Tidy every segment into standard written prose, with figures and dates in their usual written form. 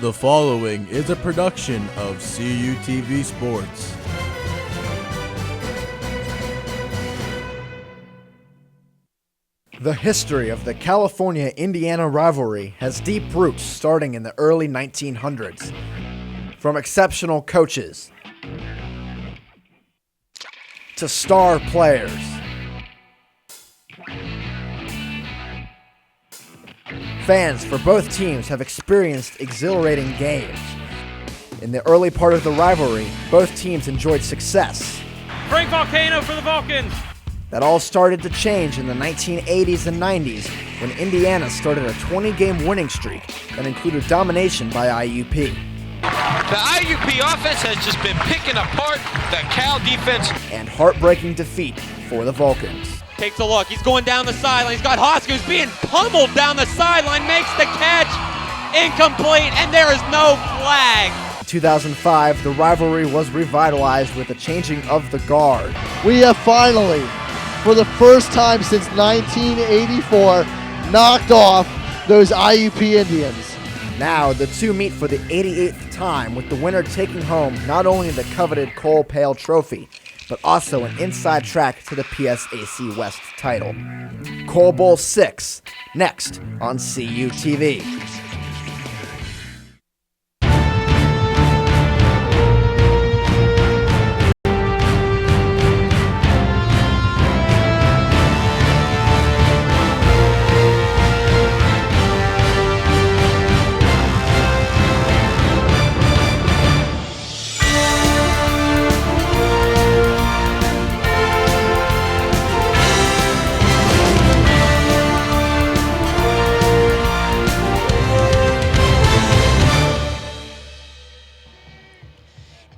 The following is a production of CUTV Sports. The history of the California-Indiana rivalry has deep roots starting in the early 1900s. From exceptional coaches to star players, fans for both teams have experienced exhilarating games. In the early part of the rivalry, both teams enjoyed success. Frank Volcano for the Vulcans. That all started to change in the 1980s and 90s when Indiana started a 20-game winning streak that included domination by IUP. The IUP offense has just been picking apart the Cal defense. And heartbreaking defeat for the Vulcans. Takes a look. He's going down the sideline. He's got Hoskins being pummeled down the sideline. Makes the catch. Incomplete. And there is no flag. In 2005, the rivalry was revitalized with the changing of the guard. We have finally, for the first time since 1984, knocked off those IUP Indians. Now, the two meet for the 88th time, with the winner taking home not only the coveted Cole Pale Trophy, but also an inside track to the PSAC West title. Cole Bowl 6, next on CUTV.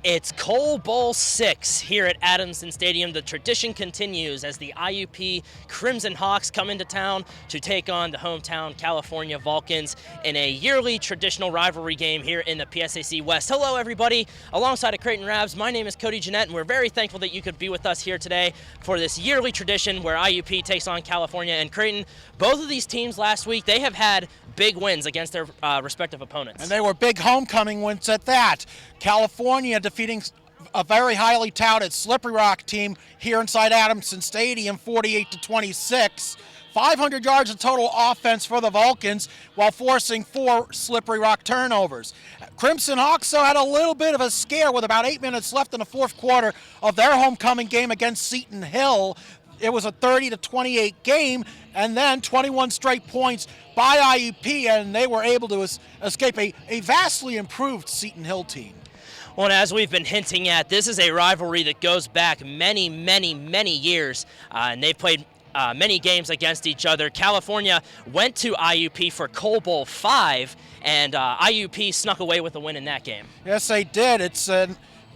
It's Cole Bowl 6 here at Adamson Stadium. The tradition continues as the IUP Crimson Hawks come into town to take on the hometown California Vulcans in a yearly traditional rivalry game here in the PSAC West. Hello, everybody. Alongside of Creighton Ravs, my name is Cody Jeanette, and we're very thankful that you could be with us here today for this yearly tradition where IUP takes on California and Creighton. Both of these teams last week, they have had big wins against their respective opponents. And they were big homecoming wins at that. California defeating a very highly touted Slippery Rock team here inside Adamson Stadium, 48-26. 500 yards of total offense for the Vulcans while forcing 4 Slippery Rock turnovers. Crimson Hawks though had a little bit of a scare with about 8 minutes left in the fourth quarter of their homecoming game against Seton Hill. It was a 30-28 game, and then 21 straight points by IUP, and they were able to escape a vastly improved Seton Hill team. Well, as we've been hinting at, this is a rivalry that goes back many, many, many years, and they've played many games against each other. California went to IUP for Cole Bowl 5, and IUP snuck away with a win in that game. Yes, they did. It's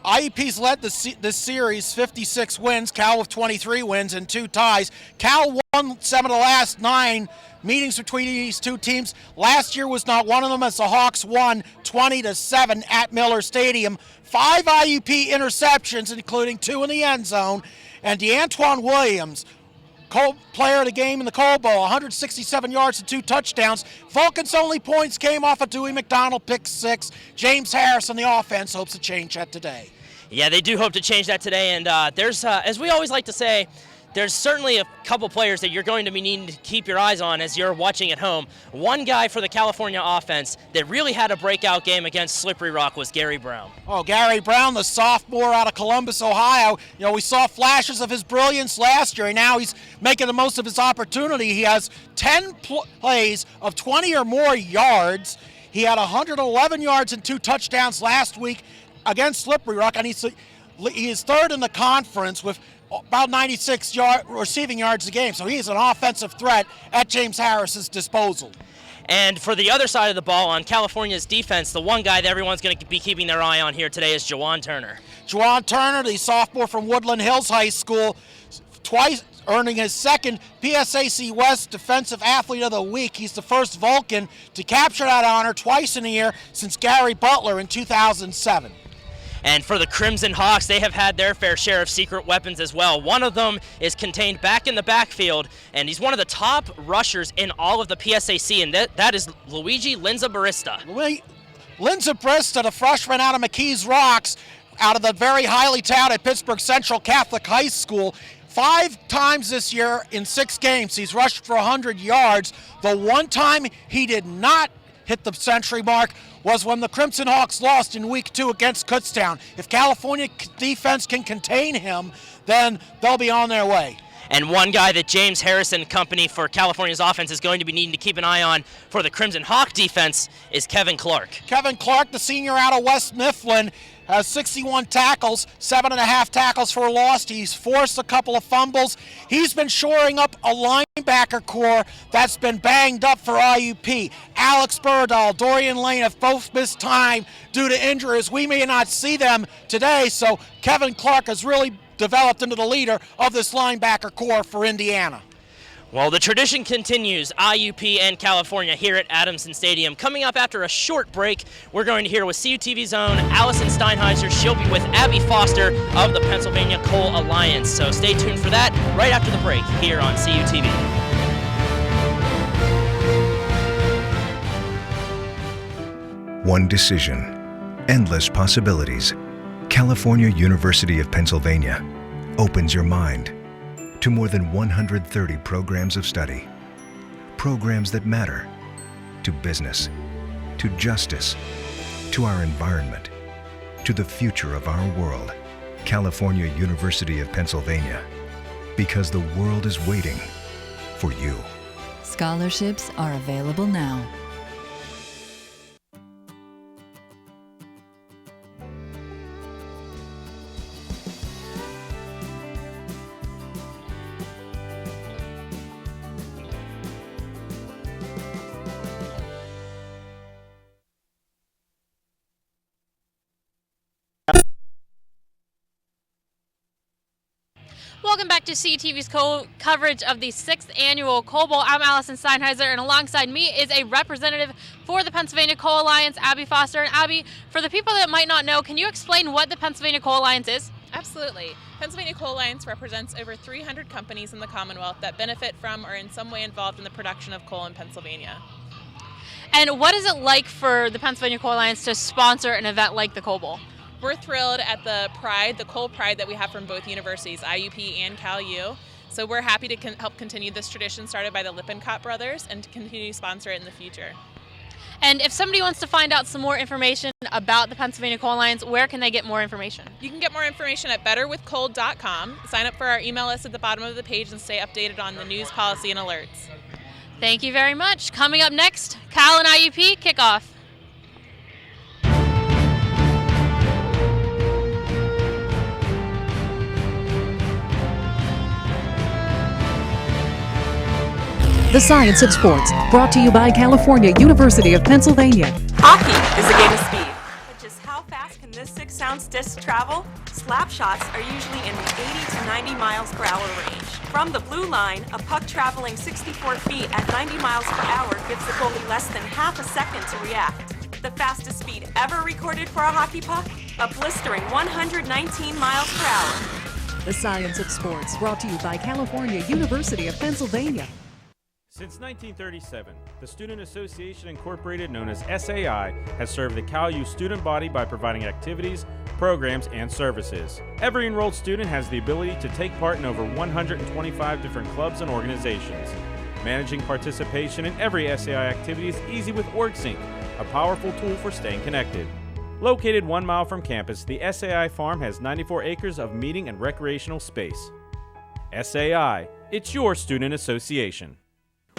IUP's led this series, 56 wins, Cal with 23 wins and 2 ties. Cal won 7 of the last 9 meetings between these two teams. Last year was not one of them as the Hawks won 20-7 at Miller Stadium. 5 IUP interceptions, including 2 in the end zone. And DeAntoine Williams, player of the game in the Cole Bowl, 167 yards and 2 touchdowns. Vulcans' only points came off a Dewey McDonald pick 6. James Harris on the offense hopes to change that today. Yeah, they do hope to change that today, and there's, as we always like to say, there's certainly a couple players that you're going to be needing to keep your eyes on as you're watching at home. One guy for the California offense that really had a breakout game against Slippery Rock was Gary Brown. Oh, Gary Brown, the sophomore out of Columbus, Ohio. You know, we saw flashes of his brilliance last year, and now he's making the most of his opportunity. He has 10 plays of 20 or more yards. He had 111 yards and 2 touchdowns last week against Slippery Rock, and he is third in the conference with about 96 receiving yards a game. So he's an offensive threat at James Harris's disposal. And for the other side of the ball, on California's defense, the one guy that everyone's going to be keeping their eye on here today is Juwan Turner. Juwan Turner, the sophomore from Woodland Hills High School, twice earning his second PSAC West Defensive Athlete of the Week. He's the first Vulcan to capture that honor twice in a year since Gary Butler in 2007. And for the Crimson Hawks, they have had their fair share of secret weapons as well. One of them is contained back in the backfield, and he's one of the top rushers in all of the PSAC, and that is Luigi Linza Barista. Lindsey Brista, the freshman out of McKees Rocks, out of the very highly touted Pittsburgh Central Catholic High School. 5 times this year in 6 games, he's rushed for 100 yards. The one time he did not hit the century mark was when the Crimson Hawks lost in week 2 against Kutztown. If California defense can contain him, then they'll be on their way. And one guy that James Harrison company for California's offense is going to be needing to keep an eye on for the Crimson Hawk defense is Kevin Clark. Kevin Clark, the senior out of West Mifflin, has 61 tackles, 7.5 tackles for a loss. He's forced a couple of fumbles. He's been shoring up a linebacker core that's been banged up for IUP. Alex Burdahl, Dorian Lane have both missed time due to injuries. We may not see them today, so Kevin Clark has really developed into the leader of this linebacker core for Indiana. Well, the tradition continues, IUP and California here at Adamson Stadium. Coming up after a short break, we're going to hear with CUTV's own Allison Steinheiser. She'll be with Abby Foster of the Pennsylvania Coal Alliance. So stay tuned for that right after the break here on CUTV. One decision, endless possibilities. California University of Pennsylvania opens your mind to more than 130 programs of study. Programs that matter to business, to justice, to our environment, to the future of our world. California University of Pennsylvania, because the world is waiting for you. Scholarships are available now. Welcome back to CUTV's coverage of the 6th annual Coal Bowl. I'm Allison Steinheiser, and alongside me is a representative for the Pennsylvania Coal Alliance, Abby Foster. And Abby, for the people that might not know, can you explain what the Pennsylvania Coal Alliance is? Absolutely. Pennsylvania Coal Alliance represents over 300 companies in the Commonwealth that benefit from or in some way involved in the production of coal in Pennsylvania. And what is it like for the Pennsylvania Coal Alliance to sponsor an event like the Coal Bowl? We're thrilled at the coal pride that we have from both universities, IUP and CalU. So we're happy to help continue this tradition started by the Lippincott brothers and to continue to sponsor it in the future. And if somebody wants to find out some more information about the Pennsylvania Coal Alliance, where can they get more information? You can get more information at betterwithcoal.com. Sign up for our email list at the bottom of the page and stay updated on the news, policy, and alerts. Thank you very much. Coming up next, Cal and IUP kickoff. The Science of Sports, brought to you by California University of Pennsylvania. Hockey is a game of speed. But just how fast can this 6-ounce disc travel? Slap shots are usually in the 80 to 90 miles per hour range. From the blue line, a puck traveling 64 feet at 90 miles per hour gives the goalie less than half a second to react. The fastest speed ever recorded for a hockey puck? A blistering 119 miles per hour. The Science of Sports, brought to you by California University of Pennsylvania. Since 1937, the Student Association Incorporated, known as SAI, has served the CalU student body by providing activities, programs, and services. Every enrolled student has the ability to take part in over 125 different clubs and organizations. Managing participation in every SAI activity is easy with OrgSync, a powerful tool for staying connected. Located 1 mile from campus, the SAI Farm has 94 acres of meeting and recreational space. SAI, it's your student association.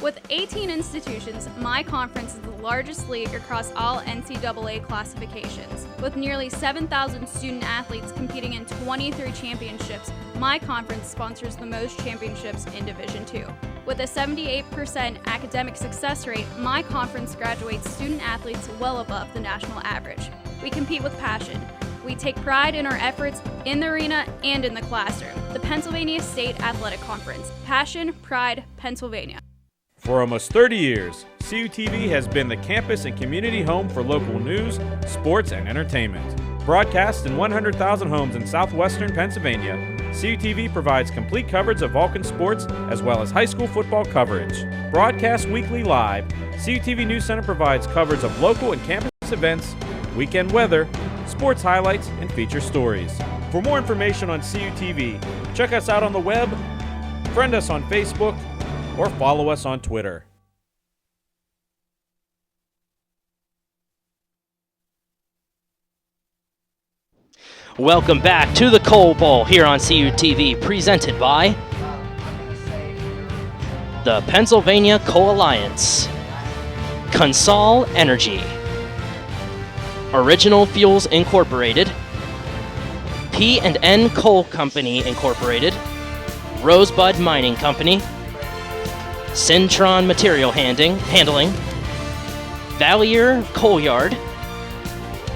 With 18 institutions, my conference is the largest league across all NCAA classifications. With nearly 7,000 student athletes competing in 23 championships, my conference sponsors the most championships in Division II. With a 78% academic success rate, my conference graduates student athletes well above the national average. We compete with passion. We take pride in our efforts in the arena and in the classroom. The Pennsylvania State Athletic Conference. Passion, pride, Pennsylvania. For almost 30 years, CUTV has been the campus and community home for local news, sports, and entertainment. Broadcast in 100,000 homes in southwestern Pennsylvania, CUTV provides complete coverage of Vulcan sports as well as high school football coverage. Broadcast weekly live, CUTV News Center provides coverage of local and campus events, weekend weather, sports highlights, and feature stories. For more information on CUTV, check us out on the web, friend us on Facebook, or follow us on Twitter. Welcome back to the Coal Bowl here on CUTV, presented by the Pennsylvania Coal Alliance, Consol Energy, Original Fuels Incorporated, P&N Coal Company Incorporated, Rosebud Mining Company, Syntron Material Handling, Valier Coal Yard,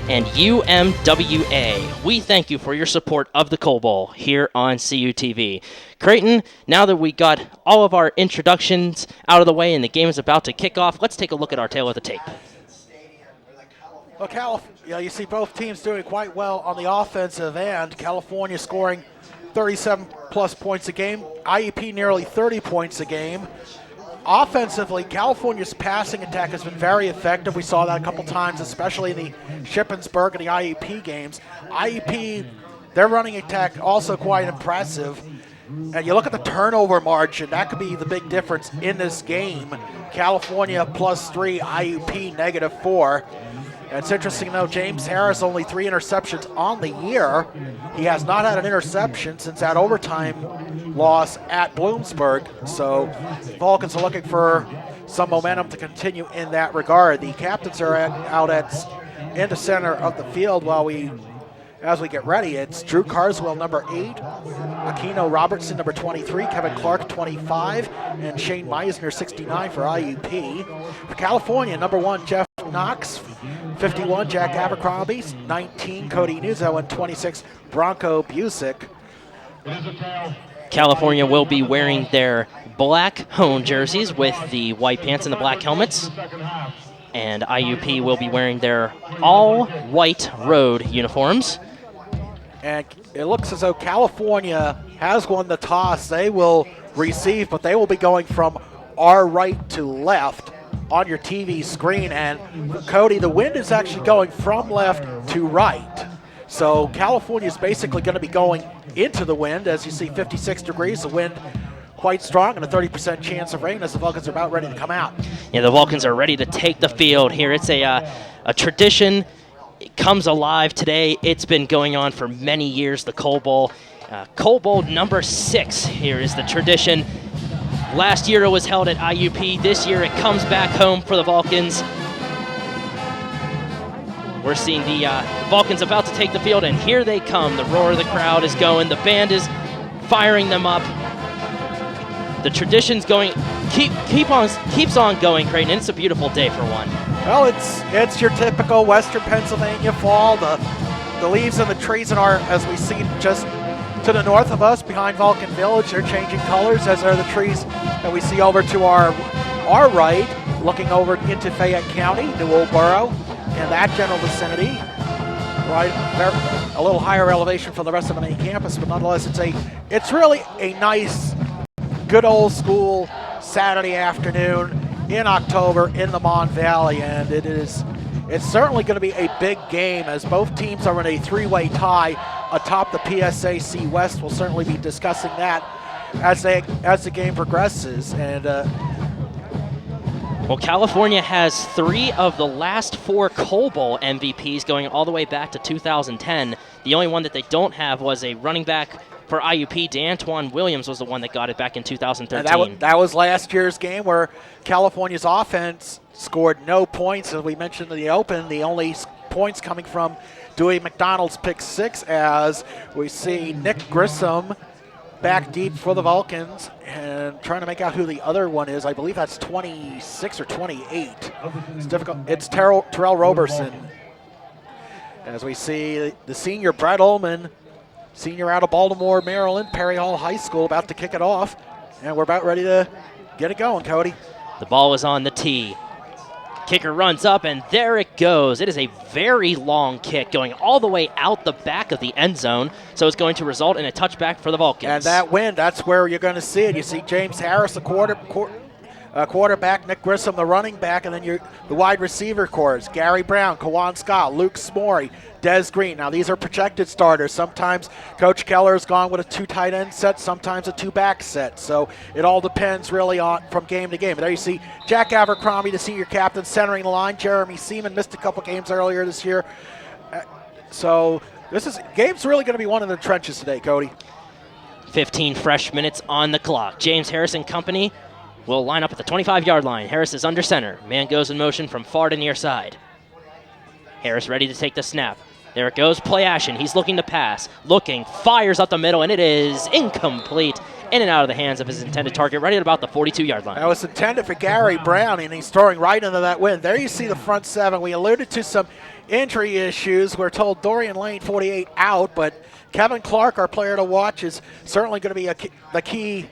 and UMWA. We thank you for your support of the Coal Bowl here on CUTV. Creighton, now that we got all of our introductions out of the way and the game is about to kick off, let's take a look at our tail of the tape. Well, you see both teams doing quite well on the offensive end. California scoring 37-plus points a game. IUP nearly 30 points a game. Offensively, California's passing attack has been very effective. We saw that a couple times, especially in the Shippensburg and the IUP games. IUP, their running attack also quite impressive. And you look at the turnover margin, that could be the big difference in this game. California +3, IUP -4. And it's interesting, though, James Harris only 3 interceptions on the year. He has not had an interception since that overtime loss at Bloomsburg. So Vulcans are looking for some momentum to continue in that regard. The captains are out in the center of the field as we get ready. It's Drew Carswell, number 8, Aquino Robertson, number 23, Kevin Clark, 25, and Shane Meisner, 69 for IUP. For California, number 1, Jeff Knox, 51, Jack Abercrombie, 19, Cody Nuzzo, and 26, Bronco Busick. California will be wearing their black home jerseys with the white pants and the black helmets. And IUP will be wearing their all-white road uniforms. And it looks as though California has won the toss. They will receive, but they will be going from our right to left on your TV screen. And Cody, the wind is actually going from left to right. So California is basically going to be going into the wind. As you see, 56 degrees, the wind quite strong, and a 30% chance of rain as the Vulcans are about ready to come out. Yeah, the Vulcans are ready to take the field here. It's a tradition. It comes alive today. It's been going on for many years, the Coal Bowl. Coal Bowl number 6 here is the tradition. Last year it was held at IUP. This year it comes back home for the Vulcans. We're seeing the Vulcans about to take the field, and here they come. The roar of the crowd is going. The band is firing them up. The tradition's going, keeps on going, Creighton, and it's a beautiful day for one. Well, it's your typical Western Pennsylvania fall. The leaves and the trees as we see just to the north of us behind Vulcan Village, they're changing colors, as are the trees that we see over to our right, looking over into Fayette County, New Oldborough, and that general vicinity. Right, they're a little higher elevation from the rest of the main campus, but nonetheless, it's really a nice, good old school Saturday afternoon in October in the Mon Valley, and it's certainly going to be a big game as both teams are in a 3-way tie atop the PSAC West. We'll certainly be discussing that as the game progresses. And well, California has 3 of the last 4 Coal Bowl MVPs going all the way back to 2010. The only one that they don't have was a running back for IUP. DeAntoine Williams was the one that got it back in 2013. And that was last year's game where California's offense scored no points. As we mentioned in the open, the only points coming from Dewey McDonald's pick 6, as we see Nick Grissom back deep for the Vulcans and trying to make out who the other one is. I believe that's 26 or 28. It's difficult. It's Terrell Roberson. As we see the senior Brett Ullman, senior out of Baltimore, Maryland, Perry Hall High School, about to kick it off. And we're about ready to get it going, Cody. The ball is on the tee. Kicker runs up, and there it goes. It is a very long kick going all the way out the back of the end zone, so it's going to result in a touchback for the Vulcans. And that wind, that's where you're going to see it. You see James Harris, the quarterback, Nick Grissom, the running back, and then the wide receiver cores, Gary Brown, Kawan Scott, Luke Smorey, Des Green. Now, these are projected starters. Sometimes Coach Keller has gone with a 2 tight end set, sometimes a 2 back set. So it all depends really on from game to game. There you see Jack Abercrombie, the senior captain, centering the line. Jeremy Seaman missed a couple games earlier this year. So game's really going to be one in the trenches today, Cody. 15 fresh minutes on the clock. James Harris and company will line up at the 25-yard line. Harris is under center. Man goes in motion from far to near side. Harris ready to take the snap. There it goes, play action. He's looking to pass. Fires up the middle, and it is incomplete. In and out of the hands of his intended target, right at about the 42-yard line. That was intended for Gary Brown, and he's throwing right into that wind. There you see the front 7. We alluded to some injury issues. We're told Dorian Lane, 48, out, but Kevin Clark, our player to watch, is certainly going to be the key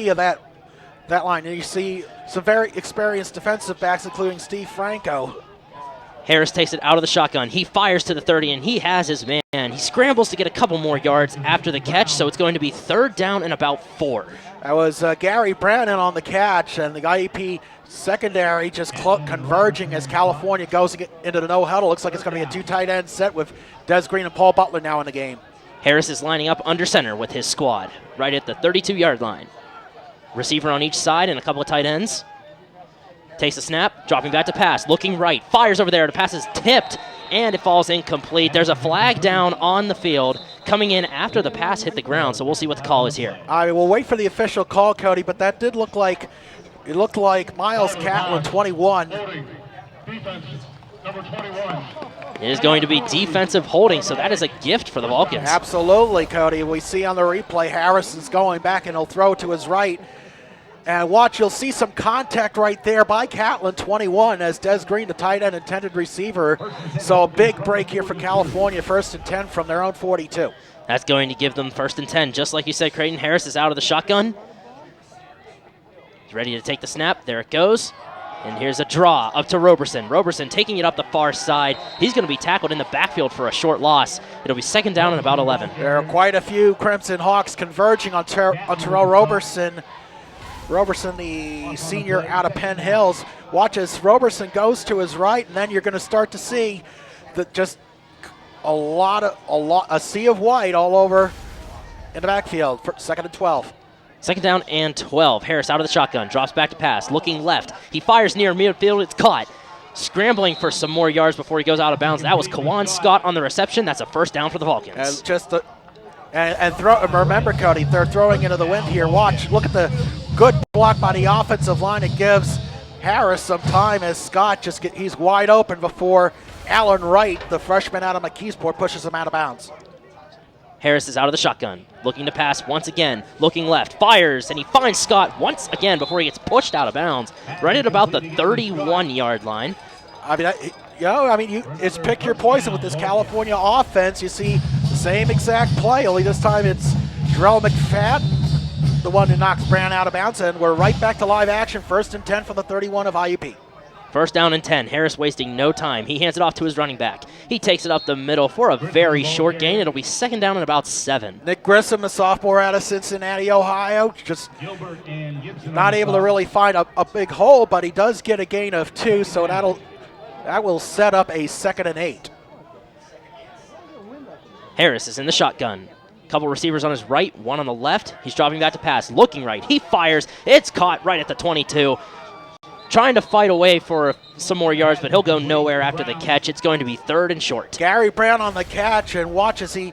of that line. And you see some very experienced defensive backs, including Steve Franco. Harris takes it out of the shotgun. He fires to the 30, and he has his man. He scrambles to get a couple more yards after the catch, so it's going to be 3rd down and about 4. That was Gary Brown in on the catch, and the IUP secondary just converging as California goes into the no huddle. Looks like it's going to be a 2 tight end set with Des Green and Paul Butler now in the game. Harris is lining up under center with his squad right at the 32-yard line. Receiver on each side and a couple of tight ends. Takes a snap, dropping back to pass, looking right, fires over there. The pass is tipped, and it falls incomplete. There's a flag down on the field coming in after the pass hit the ground, so we'll see what the call is here. I will wait for the official call, Cody, but that did look like Miles Catlin, 21. It is going to be defensive holding, so that is a gift for the Vulcans. Absolutely, Cody. We see on the replay Harrison's going back, and he'll throw to his right. And watch, you'll see some contact right there by Catlin, 21, as Des Green, the tight end intended receiver. So a big break here for California, 1st and 10 from their own 42. That's going to give them 1st and 10. Just like you said, Creighton, Harris is out of the shotgun. He's ready to take the snap. There it goes. And here's a draw up to Roberson. Roberson taking it up the far side. He's going to be tackled in the backfield for a short loss. It'll be 2nd down and about 11. There are quite a few Crimson Hawks converging on Terrell Roberson. Roberson, the senior out of Penn Hills. Watch as Roberson goes to his right, and then you're going to start to see just a sea of white all over in the backfield for 2nd and 12. 2nd down and 12. Harris out of the shotgun, drops back to pass, looking left. He fires near midfield. It's caught. Scrambling for some more yards before he goes out of bounds. That was Kawan Scott on the reception. That's a 1st down for the Vulcans. Remember, Cody, they're throwing into the wind here. Watch, look at the good block by the offensive line. It gives Harris some time as Scott he's wide open before Alan Wright, the freshman out of McKeesport, pushes him out of bounds. Harris is out of the shotgun, looking to pass once again, looking left, fires, and he finds Scott once again before he gets pushed out of bounds, right at about the 31-yard line. It's pick your poison with this California offense. You see the same exact play, only this time it's Jarrell McFadden, the one who knocks Brown out of bounds, and we're right back to live action, 1st and 10 from the 31 of IUP. 1st down and 10. Harris wasting no time. He hands it off to his running back. He takes it up the middle for a very short gain. It'll be 2nd down and about 7. Nick Grissom, a sophomore out of Cincinnati, Ohio, just not able to really find a big hole, but he does get a gain of 2, so that will set up a 2nd and 8. Harris is in the shotgun. Couple receivers on his right, one on the left. He's dropping back to pass, looking right. He fires. It's caught right at the 22. Trying to fight away for some more yards, but he'll go nowhere after the catch. It's going to be 3rd and short. Gary Brown on the catch, and watch as you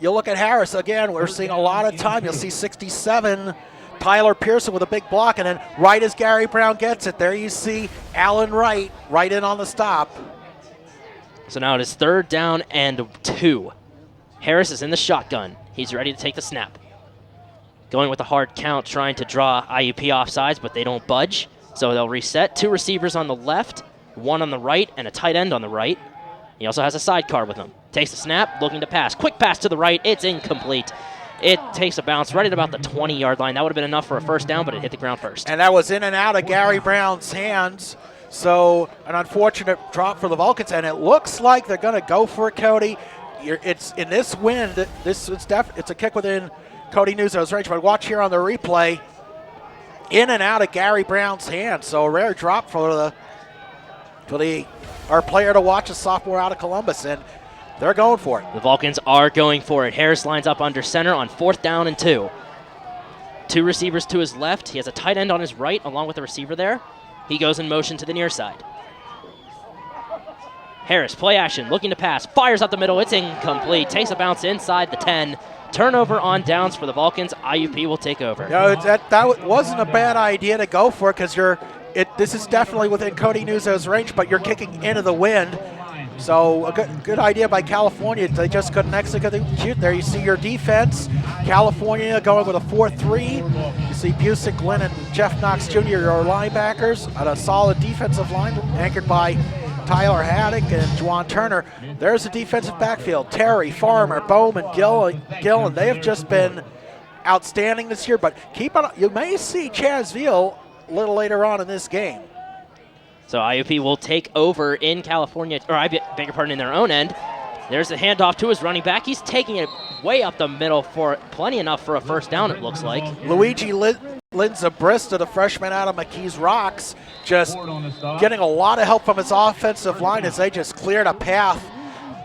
look at Harris again. We're seeing a lot of time. You'll see 67, Tyler Pearson with a big block, and then right as Gary Brown gets it, there you see Alan Wright right in on the stop. So now it is 3rd down and 2. Harris is in the shotgun. He's ready to take the snap. Going with a hard count, trying to draw IUP offsides, but they don't budge. So they'll reset. 2 receivers on the left, 1 on the right, and a tight end on the right. He also has a sidecar with him. Takes the snap, looking to pass. Quick pass to the right. It's incomplete. It takes a bounce right at about the 20-yard line. That would have been enough for a 1st down, but it hit the ground first. And that was in and out of Gary Brown's hands. So an unfortunate drop for the Vulcans, and it looks like they're going to go for it, Cody. It's in this wind. It's a kick within Cody Nuzzo's range. But watch here on the replay. in and out of Gary Brown's hands. So a rare drop for our player to watch, a sophomore out of Columbus, and they're going for it. The Vulcans are going for it. Harris lines up under center on 4th down and 2. 2 receivers to his left. He has a tight end on his right along with a receiver there. He goes in motion to the near side. Harris, play action, looking to pass, fires up the middle. It's incomplete. Takes a bounce inside the 10. Turnover on downs for the Vulcans. IUP will take over. That wasn't a bad idea to go for it, because this is definitely within Cody Nuzzo's range, but you're kicking into the wind. So a good idea by California. They just couldn't execute there. You see your defense. California going with a 4-3. You see Busick, Lynn, and Jeff Knox Jr., your linebackers, and a solid defensive line anchored by Tyler Haddock and Juwan Turner. There's the defensive backfield. Terry, Farmer, Bowman, Gill, and they have just been outstanding this year. But keep on. You may see Chaz Veal a little later on in this game. So IUP will take over in California, or I beg your pardon, in their own end. There's the handoff to his running back. He's taking it way up the middle for plenty enough for a first down, it looks like. Luigi Linzabrista, the freshman out of McKees Rocks, just getting a lot of help from his offensive line as they just cleared a path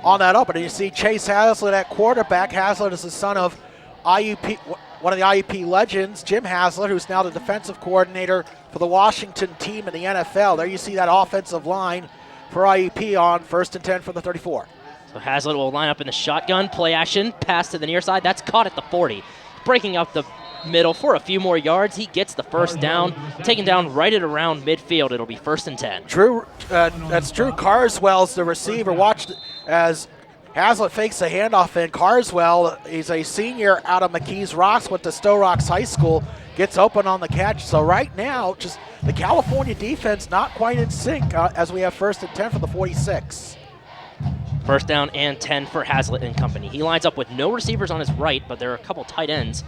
on that opening. You see Chase Hazlitt at quarterback. Hazlitt is the son of IUP, one of the IUP legends, Jim Hazlitt, who's now the defensive coordinator for the Washington team in the NFL. There you see that offensive line for IUP on 1st and 10 for the 34. So Hazlitt will line up in the shotgun, play action, pass to the near side. That's caught at the 40. Breaking up the middle for a few more yards. He gets the first down, taken down right at around midfield. It'll be 1st and 10. That's Drew Carswell's the receiver. Watch as Hazlitt fakes a handoff in. Carswell, he's a senior out of McKees Rocks, went to Stowe Rocks High School, gets open on the catch. So right now, just the California defense not quite in sync as we have 1st and 10 for the 46. First down and 10 for Hazlitt and company. He lines up with no receivers on his right, but there are a couple tight ends,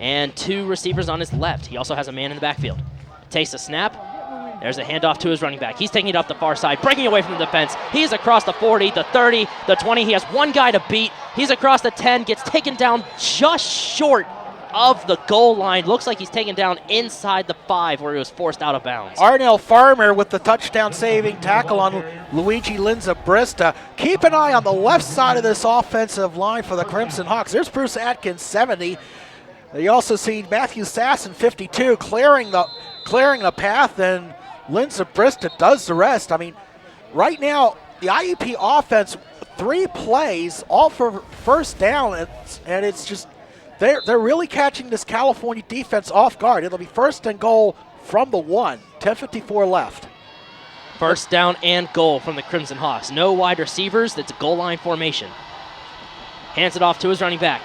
and 2 receivers on his left. He also has a man in the backfield. Takes a snap. There's a handoff to his running back. He's taking it up the far side, breaking away from the defense. He's across the 40, the 30, the 20. He has one guy to beat. He's across the 10, gets taken down just short of the goal line. Looks like he's taken down inside the 5 where he was forced out of bounds. Arnell Farmer with the touchdown-saving tackle on Luigi Linzabrista. Keep an eye on the left side of this offensive line for the Crimson Hawks. There's Bruce Atkins, 70. You also see Matthew Sasson, 52, clearing the path, and Linzabrista does the rest. I mean, right now, the IUP offense, 3 plays, all for first down, and it's just they're really catching this California defense off guard. It'll be 1st and goal from the 1, 10:54 left. First down and goal from the Crimson Hawks. No wide receivers. That's a goal line formation. Hands it off to his running back.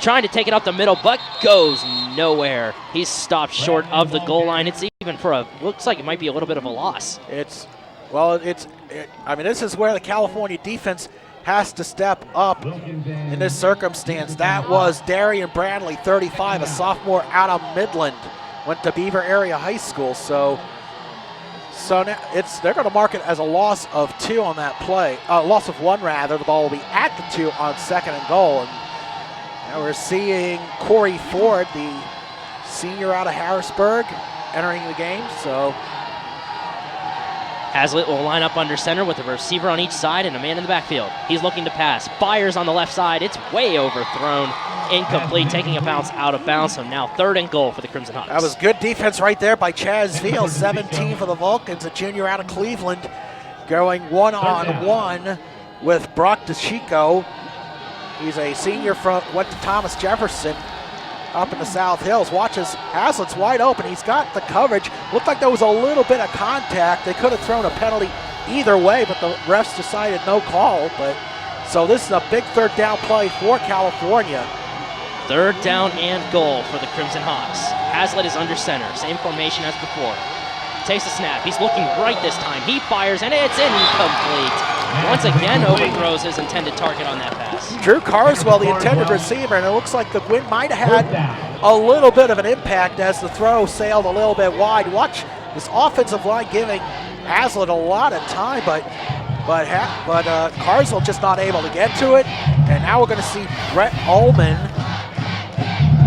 Trying to take it up the middle, but goes nowhere. He's stopped short of the goal line. It's even looks like it might be a little bit of a loss. I mean, this is where the California defense has to step up in this circumstance. That was Darian Brandley, 35, a sophomore out of Midland, went to Beaver Area High School. So now they're going to mark it as a loss of 2 on that play, loss of 1 rather. The ball will be at the 2 on 2nd and goal. And now we're seeing Corey Ford, the senior out of Harrisburg, entering the game. So Hazlitt will line up under center with a receiver on each side and a man in the backfield. He's looking to pass. Fires on the left side. It's way overthrown. Incomplete, taking a bounce out of bounds. So now 3rd and goal for the Crimson Hawks. That was good defense right there by Chaz Veal, 17 for the Vulcans, a junior out of Cleveland, going one-on-one with Brock DeChico. He's a senior went to Thomas Jefferson up in the South Hills. Watches Hazlitt's wide open. He's got the coverage. Looked like there was a little bit of contact. They could have thrown a penalty either way, but the refs decided no call. So this is a big 3rd down play for California. 3rd down and goal for the Crimson Hawks. Hazlitt is under center. Same formation as before. Takes a snap. He's looking right this time. He fires, and it's incomplete. Once again, overthrows his intended target on that pass. Drew Carswell, the intended receiver, and it looks like the wind might have had a little bit of an impact as the throw sailed a little bit wide. Watch this offensive line giving Hazlitt a lot of time, but Carswell just not able to get to it. And now we're going to see Brett Ullman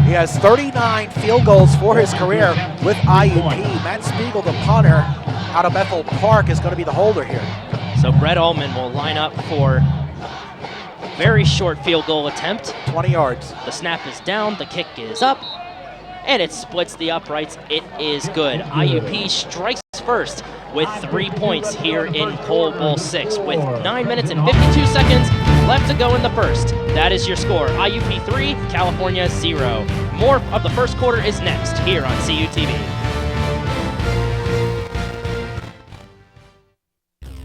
He has 39 field goals for his career with IUP. Matt Spiegel, the punter out of Bethel Park, is going to be the holder here. So Brett Ullman will line up for very short field goal attempt. 20 yards. The snap is down, the kick is up, and it splits the uprights. It is good. IUP strikes first with 3 points here in Cole Bowl 6 with 9 minutes and 52 seconds left to go in the first. That is your score. IUP 3, California 0. More of the first quarter is next here on CUTV.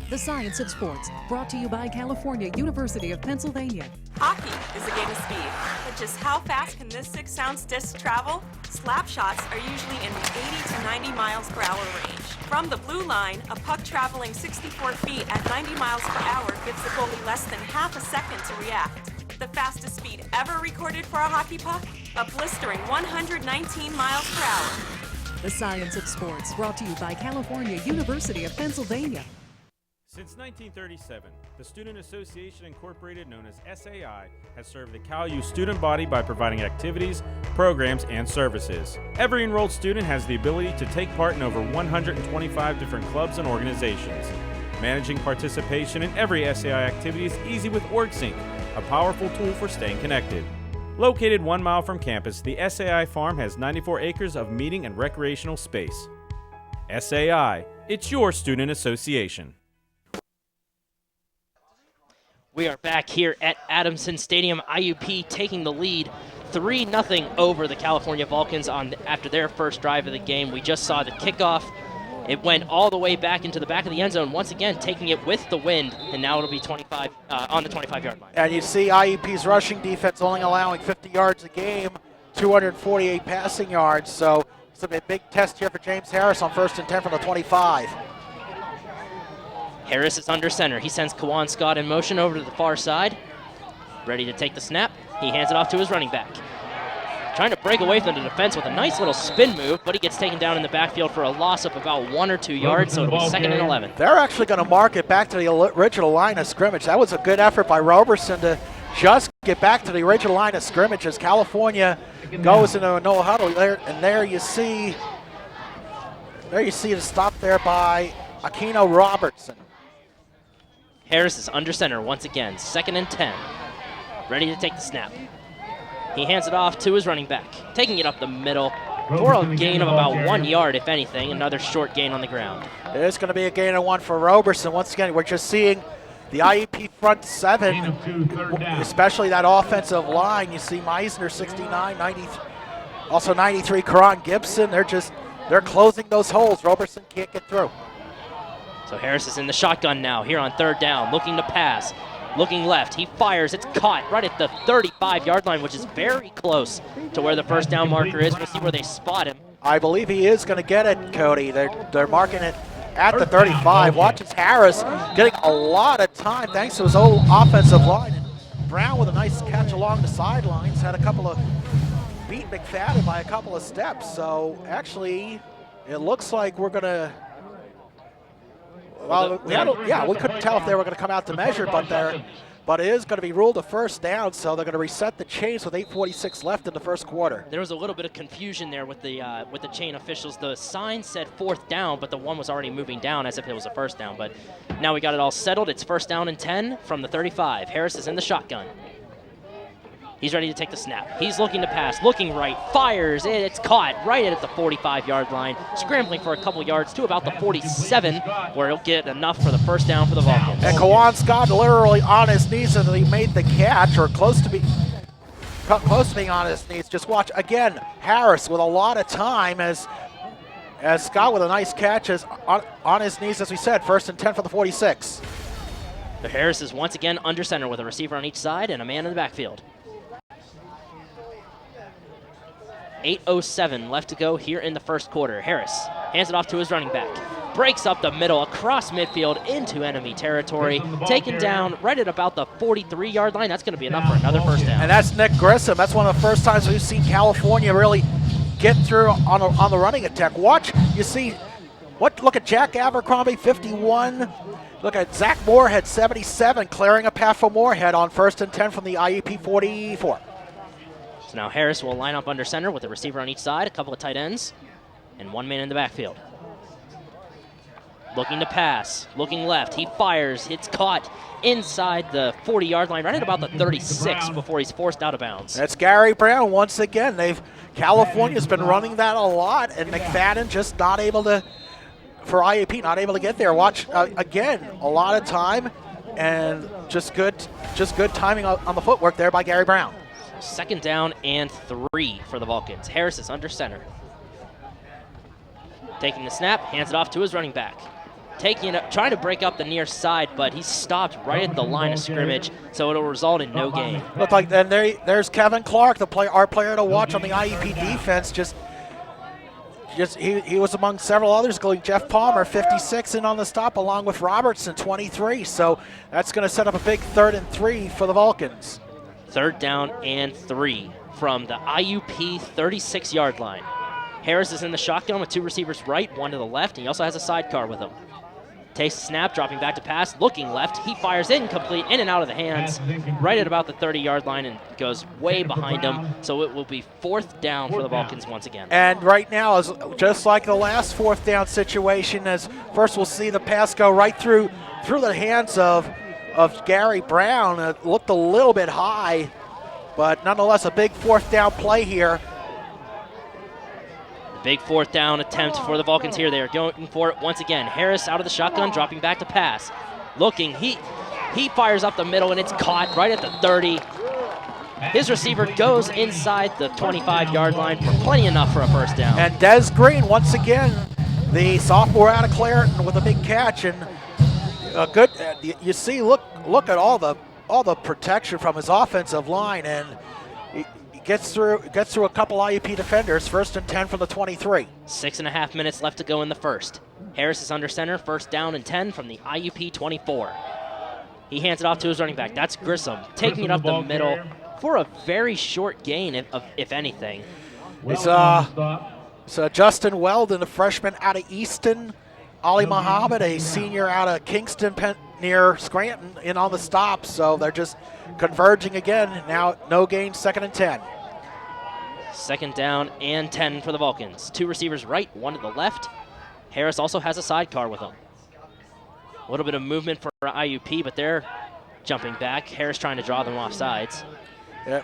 The Science of Sports, brought to you by California University of Pennsylvania. Hockey is a game of speed, but just how fast can this 6-ounce disc travel? Slap shots are usually in the 80 to 90 miles per hour range. From the blue line, a puck traveling 64 feet at 90 miles per hour gives the goalie less than half a second to react. The fastest speed ever recorded for a hockey puck? A blistering 119 miles per hour. The Science of Sports, brought to you by California University of Pennsylvania. Since 1937, the Student Association Incorporated, known as SAI, has served the CalU student body by providing activities, programs, and services. Every enrolled student has the ability to take part in over 125 different clubs and organizations. Managing participation in every SAI activity is easy with OrgSync, a powerful tool for staying connected. Located 1 mile from campus, the SAI Farm has 94 acres of meeting and recreational space. SAI, it's your student association. We are back here at Adamson Stadium. IUP taking the lead 3-0 over the California Vulcans after their first drive of the game. We just saw the kickoff. It went all the way back into the back of the end zone, once again taking it with the wind, and now it'll be 25 on the 25-yard line. And you see IUP's rushing defense only allowing 50 yards a game, 248 passing yards. So it's a big test here for James Harris on 1st and 10 from the 25. Harris is under center. He sends Kawan Scott in motion over to the far side. Ready to take the snap. He hands it off to his running back. Trying to break away from the defense with a nice little spin move, but he gets taken down in the backfield for a loss of about 1 or 2 yards, so it'll be 2nd and 11. They're actually going to mark it back to the original line of scrimmage. That was a good effort by Roberson to just get back to the original line of scrimmage as California goes into a no huddle. There you see the stop there by Aquino Robertson. Harris is under center once again, 2nd and 10. Ready to take the snap. He hands it off to his running back, taking it up the middle for a gain of about 1 yard, if anything. Another short gain on the ground. There's going to be a gain of 1 for Roberson. Once again, we're just seeing the IUP front 7, especially that offensive line. You see Meisner, 69, 90, also 93, Karan Gibson. They're closing those holes. Roberson can't get through. So Harris is in the shotgun now, here on 3rd down, looking to pass, looking left. He fires, it's caught right at the 35-yard line, which is very close to where the 1st down marker is. We'll see where they spot him. I believe he is going to get it, Cody. They're marking it at the 35. Watches Harris getting a lot of time thanks to his old offensive line. And Brown with a nice catch along the sidelines, had a couple of beat McFadden by a couple of steps. So actually, it looks like we're going to. Well, we couldn't tell if they were going to come out to measure, but it is going to be ruled a 1st down, so they're going to reset the chains with 8:46 left in the 1st quarter. There was a little bit of confusion there with the chain officials. The sign said 4th down, but the one was already moving down as if it was a 1st down. But now we got it all settled. It's 1st down and 10 from the 35. Harris is in the shotgun. He's ready to take the snap. He's looking to pass, looking right, fires, and it's caught right at the 45-yard line, scrambling for a couple yards to about the 47, where he'll get enough for the 1st down for the Vulcans. And Kawan Scott literally on his knees as he made the catch, or close to being on his knees. Just watch, again, Harris with a lot of time as Scott with a nice catch is on his knees, as we said, 1st and 10 for the 46. The Harris is once again under center with a receiver on each side and a man in the backfield. 8:07 left to go here in the 1st quarter. Harris hands it off to his running back. Breaks up the middle, across midfield into enemy territory. Taken down right at about the 43-yard line. That's going to be enough for another 1st down. And that's Nick Grissom. That's one of the first times we've seen California really get through on the running attack. Watch, you see, look at Jack Abercrombie, 51. Look at Zach Moorhead, 77, clearing a path for Moorhead on 1st and 10 from the IUP 44. So now Harris will line up under center with a receiver on each side, a couple of tight ends, and one man in the backfield. Looking to pass, looking left, he fires, it's caught inside the 40-yard line, right at about the 36 before he's forced out of bounds. That's Gary Brown once again. California's been running that a lot, and McFadden just not able to, for IUP, not able to get there. Watch, again, a lot of time, and just good timing on the footwork there by Gary Brown. Second down and 3 for the Vulcans. Harris is under center. Taking the snap, hands it off to his running back. Trying to break up the near side, but he's stopped right at the line of scrimmage, so it'll result in no gain. Look like, and there's Kevin Clark, our player to watch on the IUP defense. He was among several others, including Jeff Palmer, 56, in on the stop, along with Robertson, 23. So that's going to set up a big 3rd and 3 for the Vulcans. 3rd down and 3 from the IUP 36-yard line. Harris is in the shotgun with 2 receivers right, 1 to the left, and he also has a sidecar with him. Takes the snap, dropping back to pass, looking left. He fires incomplete, in and out of the hands, right at about the 30-yard line, and goes way behind him. So it will be 4th down for the Vulcans once again. And right now, is just like the last 4th down situation, as first we'll see the pass go right through the hands of Gary Brown. It looked a little bit high, but nonetheless a big 4th down play here. Big 4th down attempt for the Vulcans here. They are going for it once again. Harris out of the shotgun, dropping back to pass. Looking, he fires up the middle, and it's caught right at the 30. His receiver goes inside the 25-yard line for plenty enough for a 1st down. And Des Green, once again, the sophomore out of Clareton with a big catch, and a good. You see, look at all the protection from his offensive line, and gets through a couple IUP defenders. 1st and 10 from the 23. 6.5 minutes left to go in the first. Harris is under center, 1st down and 10 from the IUP 24. He hands it off to his running back. That's Grissom, taking it up the middle for a very short gain, if anything. It's Justin Weldon, a freshman out of Easton. Ali Muhammad, a senior out of Kingston near Scranton, in on the stop. So they're just converging again. Now no gain, 2nd and 10. 2nd down and 10 for the Vulcans. 2 receivers right, 1 to the left. Harris also has a sidecar with him. A little bit of movement for IUP, but they're jumping back. Harris trying to draw them off sides. Yep.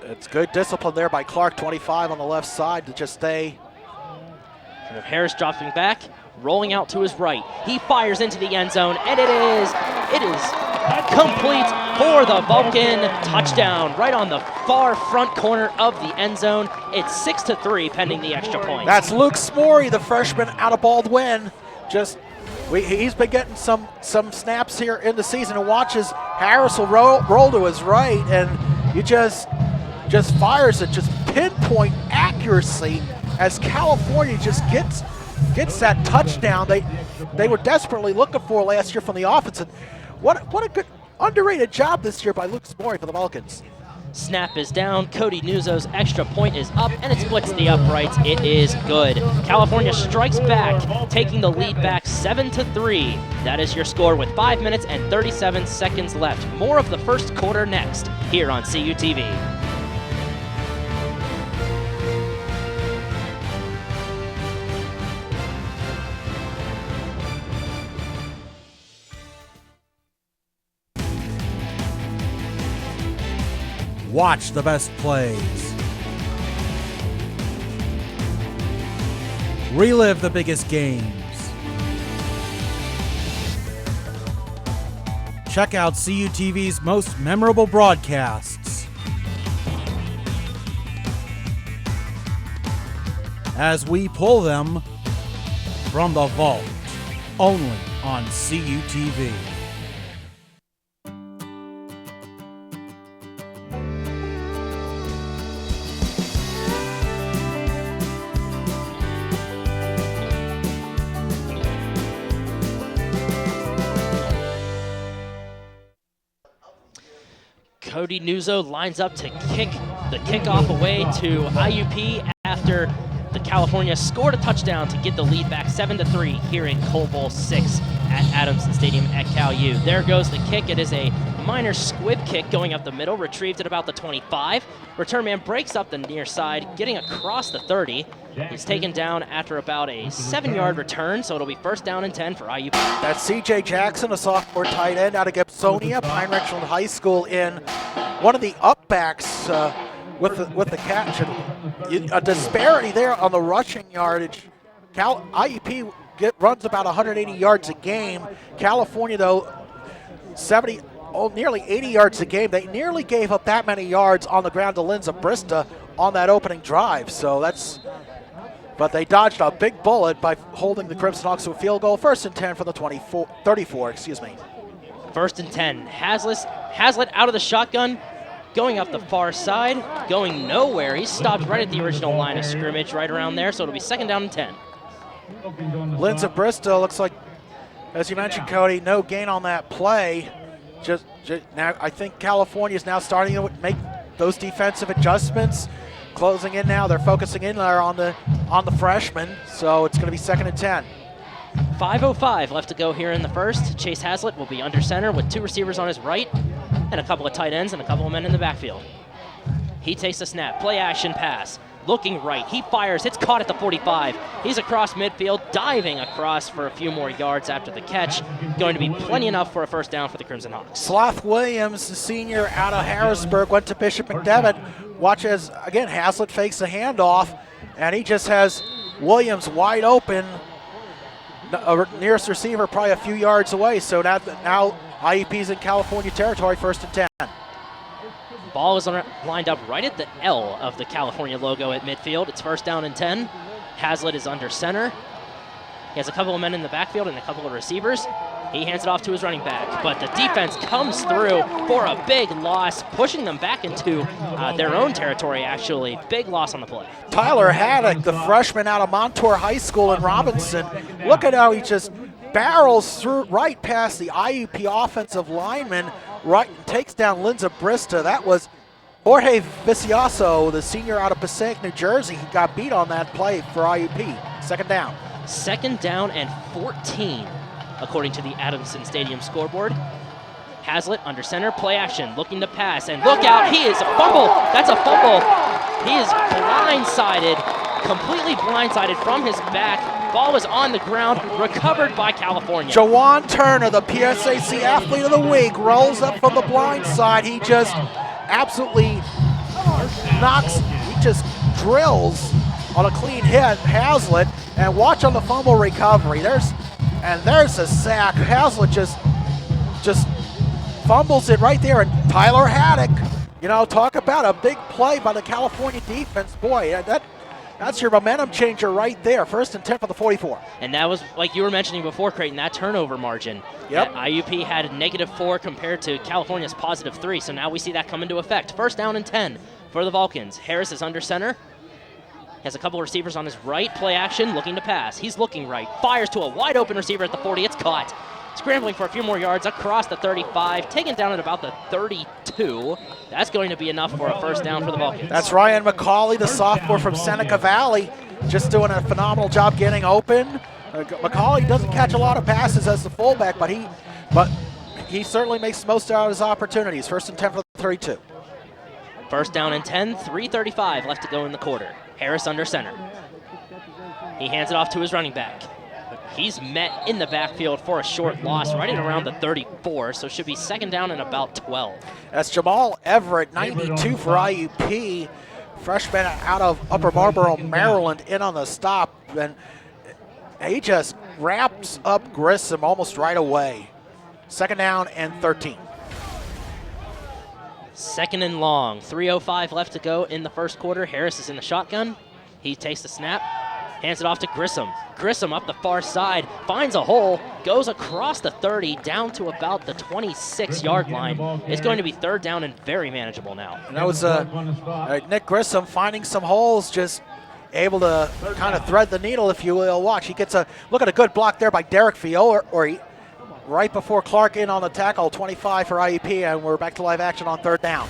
It's good discipline there by Clark, 25 on the left side, to just stay. And Harris dropping back, rolling out to his right. He fires into the end zone, and it is complete for the Vulcan. Touchdown right on the far front corner of the end zone. It's 6-3 pending the extra point. That's Luke Smorey, the freshman out of Baldwin. He's been getting some snaps here in the season, and watches Harris will roll to his right, and he just fires it, just pinpoint accuracy, as California just gets that touchdown they were desperately looking for last year from the offense. And what a good underrated job this year by Luke Smorey for the Vulcans. Snap is down. Cody Nuzzo's extra point is up, and it splits the uprights. It is good. California strikes back, taking the lead back 7-3. That is your score with 5 minutes and 37 seconds left. More of the first quarter next here on CUTV. Watch the best plays. Relive the biggest games. Check out CUTV's most memorable broadcasts as we pull them from the vault, only on CUTV. Cody Nuzzo lines up to kick the kickoff away to IUP after the California scored a touchdown to get the lead back 7-3 here in Coal Bowl 6 at Adamson Stadium at Cal U. There goes the kick. It is a minor squib kick going up the middle, retrieved at about the 25. Return man breaks up the near side, getting across the 30. He's taken down after about a 7-yard return, so it'll be first down and 10 for IUP. That's C.J. Jackson, a sophomore tight end out of Gibsonia, Pine Richland High School, in one of the upbacks with the catch. And a disparity there on the rushing yardage. IUP runs about 180 yards a game. California, though, nearly 80 yards a game. They nearly gave up that many yards on the ground to Lindsay Brista on that opening drive. So but they dodged a big bullet by holding the Crimson Hawks to a field goal. First and 10 for the 34, excuse me. First and 10. Hazlitt out of the shotgun, going up the far side, going nowhere. He stopped right at the original line of scrimmage, right around there, so it'll be second down and 10. Lindsay Brista looks like, as you mentioned, Cody, no gain on that play. Just now, I think California is now starting to make those defensive adjustments. Closing in now, they're focusing in there on the freshman, so it's going to be second and 10. 5:05 left to go here in the first. Chase Hazlitt will be under center with 2 receivers on his right and a couple of tight ends and a couple of men in the backfield. He takes the snap, play action pass, looking right, he fires, it's caught at the 45. He's across midfield, diving across for a few more yards after the catch. Going to be plenty enough for a first down for the Crimson Hawks. Sloth Williams, the senior out of Harrisburg, went to Bishop McDevitt. Watch as, again, Hazlitt fakes the handoff, and he just has Williams wide open. Nearest receiver probably a few yards away, so now IUP's in California territory, first and 10. Ball is lined up right at the L of the California logo at midfield. It's first down and 10. Hazlitt is under center. He has a couple of men in the backfield and a couple of receivers. He hands it off to his running back, but the defense comes through for a big loss, pushing them back into their own territory, actually. Big loss on the play. Tyler Haddock, the freshman out of Montour High School in Robinson. Look at how he just barrels through right past the IUP offensive lineman, right, and takes down Lindsay Brista. That was Jorge Vicioso, the senior out of Passaic, New Jersey. He got beat on that play for IUP. Second down. Second down and 14, according to the Adamson Stadium scoreboard. Hazlitt under center, play action, looking to pass, and look out, he is a fumble. That's a fumble. He is blindsided, completely blindsided from his back. Ball is on the ground, recovered by California. Jawan Turner, the PSAC Athlete of the Week, rolls up from the blind side. He just absolutely he just drills on a clean hit, Hazlitt, and watch on the fumble recovery. There's a sack. Hazlitt just fumbles it right there, and Tyler Haddock, talk about a big play by the California defense. Boy, that's your momentum changer right there. First and 10 for the 44. And that was, like you were mentioning before, Creighton, that turnover margin. Yep. IUP had a -4 compared to California's +3, so now we see that come into effect. First down and 10 for the Vulcans. Harris is under center. Has a couple of receivers on his right. Play action, looking to pass. He's looking right. Fires to a wide open receiver at the 40. It's caught. Scrambling for a few more yards across the 35. Taken down at about the 32. That's going to be enough for a first down for the Vulcans. That's Ryan McCauley, the sophomore from Seneca Valley, just doing a phenomenal job getting open. McCauley doesn't catch a lot of passes as the fullback, but he certainly makes the most out of his opportunities. First and 10 for the 32. First down and 10, 3:35 left to go in the quarter. Harris under center. He hands it off to his running back. He's met in the backfield for a short loss right at around the 34, so should be second down and about 12. That's Jamal Everett, 92 for IUP. Freshman out of Upper Marlboro, Maryland, in on the stop. And he just wraps up Grissom almost right away. Second down and 13. Second and long, 3:05 left to go in the first quarter. Harris is in the shotgun. He takes the snap, hands it off to Grissom. Grissom up the far side, finds a hole, goes across the 30 down to about the 26-yard line. It's going to be third down and very manageable now. And that was Nick Grissom finding some holes, just able to kind of thread the needle, if you will. Watch, he gets look at a good block there by Derek Fio, right before Clark in on the tackle, 25 for IUP, and we're back to live action on third down.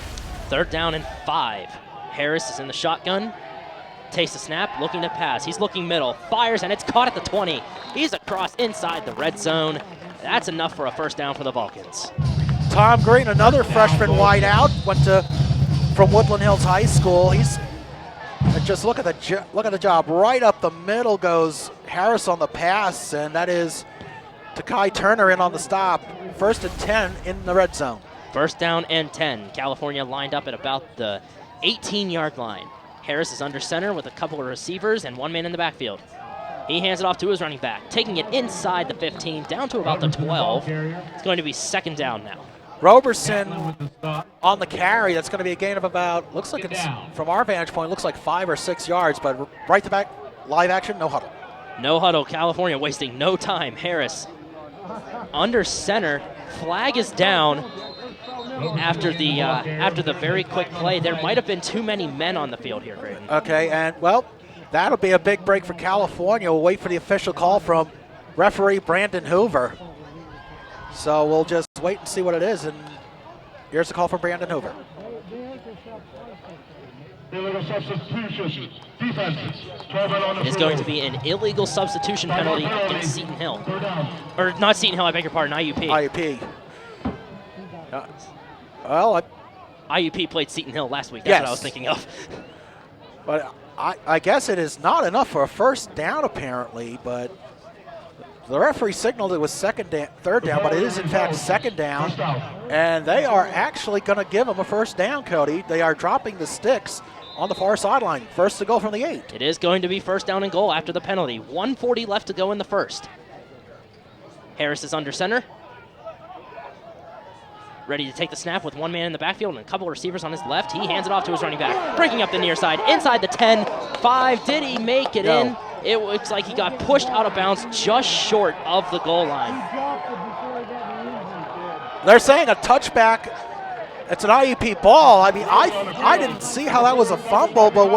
Third down and 5. Harris is in the shotgun, takes the snap, looking to pass. He's looking middle, fires, and it's caught at the 20. He's across inside the red zone. That's enough for a first down for the Vulcans. Tom Green, another freshman wideout, from Woodland Hills High School. Just look at the job. Right up the middle goes Harris on the pass, and that is Takai Turner in on the stop. 1st and 10 in the red zone. 1st down and 10. California lined up at about the 18-yard line. Harris is under center with a couple of receivers and one man in the backfield. He hands it off to his running back, taking it inside the 15, down to about the 12. It's going to be 2nd down now. Roberson on the carry. That's going to be a gain of about, looks like it's, from our vantage point, looks like 5 or 6 yards, but right to back, live action, no huddle. No huddle, California wasting no time. Harris under center, flag is down after the very quick play. There might have been too many men on the field here, Graydon. Okay, and well, that'll be a big break for California. We'll wait for the official call from referee Brandon Hoover. So we'll just wait and see what it is, and here's the call from Brandon Hoover. Illegal substitution. Defense. It is going to be an illegal substitution penalty against Seton Hill. Or not Seton Hill, I beg your pardon, IUP. IUP played Seton Hill last week. That's what I was thinking of. But I guess it is not enough for a 1st down, apparently, but the referee signaled it was 3rd down, but it is in fact 2nd down, and they are actually going to give them a 1st down, Cody. They are dropping the sticks on the far sideline. 1st to go from the 8. It is going to be 1st down and goal after the penalty. 1:40 left to go in the 1st. Harris is under center. Ready to take the snap with one man in the backfield and a couple of receivers on his left. He hands it off to his running back, breaking up the near side, inside the 10, 5. Did he make it in? It looks like he got pushed out of bounds just short of the goal line. They're saying a touchback. It's an IUP ball. I mean, I didn't see how that was a fumble, but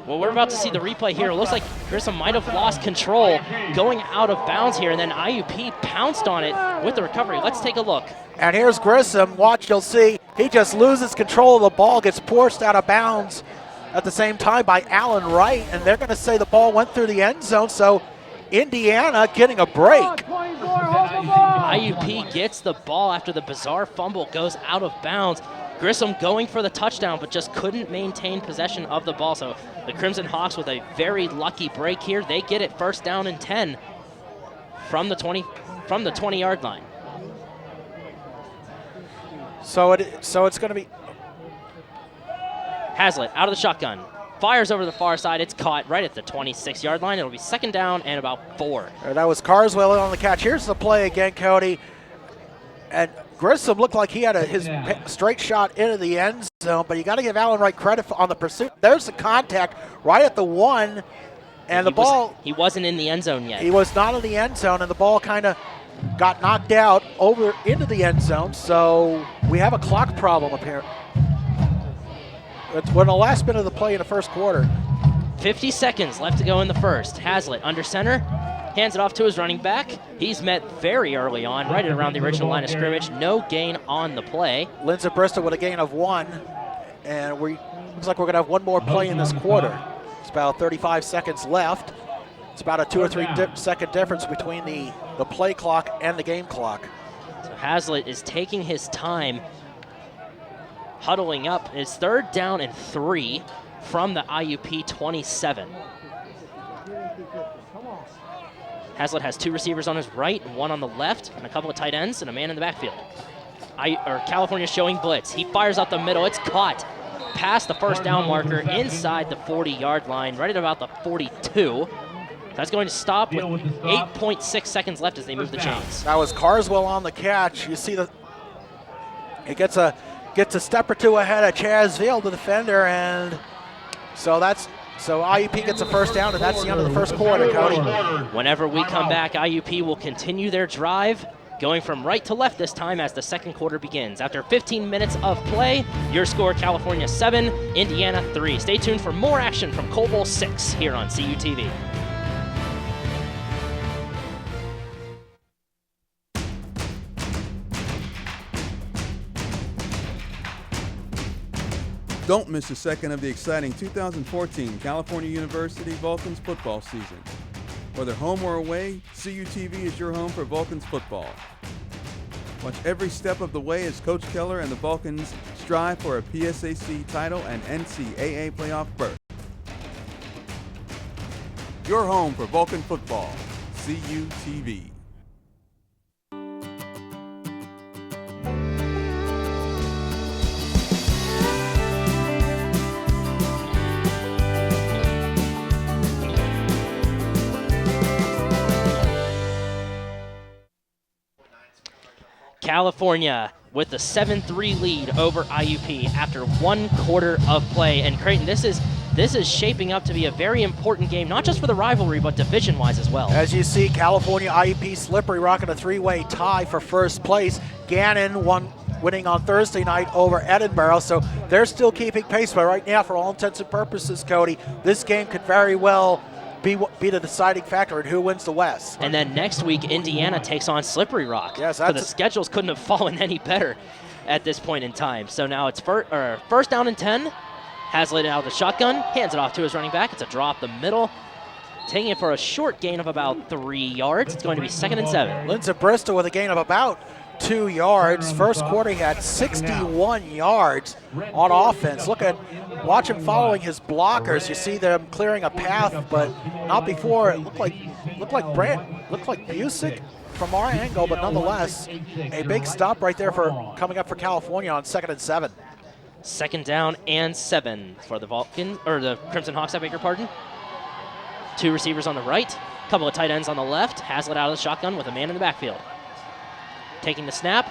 well, we're about to see the replay here. It looks like Grissom might have lost control going out of bounds here, and then IUP pounced on it with the recovery. Let's take a look. And here's Grissom. Watch, you'll see he just loses control of the ball, gets forced out of bounds at the same time by Allen Wright, and they're going to say the ball went through the end zone, so Indiana getting a break. IUP gets the ball after the bizarre fumble goes out of bounds. Grissom going for the touchdown, but just couldn't maintain possession of the ball. So the Crimson Hawks with a very lucky break here. They get it 1st down and 10 from the 20-yard line. So it's going to be Hazlitt out of the shotgun. Fires over the far side. It's caught right at the 26-yard line. It'll be 2nd down and about 4. That was Carswell on the catch. Here's the play again, Cody. And Grissom looked like he had his straight shot into the end zone, but you got to give Allen Wright credit on the pursuit. There's the contact right at the 1, and the ball. He wasn't in the end zone yet. He was not in the end zone, and the ball kind of got knocked out over into the end zone. So we have a clock problem apparently. We're in the last minute of the play in the 1st quarter. 50 seconds left to go in the 1st. Hazlitt under center, hands it off to his running back. He's met very early on, right around the original line of scrimmage. No gain on the play. Lindsey Bristol with a gain of 1, and looks like we're going to have one more play in this quarter. It's about 35 seconds left. It's about a 2 or 3 second difference between the play clock and the game clock. So Hazlitt is taking his time, huddling up. It's 3rd down and 3 from the IUP 27. Hazlitt has 2 receivers on his right, 1 on the left, and a couple of tight ends, and a man in the backfield. California showing blitz. He fires out the middle. It's caught past the 1st down marker inside the 40-yard line, right at about the 42. That's going to stop with 8.6 seconds left as they move the chains. That was Carswell on the catch. You see it gets a step or 2 ahead of Chaz Veal, the defender, and so IUP gets a 1st down, and that's the end of the 1st quarter, Cody. Whenever we come back, IUP will continue their drive, going from right to left this time as the 2nd quarter begins. After 15 minutes of play, your score, California 7, Indiana 3. Stay tuned for more action from Coal Bowl 6 here on CUTV. Don't miss a second of the exciting 2014 California University Vulcans football season. Whether home or away, CUTV is your home for Vulcans football. Watch every step of the way as Coach Keller and the Vulcans strive for a PSAC title and NCAA playoff berth. Your home for Vulcan football, CUTV. California with the 7-3 lead over IUP after 1 quarter of play. And Creighton, this is shaping up to be a very important game, not just for the rivalry, but division-wise as well. As you see, California IUP Slippery Rock in a 3-way tie for first place. Gannon winning on Thursday night over Edinburgh, so they're still keeping pace. But right now, for all intents and purposes, Cody, this game could very well be the deciding factor in who wins the West. And then next week, Indiana takes on Slippery Rock. Yes, so the schedules couldn't have fallen any better at this point in time. So now it's first down and 10. Haslett out of the shotgun, hands it off to his running back. It's a draw up the middle, taking it for a short gain of about 3 yards. It's going to be 2nd and 7. Lindsey Bristol with a gain of about 2 yards. First quarter, he had 61 yards on offense. Watch him following his blockers. You see them clearing a path, but not before. It looked like Busick from our angle, but nonetheless, a big stop right there for coming up for California on 2nd and 7. 2nd down and 7 for the the Crimson Hawks, I beg your pardon. 2 receivers on the right, couple of tight ends on the left. Haslett out of the shotgun with a man in the backfield. Taking the snap,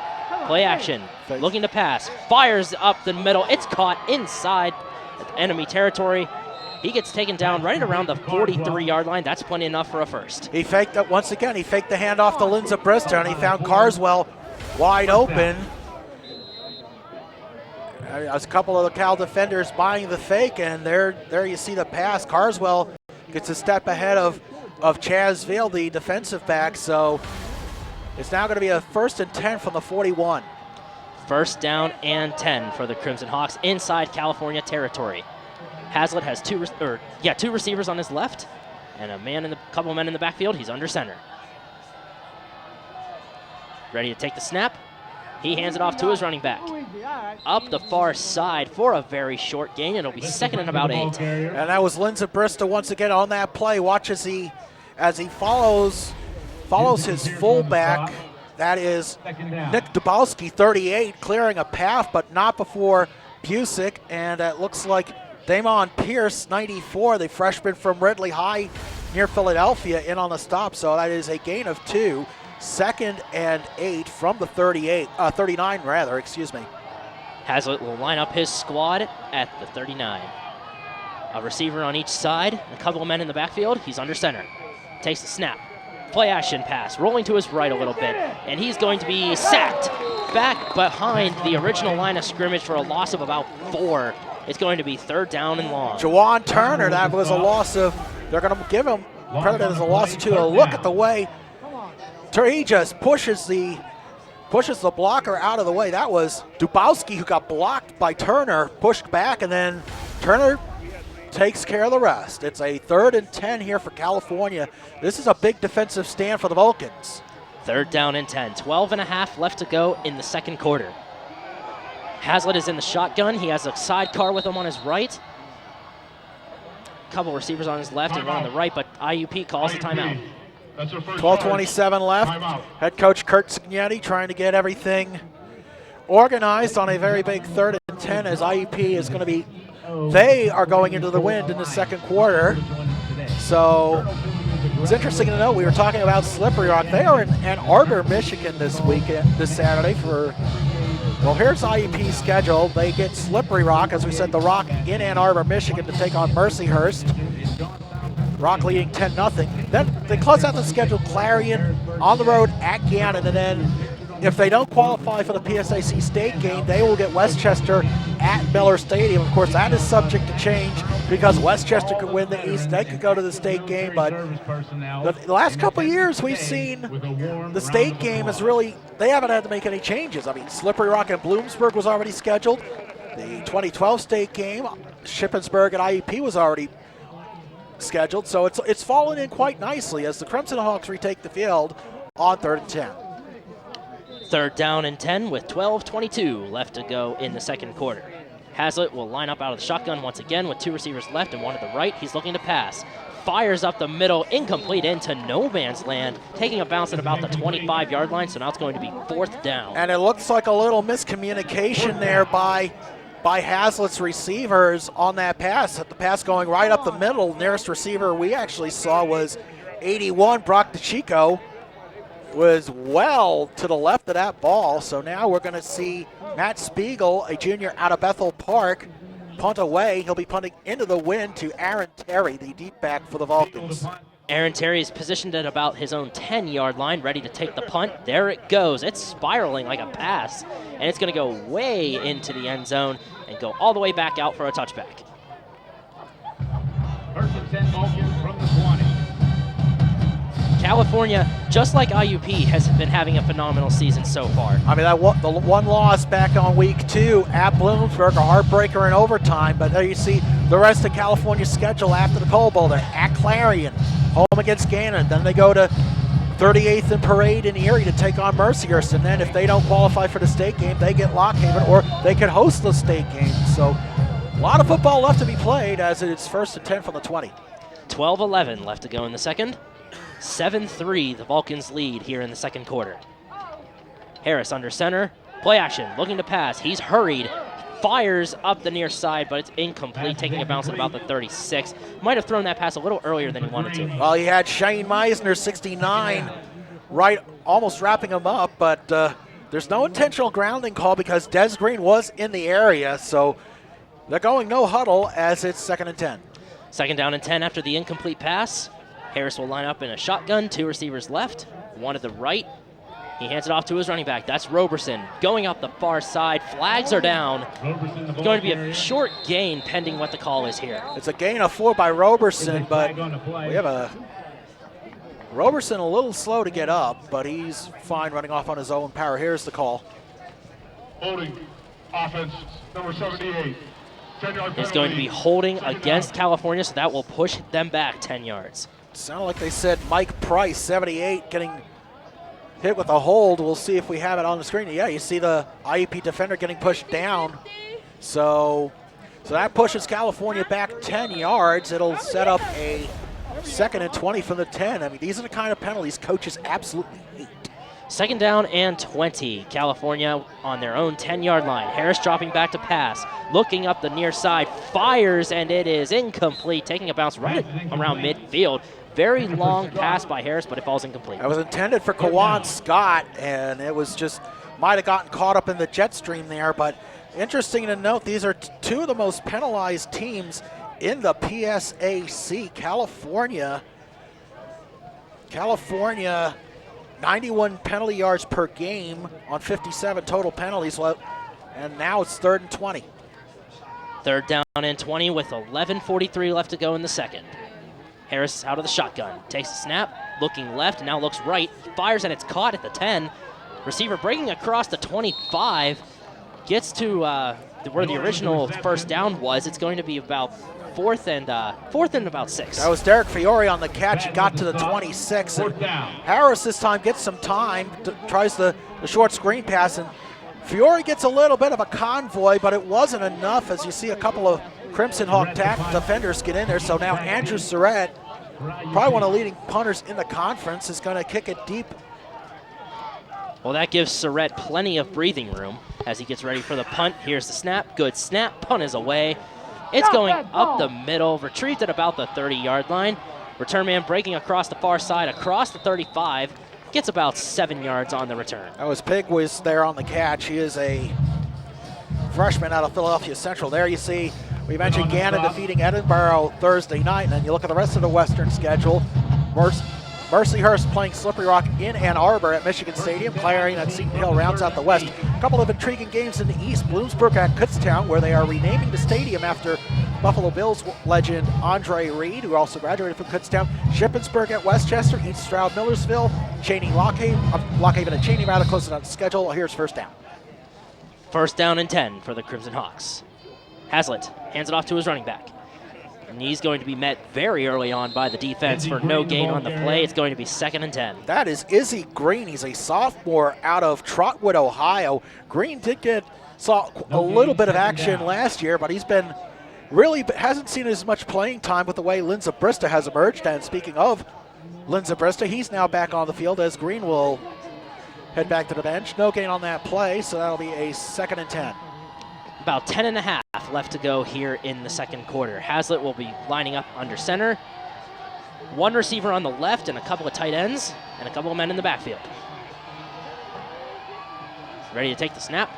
play action, looking to pass, fires up the middle. It's caught inside enemy territory. He gets taken down right around the 43-yard line. That's plenty enough for a first. He faked it once again. He faked the handoff to Lindsey Bristol, and he found Carswell wide open. A couple of the Cal defenders buying the fake, and there you see the pass. Carswell gets a step ahead of Chaz Veal, the defensive back, so it's now going to be a 1st and 10 from the 41. 1st down and 10 for the Crimson Hawks inside California territory. Haslett has two receivers on his left and a couple of men in the backfield. He's under center. Ready to take the snap. He hands it off to his running back. Up the far side for a very short gain. It'll be 2nd and about 8. And that was Lindsey Bristol once again on that play. Watch as he follows his fullback. That is Nick Dubowski, 38, clearing a path, but not before Busick. And it looks like Damon Pierce, 94, the freshman from Ridley High near Philadelphia, in on the stop. So that is a gain of 2. 2nd and 8 from the 39 rather, excuse me. Haslett will line up his squad at the 39. A receiver on each side, a couple of men in the backfield. He's under center. Takes the snap. Play action pass, rolling to his right a little bit, and he's going to be sacked back behind the original line of scrimmage for a loss of about 4. It's going to be 3rd down and long. Jawan Turner, that was a loss of, they're going to give him credit as a loss of 2. Look at the way he just pushes the blocker out of the way. That was Dubowski who got blocked by Turner, pushed back, and then Turner takes care of the rest. It's a 3rd and 10 here for California. This is a big defensive stand for the Vulcans. 3rd down and 10. 12 and a half left to go in the 2nd quarter. Haslett is in the shotgun. He has a sidecar with him on his right. Couple receivers on his left and one on the right, but IUP calls the timeout. 12:27 left. Head coach Kurt Signetti trying to get everything organized on a very big 3rd and 10 as IUP is going to be, they are going into the wind in the 2nd quarter. So it's interesting to note, we were talking about Slippery Rock. They are in Ann Arbor, Michigan this Saturday for, well, here's IUP's schedule. They get Slippery Rock, as we said, the Rock in Ann Arbor, Michigan to take on Mercyhurst. Rock leading 10-0. Then they close out the schedule, Clarion on the road at Gannon, and then if they don't qualify for the PSAC state game, they will get Westchester at Miller Stadium. Of course, that is subject to change because Westchester could win the East. They could go to the state game, but the last couple of years we've seen the state game is really, they haven't had to make any changes. I mean, Slippery Rock and Bloomsburg was already scheduled. The 2012 state game, Shippensburg and IUP was already scheduled, so it's fallen in quite nicely as the Crimson Hawks retake the field on 3rd and 10. Third down and 10 with 12:22 left to go in the second quarter. Hazlitt will line up out of the shotgun once again with 2 receivers left and 1 to the right. He's looking to pass. Fires up the middle, incomplete into no man's land, taking a bounce at about the 25-yard line, so now it's going to be 4th down. And it looks like a little miscommunication there by Hazlitt's receivers on that pass. The pass going right up the middle. Nearest receiver we actually saw was 81, Brock DeChico, was well to the left of that ball. So now we're going to see Matt Spiegel, a junior out of Bethel Park, punt away. He'll be punting into the wind to Aaron Terry, the deep back for the Vulcans. Aaron Terry is positioned at about his own 10-yard line, ready to take the punt. There it goes. It's spiraling like a pass, and it's going to go way into the end zone and go all the way back out for a touchback. First and 10 Vulcans from the 20. California, just like IUP, has been having a phenomenal season so far. I mean, the one loss back on week 2 at Bloomsburg, a heartbreaker in overtime, but there you see the rest of California's schedule after the Coal Bowl. They're at Clarion, home against Gannon, then they go to 38th and Parade in Erie to take on Mercyhurst, and then if they don't qualify for the state game, they get Lock Haven, or they could host the state game. So a lot of football left to be played as it's 1st and 10 from the 20. 12-11 left to go in the second. 7-3 the Vulcans lead here in the second quarter. Harris under center, play action, looking to pass. He's hurried, fires up the near side, but it's incomplete, taking a bounce at about the 36. Might have thrown that pass a little earlier than he wanted to. Well, he had Shane Meisner, 69, right, almost wrapping him up, but there's no intentional grounding call because Des Green was in the area, so they're going no huddle as it's 2nd and 10. 2nd down and 10 after the incomplete pass. Harris will line up in a shotgun, 2 receivers left, 1 to the right. He hands it off to his running back. That's Roberson going out the far side. Flags are down. It's going to be a short gain pending what the call is here. It's a gain of 4 by Roberson, but we have Roberson a little slow to get up, but he's fine running off on his own power. Here's the call. Holding offense number 78. It's going to be holding against California, so that will push them back 10 yards. Sounded like they said Mike Price, 78, getting hit with a hold. We'll see if we have it on the screen. Yeah, you see the IUP defender getting pushed down. So that pushes California back 10 yards. It'll set up a 2nd and 20 from the 10. I mean, these are the kind of penalties coaches absolutely hate. 2nd down and 20. California on their own 10-yard line. Harris dropping back to pass. Looking up the near side. Fires, and it is incomplete. Taking a bounce right around midfield. Very long pass by Harris, but it falls incomplete. That was intended for Kawan Scott, and it was just, might have gotten caught up in the jet stream there. But interesting to note, these are 2 of the most penalized teams in the PSAC. California, 91 penalty yards per game on 57 total penalties, and now it's 3rd and 20. 3rd down and 20 with 11:43 left to go in the second. Harris out of the shotgun, takes a snap, looking left, now looks right, fires, and it's caught at the 10. Receiver breaking across the 25, gets to where the original 1st down was. It's going to be about 4th and about 6. That was Derek Fiore on the catch. He got to the 26. And Harris this time gets some time, tries the short screen pass, and Fiore gets a little bit of a convoy, but it wasn't enough, as you see a couple of Crimson Hawk defenders get in there. So now Andrew Surratt, probably one of the leading punters in the conference, is going to kick it deep. Well, that gives Surratt plenty of breathing room as he gets ready for the punt. Here's the snap. Good snap. Punt is away. It's going up the middle, retrieved at about the 30-yard line. Return man breaking across the far side, across the 35. Gets about 7 yards on the return. That was Pigwiz there on the catch. He is a freshman out of Philadelphia Central. There you see, we mentioned Gannon defeating Edinburgh Thursday night, and then you look at the rest of the Western schedule. Mercyhurst playing Slippery Rock in Ann Arbor at Michigan Stadium. Clarion at Seton Hill rounds out the West. A couple of intriguing games in the East. Bloomsburg at Kutztown, where they are renaming the stadium after Buffalo Bills legend Andre Reed, who also graduated from Kutztown. Shippensburg at Westchester, East Stroud Millersville, Cheney Lockhaven and Cheney rather close on the schedule. Here's 1st down. 1st down and 10 for the Crimson Hawks. Hazlitt hands it off to his running back. And he's going to be met very early on by the defense for no gain on the play. It's going to be 2nd and 10. That is Izzy Green. He's a sophomore out of Trotwood, Ohio. Green saw a little bit of action last year, but he's been really hasn't seen as much playing time with the way Lynn Zabrista has emerged. And speaking of Lynn Zabrista, he's now back on the field as Green will head back to the bench. No gain on that play, so that'll be a 2nd and 10. About 10 and a half left to go here in the second quarter. Hazlitt will be lining up under center. One receiver on the left and a couple of tight ends and a couple of men in the backfield. Ready to take the snap.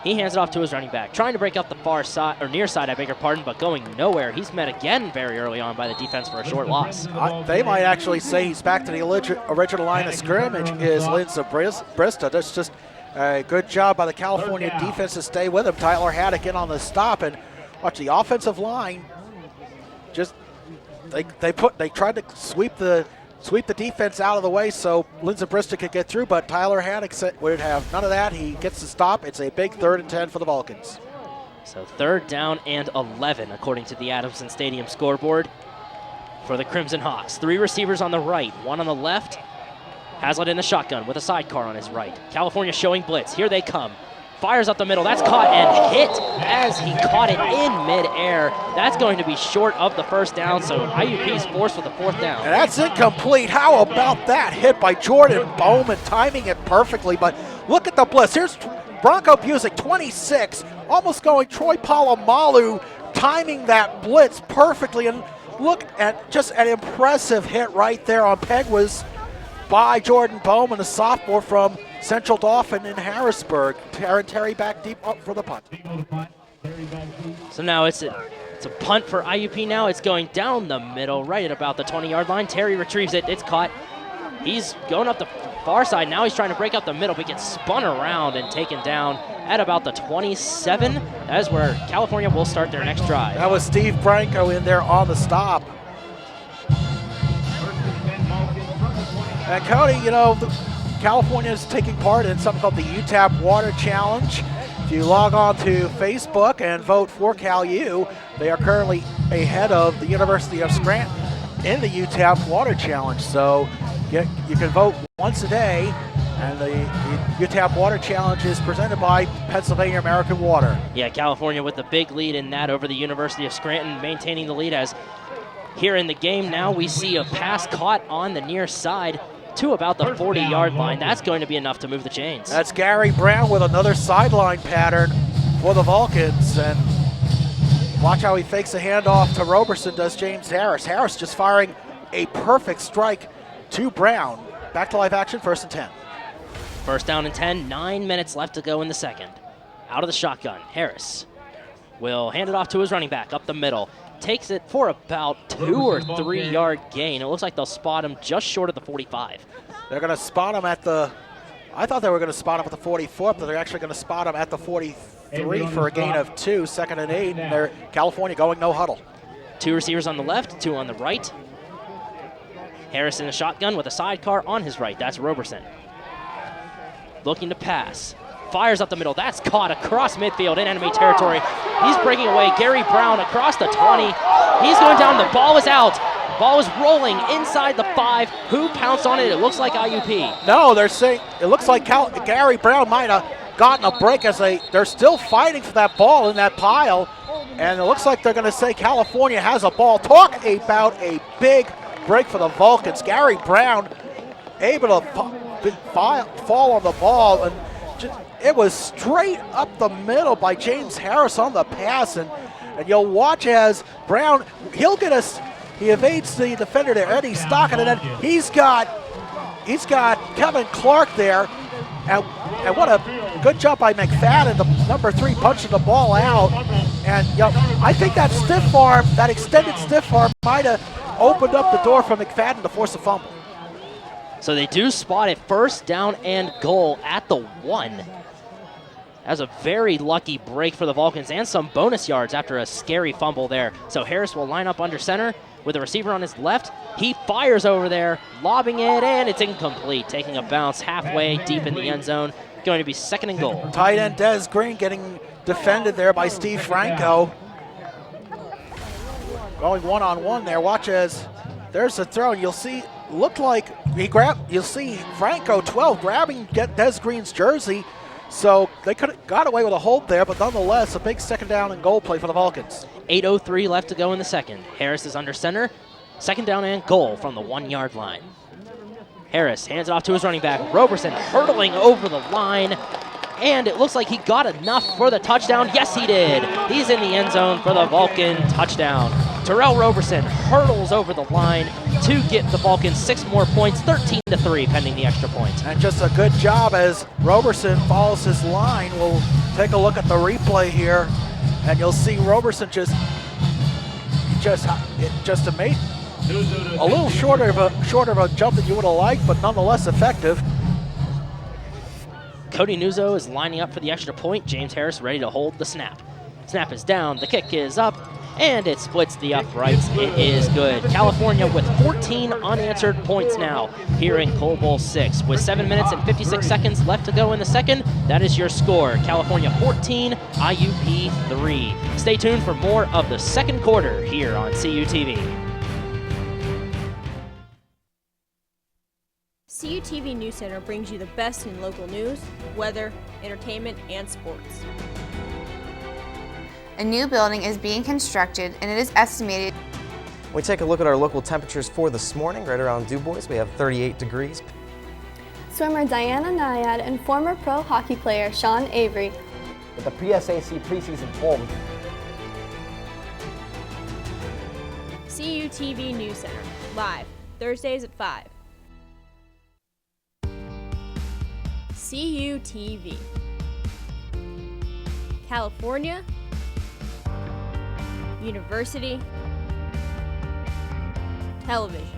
He hands it off to his running back, trying to break up the far side, or near side, I beg your pardon, but going nowhere. He's met again very early on by the defense for a short loss. They might actually say he's back to the original line of scrimmage is Lynn Zabrista. That's just a good job by the California defense to stay with him. Tyler Haddock in on the stop, and watch the offensive line. Just they tried to sweep the defense out of the way so Lynn Zabrista could get through, but Tyler Haddock would have none of that. He gets the stop. It's a big 3rd and 10 for the Vulcans. So 3rd down and 11 according to the Adamson Stadium scoreboard for the Crimson Hawks. 3 receivers on the right, 1 on the left. Hazlitt in the shotgun with a sidecar on his right. California showing blitz. Here they come. Fires up the middle. That's caught and hit as he caught it in midair. That's going to be short of the 1st down, so IUP's forced with the 4th down. And that's incomplete. How about that hit by Jordan Bowman, timing it perfectly, but look at the blitz. Here's Bronco Busick, 26, almost going Troy Polamalu, timing that blitz perfectly, and look at just an impressive hit right there on Pegwas by Jordan Bowman, a sophomore from Central Dauphin in Harrisburg. Terry back deep up for the punt. So now it's a punt for IUP now. It's going down the middle, right at about the 20-yard line. Terry retrieves it. It's caught. He's going up the far side. Now he's trying to break up the middle, but gets spun around and taken down at about the 27. That is where California will start their next drive. That was Steve Branco in there on the stop. And Cody, you know, California is taking part in something called the UTAP Water Challenge. If you log on to Facebook and vote for CalU, they are currently ahead of the University of Scranton in the UTAP Water Challenge. So you can vote once a day, and the UTAP Water Challenge is presented by Pennsylvania American Water. Yeah, California with the big lead in that over the University of Scranton, maintaining the lead as here in the game now we see a pass caught on the near side to about the 40-yard line. That's going to be enough to move the chains. That's Gary Brown with another sideline pattern for the Vulcans. And watch how he fakes a handoff to Roberson, does James Harris. Harris just firing a perfect strike to Brown. Back to live action, 1st and 10. 1st down and 10, 9 minutes left to go in the second. Out of the shotgun, Harris will hand it off to his running back up the middle. Takes it for about 2 or 3 yard gain. It looks like they'll spot him just short of the 45. They're going to spot him at the, I thought they were going to spot him at the 44, but they're actually going to spot him at the 43 for a gain of 2, 2nd and 8. And they're California going no huddle. 2 receivers on the left, 2 on the right. Harris in a shotgun with a sidecar on his right. That's Roberson. Looking to pass. Fires up the middle. That's caught across midfield in enemy territory. He's breaking away. Gary Brown across the 20. He's going down. The ball is out. Ball is rolling inside the 5. Who pounced on it? It looks like IUP. No, they're saying it looks like Gary Brown might have gotten a break as they're still fighting for that ball in that pile. And it looks like they're going to say California has a ball. Talk about a big break for the Vulcans. Gary Brown able to fall on the ball, and it was straight up the middle by James Harris on the pass, and you'll watch as Brown, he evades the defender there, Eddie Stockton, and then he's got Kevin Clark there, and what a good job by McFadden, the number 3, punching the ball out. And you know, I think that stiff arm, that extended stiff arm, might have opened up the door for McFadden to force a fumble. So they do spot it, 1st down and goal at the 1. That's a very lucky break for the Vulcans and some bonus yards after a scary fumble there. So Harris will line up under center with a receiver on his left. He fires over there, lobbing it, and it's incomplete, taking a bounce halfway deep in the end zone. Going to be 2nd and goal. Tight end Des Green getting defended there by Steve Franco. going one-on-one there. Watch as there's a throw. You'll see, you'll see Franco 12 grabbing Des Green's jersey. So they could have got away with a hold there, but nonetheless, a big second down and goal play for the Vulcans. 8:03 left to go in the second. Harris is under center. Second down and goal from the 1-yard line. Harris hands it off to his running back. Roberson hurtling over the line. And it looks like he got enough for the touchdown. Yes, he did. He's in the end zone for the Vulcan touchdown. Terrell Roberson hurdles over the line to get the Vulcans 6 more points, 13-3, pending the extra point. And just a good job as Roberson follows his line. We'll take a look at the replay here, and you'll see Roberson just amazing. A little shorter of a jump than you would have liked, but nonetheless effective. Cody Nuzzo is lining up for the extra point. James Harris ready to hold the snap. Snap is down, the kick is up, and it splits the uprights. It is good. California with 14 unanswered points now here in Cole Bowl 6. With 7 minutes and 56 seconds left to go in the second, that is your score. California 14, IUP 3. Stay tuned for more of the second quarter here on CUTV. CUTV News Center brings you the best in local news, weather, entertainment, and sports. A new building is being constructed, and it is estimated. We take a look at our local temperatures for this morning. Right around Du Bois, we have 38 degrees. Swimmer Diana Nyad and former pro hockey player Sean Avery. With the PSAC preseason poll. CUTV News Center, live, Thursdays at 5. CUTV. California University Television.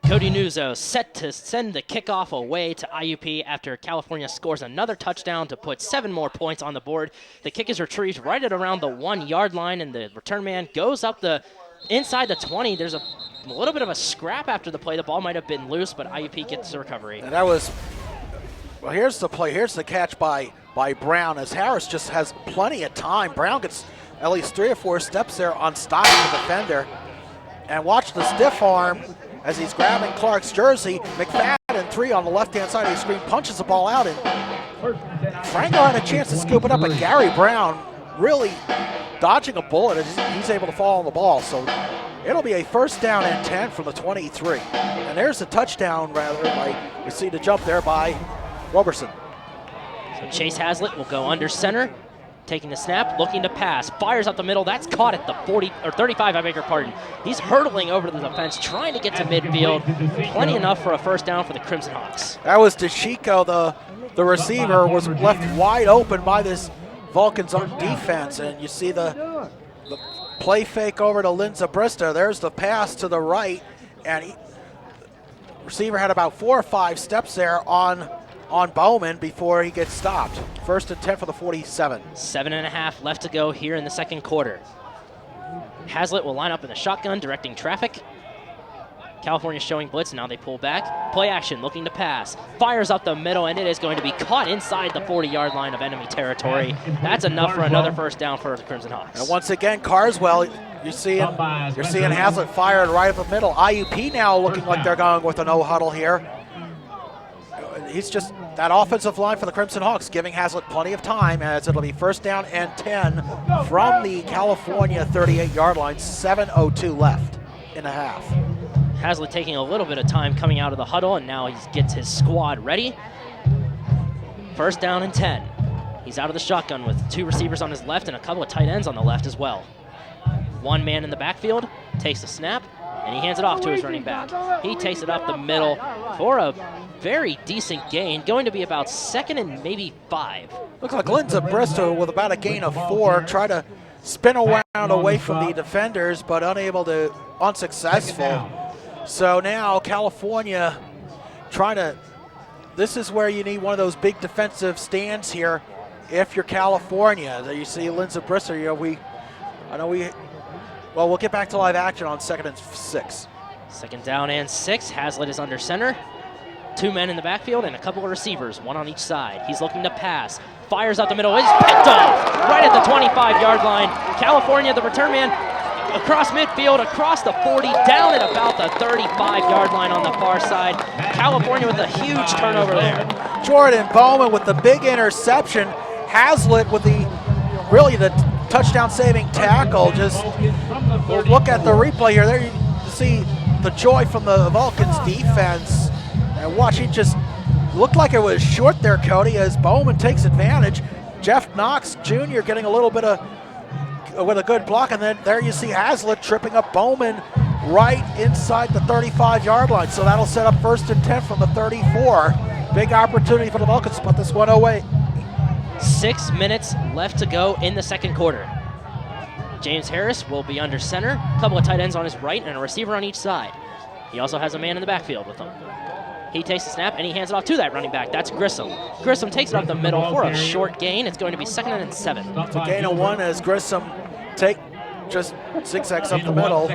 Cody Nuzzo set to send the kickoff away to IUP after California scores another touchdown to put 7 more points on the board. The kick is retrieved right at around the 1-yard line, and the return man goes up inside the 20. There's a little bit of a scrap after the play. The ball might have been loose, but IUP gets the recovery. And that was, well, here's the play. Here's the catch by Brown as Harris just has plenty of time. Brown gets at least 3 or 4 steps there on stopping the defender. And watch the stiff arm as he's grabbing Clark's jersey. McFadden 3 on the left-hand side of the screen punches the ball out, and Franco had a chance to scoop it up, but Gary Brown really dodging a bullet as he's able to fall on the ball. So it'll be a first down and 10 from the 23. And there's the touchdown, we see the jump there by Roberson. So Chase Hazlitt will go under center, taking the snap, looking to pass, fires up the middle. That's caught at the 35, I beg your pardon. He's hurdling over the defense, trying to get to midfield. Plenty enough for a first down for the Crimson Hawks. That was DeChico, the receiver, was left wide open by this Vulcans on defense, and you see the play fake over to Linza Bristow. There's the pass to the right, and receiver had about 4 or 5 steps there on Bowman before he gets stopped. First and 10 for the 47. 7.5 left to go here in the second quarter. Hazlitt will line up in the shotgun, directing traffic. California showing blitz, now they pull back. Play action, looking to pass. Fires up the middle, and it is going to be caught inside the 40-yard line of enemy territory. That's enough for another first down for the Crimson Hawks. And once again, Carswell, you're seeing Hazlitt fired right up the middle. IUP now looking like they're going with a no-huddle here. He's just that offensive line for the Crimson Hawks giving Hazlitt plenty of time, as it'll be first down and 10 from the California 38-yard line. 7:02 left in the half. Hazlitt taking a little bit of time coming out of the huddle, and now he gets his squad ready. First down and 10. He's out of the shotgun with 2 receivers on his left and a couple of tight ends on the left as well. 1 man in the backfield, takes the snap, and he hands it off to his running back. He takes it up the middle for a very decent gain, going to be about 2nd and maybe 5. Looks like Linza Bristow with about a gain of 4, try to spin around away from the defenders, but unsuccessful. So now California this is where you need one of those big defensive stands here if you're California. You see Linza Bristow, we'll get back to live action on 2nd and 6. 2nd down and 6, Hazlitt is under center. 2 men in the backfield and a couple of receivers, 1 on each side. He's looking to pass, fires up the middle, is picked off right at the 25-yard line. California, the return man, across midfield, across the 40, down at about the 35-yard line on the far side. California with a huge turnover there. Jordan Bowman with the big interception. Hazlitt with the touchdown-saving tackle. Just we'll look at the replay here. There you see the joy from the Vulcans defense. And watch, it just looked like it was short there, Cody, as Bowman takes advantage. Jeff Knox Jr. getting a little bit of with a good block, and then there you see Hazlitt tripping up Bowman right inside the 35-yard line. So that'll set up 1st and 10 from the 34. Big opportunity for the Vulcans to put this one away. 6 minutes left to go in the second quarter. James Harris will be under center, a couple of tight ends on his right and a receiver on each side. He also has a man in the backfield with him. He takes the snap and he hands it off to that running back. That's Grissom. Grissom takes it up the middle for a short gain. It's going to be 2nd and 7. It's a gain of 1 as Grissom just zigzags up the middle.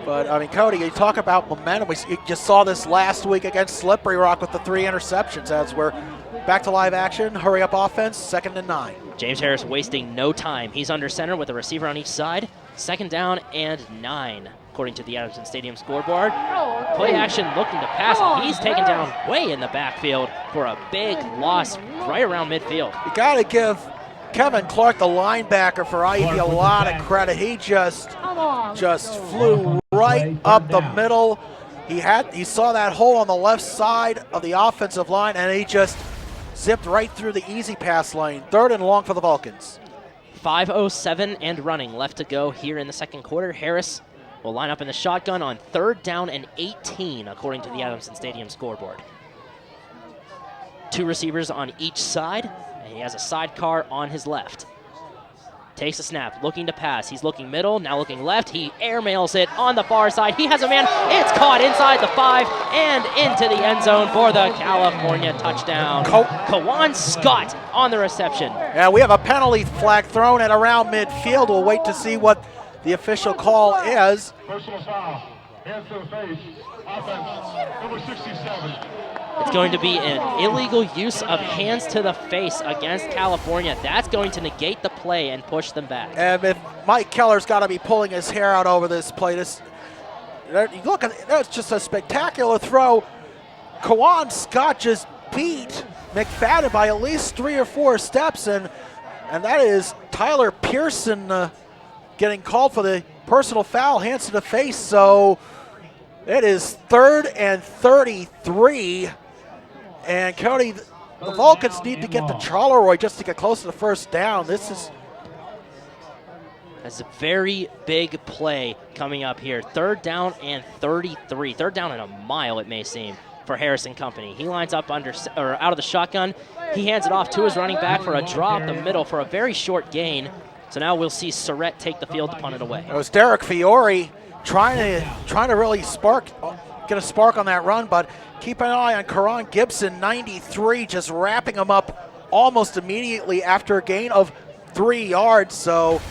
But I mean, Cody, you talk about momentum. You just saw this last week against Slippery Rock with the 3 interceptions. As we're back to live action, hurry up offense, 2nd and 9. James Harris wasting no time. He's under center with a receiver on each side. 2nd down and 9, according to the Adamson Stadium scoreboard. Play action looking to pass, and he's taken down way in the backfield for a big loss right around midfield. You got to give Kevin Clark, the linebacker for IUP, a lot of credit. He just flew right up the middle. He saw that hole on the left side of the offensive line, and he just zipped right through the easy pass lane. 3rd and long for the Vulcans. 5:07 and running left to go here in the second quarter. Harris will line up in the shotgun on 3rd down and 18, according to the Adamson Stadium scoreboard. 2 receivers on each side, and he has a sidecar on his left. Takes a snap, looking to pass. He's looking middle, now looking left. He airmails it on the far side. He has a man. It's caught inside the 5 and into the end zone for the California touchdown. Kawan Scott on the reception. Yeah, we have a penalty flag thrown at around midfield. We'll wait to see what the official call is. Personal foul. Hands to the face. Offense. Number 67. It's going to be an illegal use of hands to the face against California. That's going to negate the play and push them back. And if Mike Keller's got to be pulling his hair out over this play. Look, that's just a spectacular throw. Kawan Scott just beat McFadden by at least 3 or 4 steps, and that is Tyler Pearson getting called for the personal foul, hands to the face. So it is 3rd and 33. And Cody, the Vulcans need to get to Charleroi just to get close to the 1st down. That's a very big play coming up here. 3rd down and 33. 3rd down and a mile, it may seem, for Harrison Company. He lines up out of the shotgun. He hands it off to his running back for a draw up the middle for a very short gain. So now we'll see Surrett take the field to punt it away. It was Derek Fiore trying to really get a spark on that run, but keep an eye on Karan Gibson, 93, just wrapping him up almost immediately after a gain of 3 yards. So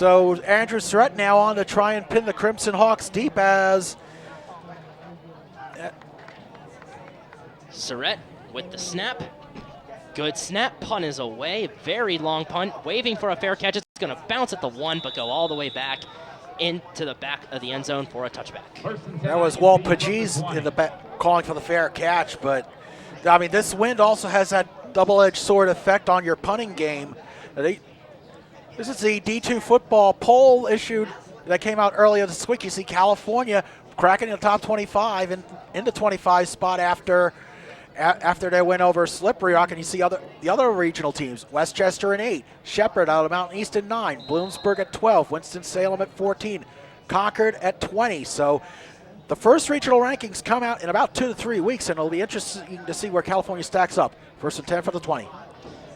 Andrew Surrett now on to try and pin the Crimson Hawks deep as Surrett with the snap. Good snap, punt is away. Very long punt, waving for a fair catch. It's going to bounce at the 1, but go all the way back into the back of the end zone for a touchback. That was Walt Pagees in the back calling for the fair catch, but I mean, this wind also has that double-edged sword effect on your punting game. This is the D2 football poll issued that came out earlier this week. You see California cracking the top 25 and in the 25 spot after they went over Slippery Rock, and you see the other regional teams, Westchester at 8, Shepherd out of Mountain East at 9, Bloomsburg at 12, Winston-Salem at 14, Concord at 20. So the first regional rankings come out in about 2 to 3 weeks, and it'll be interesting to see where California stacks up. 1st and 10 for the 20.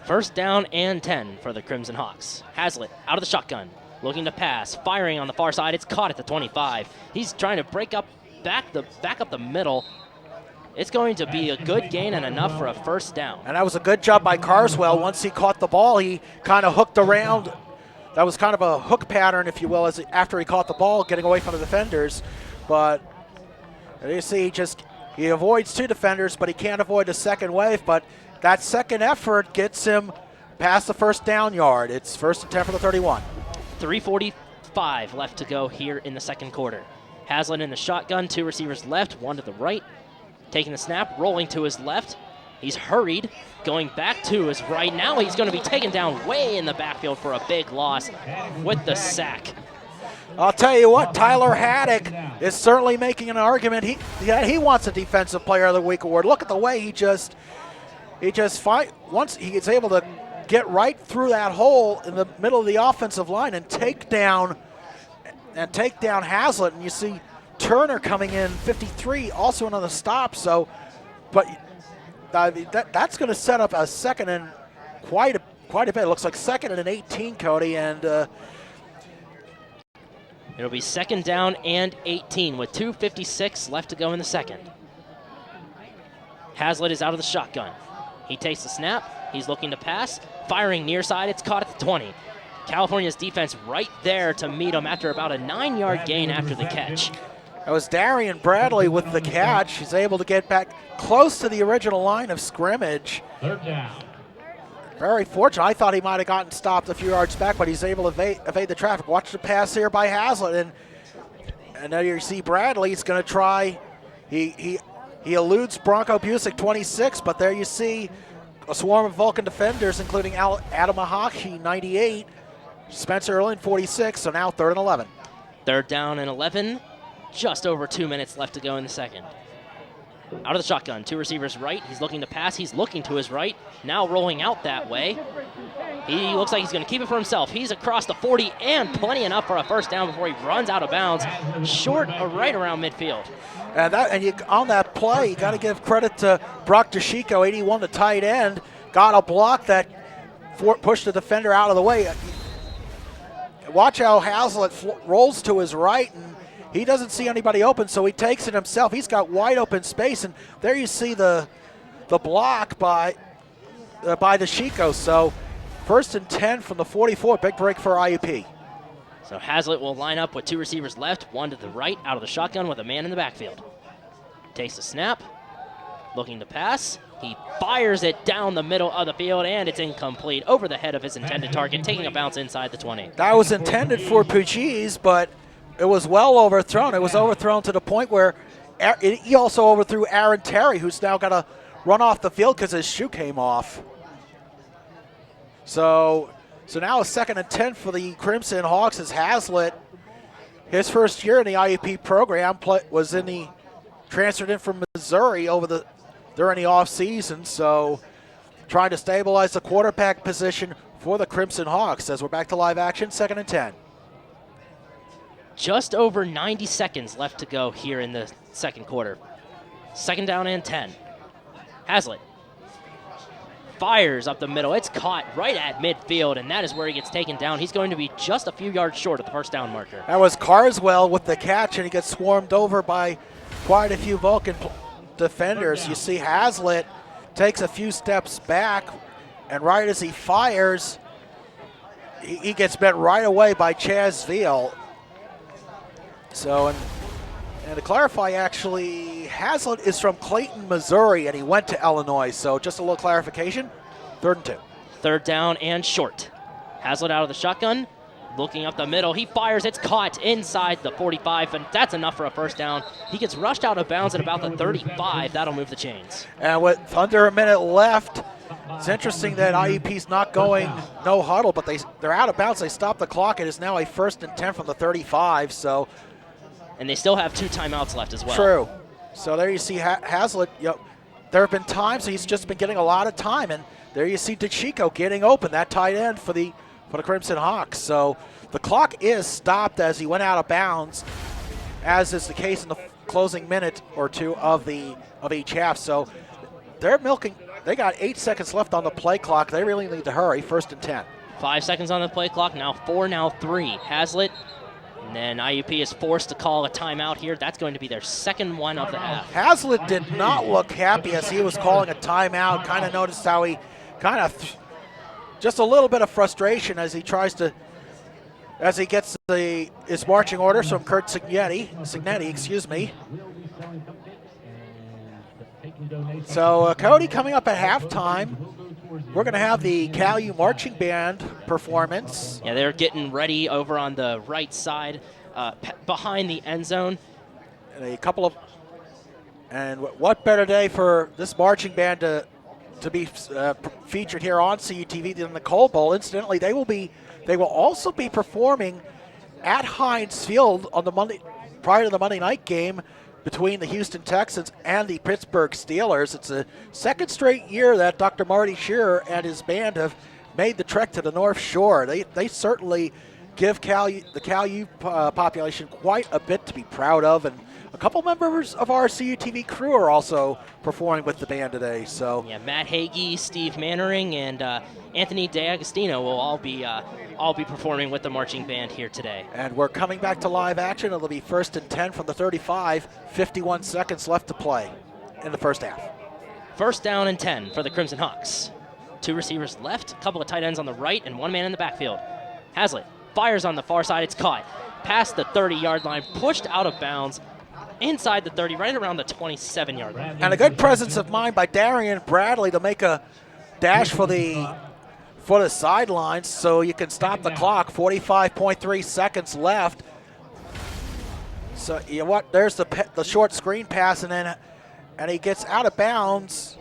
1st down and 10 for the Crimson Hawks. Hazlitt out of the shotgun, looking to pass, firing on the far side. It's caught at the 25. He's trying to back up the middle. It's going to be a good gain and enough for a 1st down. And that was a good job by Carswell. Once he caught the ball, he kind of hooked around. That was kind of a hook pattern, if you will, after he caught the ball, getting away from the defenders. But you see, he avoids 2 defenders, but he can't avoid a second wave. But that second effort gets him past the first down yard. It's 1st and 10 for the 31. 3:45 left to go here in the second quarter. Haslett in the shotgun, 2 receivers left, 1 to the right. Taking the snap, rolling to his left. He's hurried, going back to his right. Now he's going to be taken down way in the backfield for a big loss with the sack. I'll tell you what, Tyler Haddock is certainly making an argument. He wants a Defensive Player of the Week award. Look at the way he just once he is able to get right through that hole in the middle of the offensive line and take down Haslett. And you see Turner coming in 53, also another stop. So, but that's going to set up a second and quite a bit. It looks like 2nd and 18, Cody, and it'll be 2nd down and 18 with 2:56 left to go in the second. Haslett is out of the shotgun. He takes the snap. He's looking to pass. Firing near side. It's caught at the 20. California's defense right there to meet him after about a 9-yard gain after the catch. That was Darian Bradley with the catch. He's able to get back close to the original line of scrimmage. 3rd down. Very fortunate. I thought he might have gotten stopped a few yards back, but he's able to evade the traffic. Watch the pass here by Haslett, and now you see Bradley. He's going to try. He eludes Bronco Busick, 26, but there you see a swarm of Vulcan defenders, including Adam Ahachi, 98, Spencer Erlin, 46. So now 3rd and 11. 3rd down and 11. Just over 2 minutes left to go in the second. Out of the shotgun, 2 receivers right. He's looking to pass. He's looking to his right. Now rolling out that way. He looks like he's going to keep it for himself. He's across the 40 and plenty enough for a first down before he runs out of bounds. Short right around midfield. And on that play, you got to give credit to Brock DeChico, 81, the tight end. Got a block that pushed the defender out of the way. Watch how Haslett rolls to his right, and he doesn't see anybody open, so he takes it himself. He's got wide open space, and there you see the block by DeChico. So 1st and 10 from the 44. Big break for IUP. So Haslett will line up with 2 receivers left, 1 to the right, out of the shotgun with a man in the backfield. Takes the snap, looking to pass. He fires it down the middle of the field, and it's incomplete over the head of his intended target, taking a bounce inside the 20. That was intended for Pugliese, but it was well overthrown. It was overthrown to the point where he also overthrew Aaron Terry, who's now got to run off the field because his shoe came off. So now a 2nd and 10 for the Crimson Hawks as Haslett, his first year in the IUP program, transferred in from Missouri during the offseason. So trying to stabilize the quarterback position for the Crimson Hawks as we're back to live action, 2nd and 10. Just over 90 seconds left to go here in the second quarter. 2nd down and 10. Haslett fires up the middle. It's caught right at midfield, and that is where he gets taken down. He's going to be just a few yards short of the first down marker. That was Carswell with the catch, and he gets swarmed over by quite a few Vulcan defenders. You see Haslett takes a few steps back, and right as he fires, he gets met right away by Chaz Veal. So, and to clarify, actually, Haslett is from Clayton, Missouri, and he went to Illinois. So just a little clarification, 3rd and 2. 3rd down and short. Haslett out of the shotgun, looking up the middle. He fires, it's caught inside the 45, and that's enough for a first down. He gets rushed out of bounds at about the 35. That'll move the chains. And with under a minute left, it's interesting that IUP's not going no huddle, but they're out of bounds. They stop the clock. It is now a 1st and 10 from the 35. So. And they still have 2 timeouts left as well. True. So there you see Haslett. There have been times he's just been getting a lot of time, and there you see DeChico getting open, that tight end for the Crimson Hawks. So the clock is stopped as he went out of bounds, as is the case in the closing minute or two of each half. So they're milking. They got 8 seconds left on the play clock. They really need to hurry. 1st and 10. 5 seconds on the play clock. Now 4, now 3. Haslett. And then IUP is forced to call a timeout here. That's going to be their second one of the half. Haslett did not look happy as he was calling a timeout. Kind of noticed how he just a little bit of frustration as he tries to, as he gets his marching orders from Kurt Signetti, excuse me. So, Cody, coming up at halftime, we're going to have the CalU Marching Band performance. Yeah, they're getting ready over on the right side, behind the end zone. And what better day for this marching band to be featured here on CUTV than the Coal Bowl? Incidentally, they will also be performing at Heinz Field on the prior to the Monday night game between the Houston Texans and the Pittsburgh Steelers. It's a second straight year that Dr. Marty Shearer and his band have made the trek to the North Shore. They certainly give the CalU population quite a bit to be proud of, and a couple members of our CUTV crew are also performing with the band today. So yeah, Matt Hagee, Steve Mannering, and Anthony DeAgostino will all be performing with the marching band here today. And we're coming back to live action. It'll be 1st and 10 from the 35. 51 seconds left to play in the first half. 1st down and 10 for the Crimson Hawks. 2 receivers left, a couple of tight ends on the right, and 1 man in the backfield. Hazlitt fires on the far side. It's caught. Past the 30-yard line, pushed out of bounds. Inside the 30, right around the 27-yard line. And a good presence of mind by Darian Bradley to make a dash for the sidelines so you can stop the clock. 45.3 seconds left. So you know what? There's the short screen pass, and he gets out of bounds.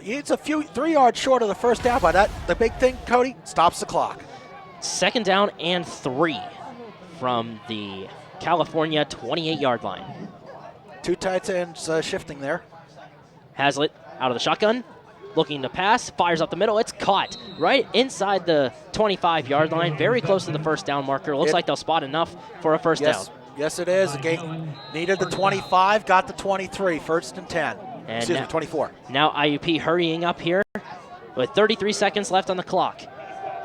It's a 3 yards short of the first down, but the big thing, Cody, stops the clock. 2nd down and 3 from the California 28-yard line. 2 tight ends shifting there. Hazlitt out of the shotgun, looking to pass, fires up the middle. It's caught right inside the 25-yard line, very close to the first down marker. Looks like they'll spot enough for a first down. Yes, it is. The game needed the 25, got the 23, 1st and 10. And 24. Now IUP hurrying up here with 33 seconds left on the clock.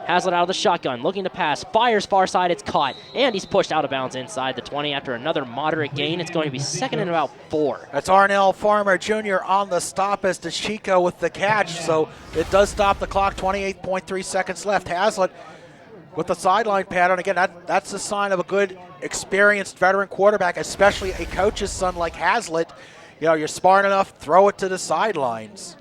Hazlitt out of the shotgun, looking to pass, fires far side, it's caught, and he's pushed out of bounds inside the 20 after another moderate gain. It's going to be 2nd and about 4. That's Arnell Farmer Jr. on the stop as DeChico with the catch, so it does stop the clock, 28.3 seconds left. Hazlitt with the sideline pattern. Again, that's a sign of a good, experienced veteran quarterback, especially a coach's son like Hazlitt. You know, you're smart enough, throw it to the sidelines.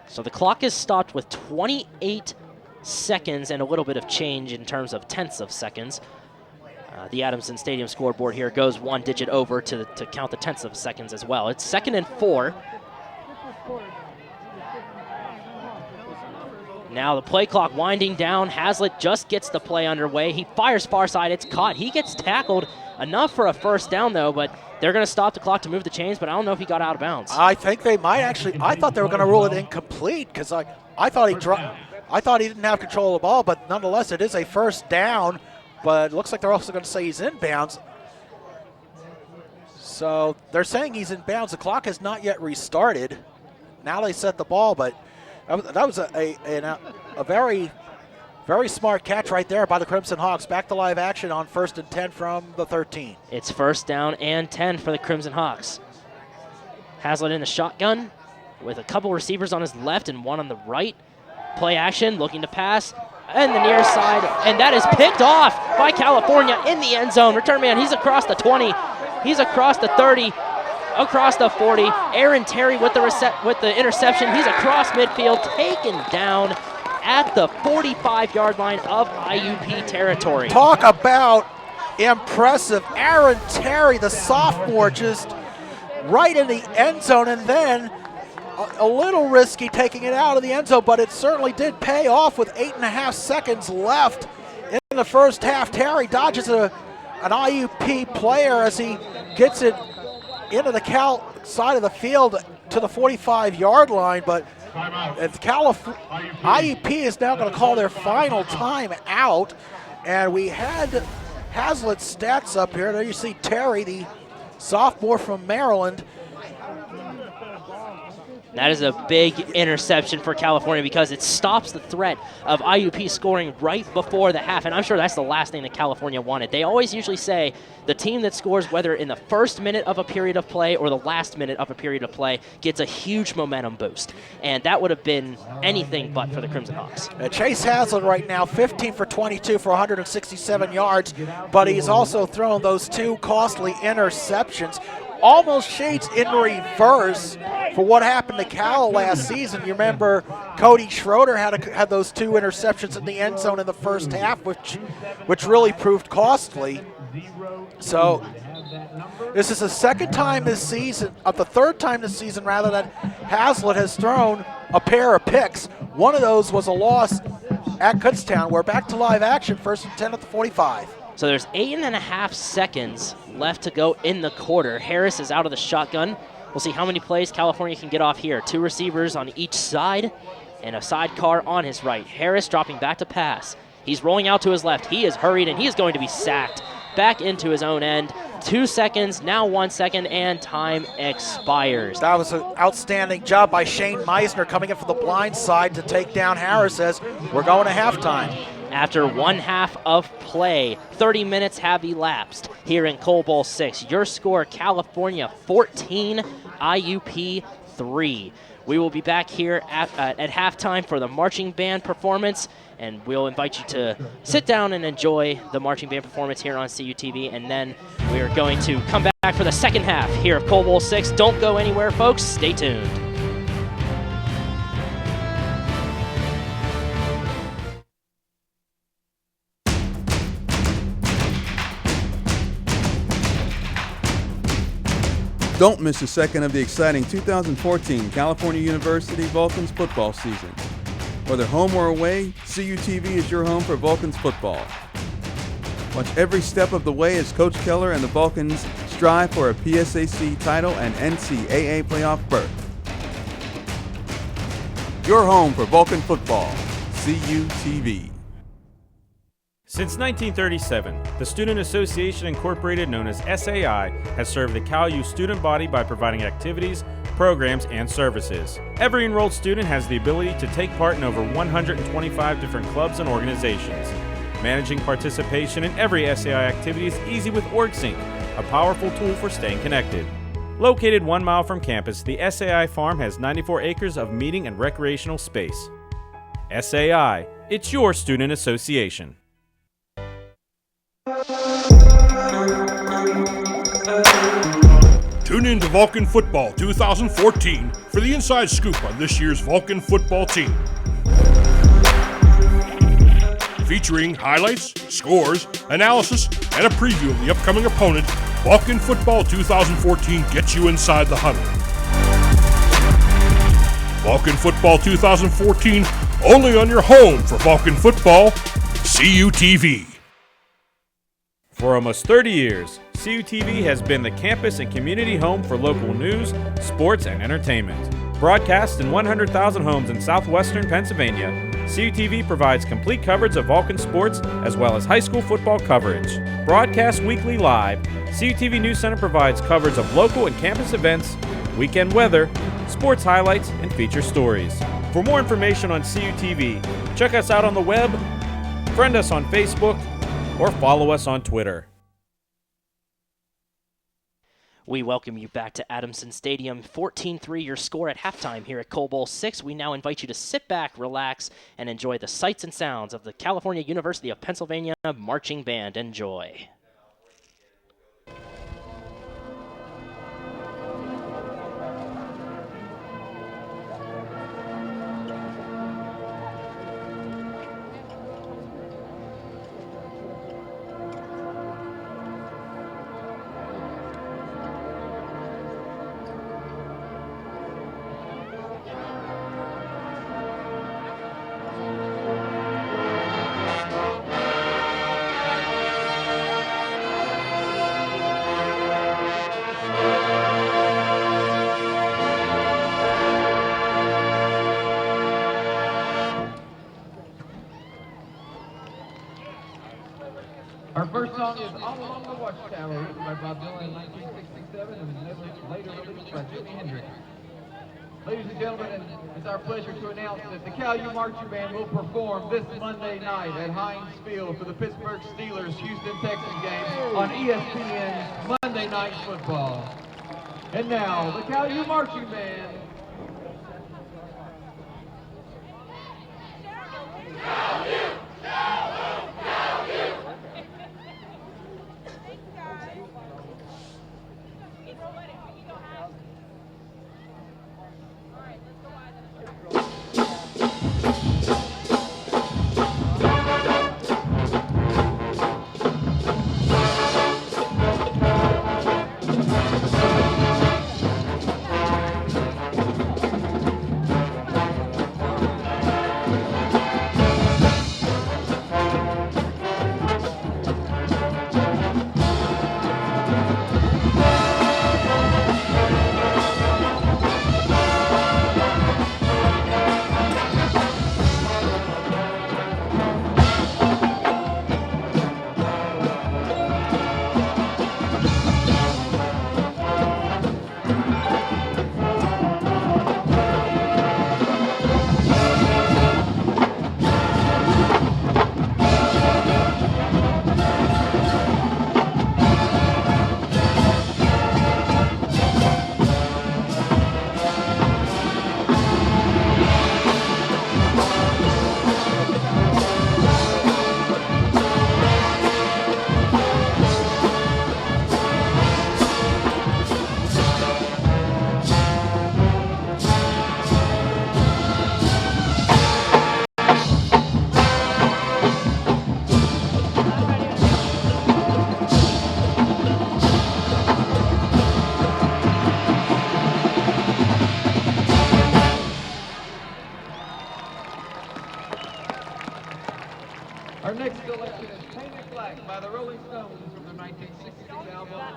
So the clock is stopped with 28 seconds and a little bit of change in terms of tenths of seconds. The Adamson Stadium scoreboard here goes 1 digit over to count the tenths of seconds as well. It's 2nd and 4. Now the play clock winding down. Hazlitt just gets the play underway. He fires far side. It's caught. He gets tackled enough for a first down, though, but they're going to stop the clock to move the chains, but I don't know if he got out of bounds. I think they might actually. I thought they were going to rule it incomplete because I thought he didn't have control of the ball, but nonetheless, it is a first down. But it looks like they're also going to say he's in bounds. So they're saying he's in bounds. The clock has not yet restarted. Now they set the ball, but that was a very, very smart catch right there by the Crimson Hawks. Back to live action on 1st and 10 from the 13. It's 1st down and 10 for the Crimson Hawks. Hazlitt in the shotgun with a couple receivers on his left and 1 on the right. Play action, looking to pass, and the near side, and that is picked off by California in the end zone. Return man, he's across the 20, he's across the 30, across the 40. Aaron Terry with the interception. He's across midfield, taken down at the 45-yard line of IUP territory. Talk about impressive. Aaron Terry, the sophomore, just right in the end zone, and then a little risky taking it out of the end zone, but it certainly did pay off with 8.5 seconds left in the first half. Terry dodges an IUP player as he gets it into the Cal side of the field to the 45-yard line, but IUP is now going to call their final time out, and we had Hazlitt's stats up here. There you see Terry, the sophomore from Maryland. That is a big interception for California because it stops the threat of IUP scoring right before the half, and I'm sure that's the last thing that California wanted. They always usually say the team that scores, whether in the first minute of a period of play or the last minute of a period of play, gets a huge momentum boost, and that would have been anything but for the Crimson Hawks. Chase Hazlitt right now, 15 for 22 for 167 yards, but he's also thrown those 2 costly interceptions. almost shades in reverse for what happened to Cal last season. You remember Cody Schroeder had those 2 interceptions in the end zone in the first half, which really proved costly. So this is the third time this season rather, that Hazlitt has thrown a pair of picks. One of those was a loss at Kutztown. We're back to live action, 1st and 10 at the 45. So there's 8.5 seconds left to go in the quarter. Harris is out of the shotgun. We'll see how many plays California can get off here. 2 receivers on each side and a sidecar on his right. Harris dropping back to pass. He's rolling out to his left. He is hurried, and he is going to be sacked back into his own end. 2 seconds, now 1 second, and time expires. That was an outstanding job by Shane Meisner coming in from the blind side to take down Harris as we're going to halftime. After 1 half of play, 30 minutes have elapsed here in Cole Bowl 6. Your score, California 14, IUP 3. We will be back here at halftime for the marching band performance, and we'll invite you to sit down and enjoy the marching band performance here on CUTV, and then we are going to come back for the second half here of Cole Bowl 6. Don't go anywhere, folks. Stay tuned. Don't miss a second of the exciting 2014 California University Vulcans football season. Whether home or away, CUTV is your home for Vulcans football. Watch every step of the way as Coach Keller and the Vulcans strive for a PSAC title and NCAA playoff berth. Your home for Vulcan football, CUTV. Since 1937, the Student Association Incorporated, known as SAI, has served the Cal U student body by providing activities, programs, and services. Every enrolled student has the ability to take part in over 125 different clubs and organizations. Managing participation in every SAI activity is easy with OrgSync, a powerful tool for staying connected. Located 1 mile from campus, the SAI Farm has 94 acres of meeting and recreational space. SAI, it's your student association. Tune in to Vulcan Football 2014 for the inside scoop on this year's Vulcan football team. Featuring highlights, scores, analysis, and a preview of the upcoming opponent, Vulcan Football 2014 gets you inside the huddle. Vulcan Football 2014, only on your home for Vulcan Football, CUTV. For almost 30 years, CUTV has been the campus and community home for local news, sports, and entertainment. Broadcast in 100,000 homes in southwestern Pennsylvania, CUTV provides complete coverage of Vulcan sports as well as high school football coverage. Broadcast weekly live, CUTV News Center provides coverage of local and campus events, weekend weather, sports highlights, and feature stories. For more information on CUTV, check us out on the web, friend us on Facebook, or follow us on Twitter. We welcome you back to Adamson Stadium. 14-3 your score at halftime here at Cole Bowl 6. We now invite you to sit back, relax, and enjoy the sights and sounds of the California University of Pennsylvania Marching Band. Enjoy. Our first song is All Along the Watchtower, written by Bob Dylan in 1967 and was later released by Jimi Hendrix. Ladies and gentlemen, it's our pleasure to announce that the Cal U Marching Band will perform this Monday night at Heinz Field for the Pittsburgh Steelers Houston Texans game on ESPN Monday Night Football. And now, the Cal U Marching Band. Cal U! Cal U! Cal U!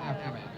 aftermath.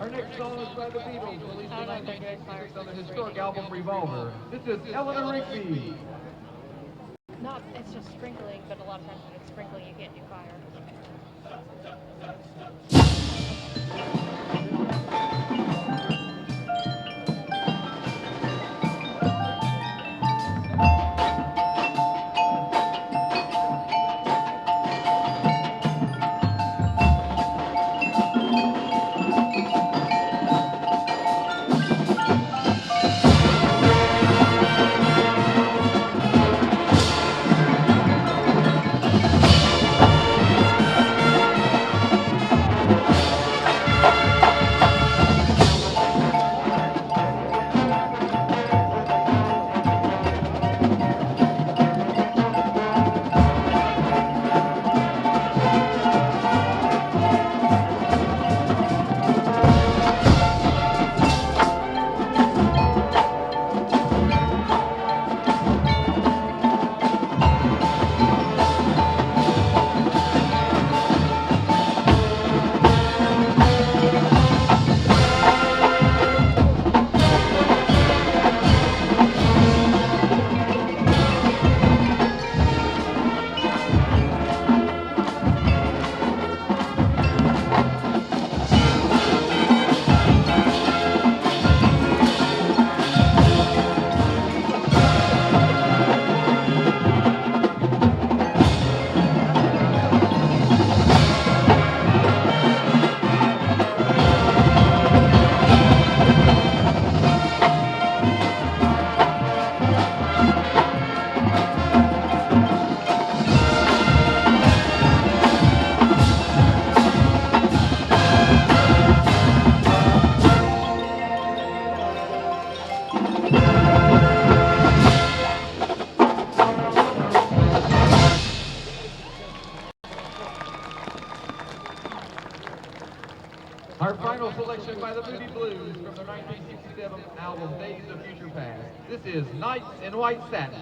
Our next song is by the Beatles, released in 1966 on the historic album Revolver. This is Eleanor Rigby. No, it's just sprinkling, but a lot of times when it's sprinkling, you can't do fire. Our final selection by the Moody Blues from their 1967 album Days of Future Past. This is Nights in White Satin.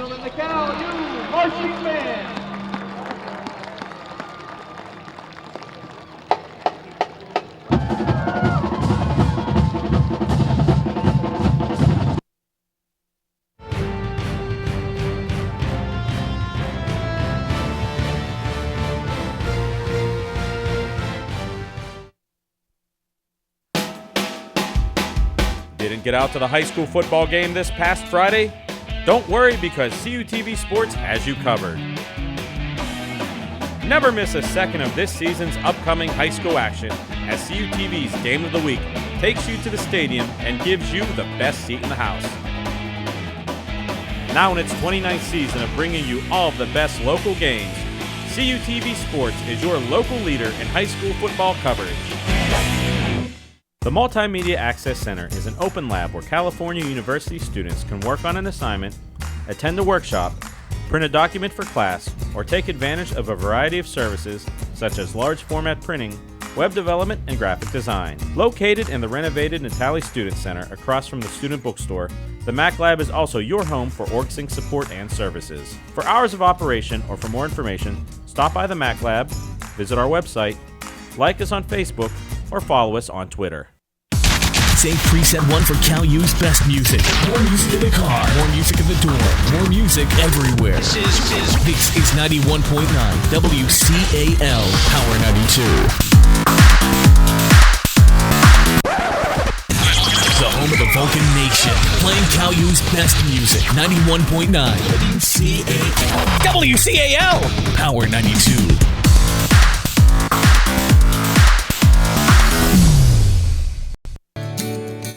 gentlemen, the Cal U Marching Band. Didn't get out to the high school football game this past Friday? Don't worry, because CUTV Sports has you covered. Never miss a second of this season's upcoming high school action, as CUTV's Game of the Week takes you to the stadium and gives you the best seat in the house. Now in its 29th season of bringing you all of the best local games, CUTV Sports is your local leader in high school football coverage. The Multimedia Access Center is an open lab where California University students can work on an assignment, attend a workshop, print a document for class, or take advantage of a variety of services such as large format printing, web development, and graphic design. Located in the renovated Natali Student Center across from the student bookstore, the Mac Lab is also your home for OrgSync support and services. For hours of operation or for more information, stop by the Mac Lab, visit our website, like us on Facebook, or follow us on Twitter. Save preset 1 for Cal U's best music. More music in the car. More music in the door. More music everywhere. This is 91.9 WCAL Power 92. The home of the Vulcan Nation. Playing Cal U's best music. 91.9 WCAL. WCAL Power 92.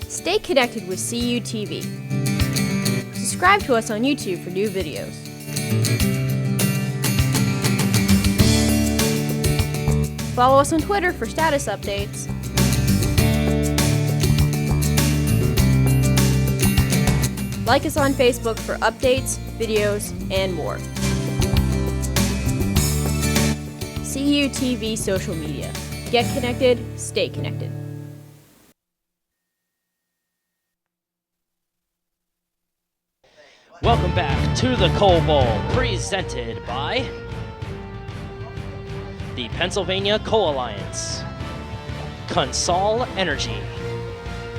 Stay connected with CUTV. Subscribe to us on YouTube for new videos. Follow us on Twitter for status updates. Like us on Facebook for updates, videos, and more. CUTV social media. Get connected, stay connected. Welcome back to the Coal Bowl, presented by the Pennsylvania Coal Alliance, Consol Energy,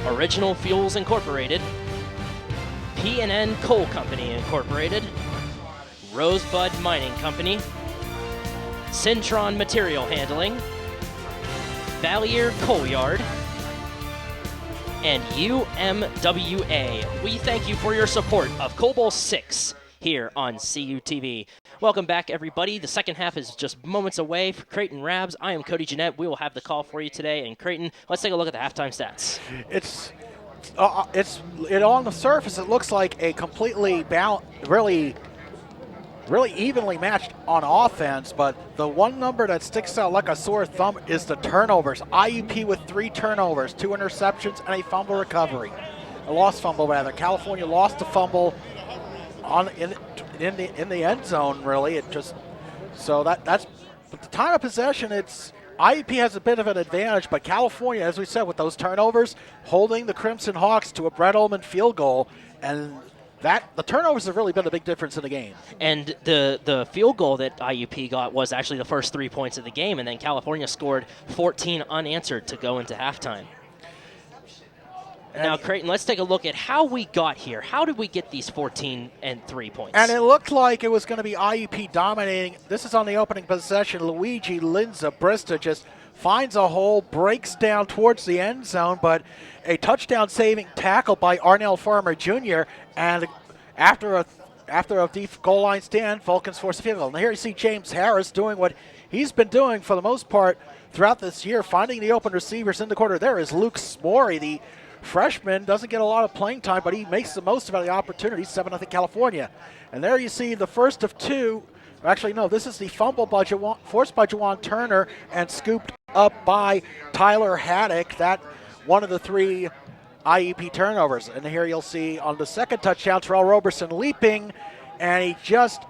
Original Fuels Incorporated, P&N Coal Company Incorporated, Rosebud Mining Company, Syntron Material Handling, Valier Coal Yard, and UMWA. We thank you for your support of Coal Bowl 6 here on CUTV. Welcome back, everybody. The second half is just moments away. For Creighton Rabs, I am Cody Jeanette. We will have the call for you today. And Creighton, let's take a look at the halftime stats. It's on the surface, it looks like a completely really evenly matched on offense, but the one number that sticks out like a sore thumb is the turnovers. IUP with 3 turnovers, 2 interceptions, and a fumble recovery. A lost fumble, rather. California lost a fumble in the end zone, really. It just that's but the time of possession, it's IUP has a bit of an advantage, but California, as we said, with those turnovers, holding the Crimson Hawks to a Brett Ullman field goal, and the turnovers have really been a big difference in the game. And the field goal that IUP got was actually the first 3 points of the game, and then California scored 14 unanswered to go into halftime. Now, Creighton, let's take a look at how we got here. How did we get these 14 and 3 points? And it looked like it was going to be IUP dominating. This is on the opening possession. Luigi Linza Brista just finds a hole, breaks down towards the end zone, but a touchdown-saving tackle by Arnell Farmer Jr., and after a deep goal line stand, Vulcans force a field goal. And here you see James Harris doing what he's been doing for the most part throughout this year, finding the open receivers in the corner. There is Luke Smorey, the freshman, doesn't get a lot of playing time, but he makes the most of the opportunity. 7-0 California. And there you see the first of 2. Actually, no, this is the fumble forced by Jawan Turner and scooped up by Tyler Haddock. That one of the 3 IUP turnovers. And here you'll see on the second touchdown, Terrell Roberson leaping, and he just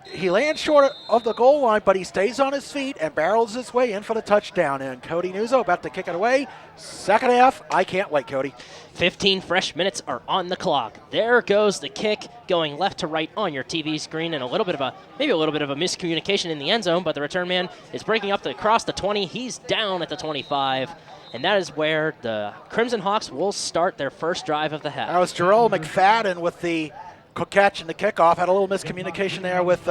He lands short of the goal line, but he stays on his feet and barrels his way in for the touchdown. And Cody Nuzzo about to kick it away. Second half, I can't wait, Cody. 15 fresh minutes are on the clock. There goes the kick going left to right on your TV screen, and maybe a little bit of a miscommunication in the end zone, but the return man is breaking up across the 20. He's down at the 25, and that is where the Crimson Hawks will start their first drive of the half. That was Jerome McFadden with the catch and the kickoff. Had a little miscommunication there with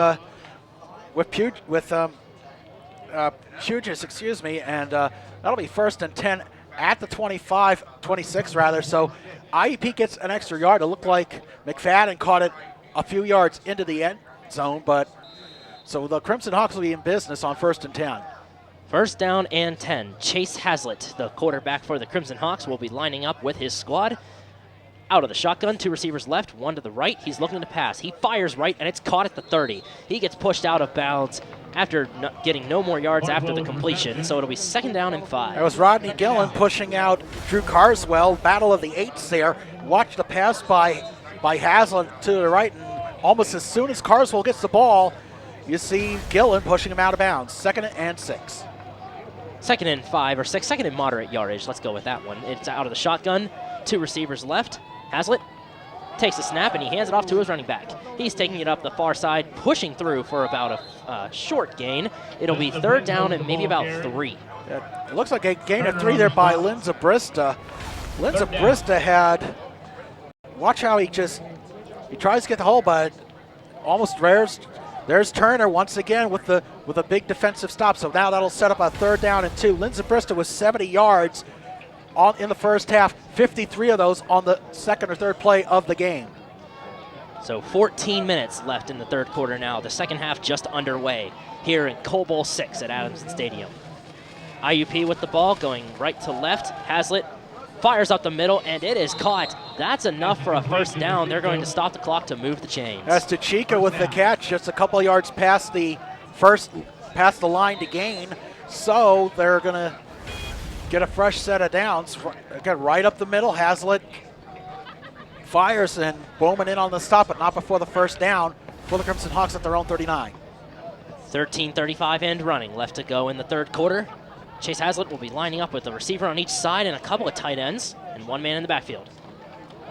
Puges, excuse me, and that'll be 1st and 10 at the 26 rather. So IUP gets an extra yard. It looked like McFadden caught it a few yards into the end zone, but so the Crimson Hawks will be in business on 1st and 10. First down and 10. Chase Hazlitt, the quarterback for the Crimson Hawks, will be lining up with his squad. Out of the shotgun, 2 receivers left, 1 to the right. He's looking to pass. He fires right, and it's caught at the 30. He gets pushed out of bounds after getting no more yards after the completion, so it'll be 2nd down and 5. That was Rodney Gillen pushing out Drew Carswell. Battle of the 8s there. Watch the pass by Hazlitt to the right, and almost as soon as Carswell gets the ball, you see Gillen pushing him out of bounds. 2nd and 6. 2nd and 5 or 6. 2nd and moderate yardage. Let's go with that one. It's out of the shotgun. 2 receivers left. Hazlitt takes the snap and he hands it off to his running back. He's taking it up the far side, pushing through for about a short gain. It'll be 3rd down and maybe about 3. It looks like a gain of 3 there by Linza Brista. Linza Brista had, watch how he tries to get the hole, but almost rares. There's Turner once again with a big defensive stop. So now that'll set up a 3rd down and 2. Linza Brista was 70 yards in the first half, 53 of those on the 2nd or 3rd play of the game. So 14 minutes left in the 3rd quarter now. The 2nd half just underway here in Coal Bowl 6 at Adamson Stadium. IUP with the ball going right to left. Hazlitt fires up the middle, and it is caught. That's enough for a 1st down. They're going to stop the clock to move the chains. That's Tachika with the catch, just a couple yards past the line to gain. So they're going to get a fresh set of downs. Again, right up the middle. Hazlitt fires and Bowman in on the stop, but not before the 1st down for the Crimson Hawks at their own 39. 13:35 and running left to go in the 3rd quarter. Chase Hazlitt will be lining up with a receiver on each side and a couple of tight ends and 1 man in the backfield.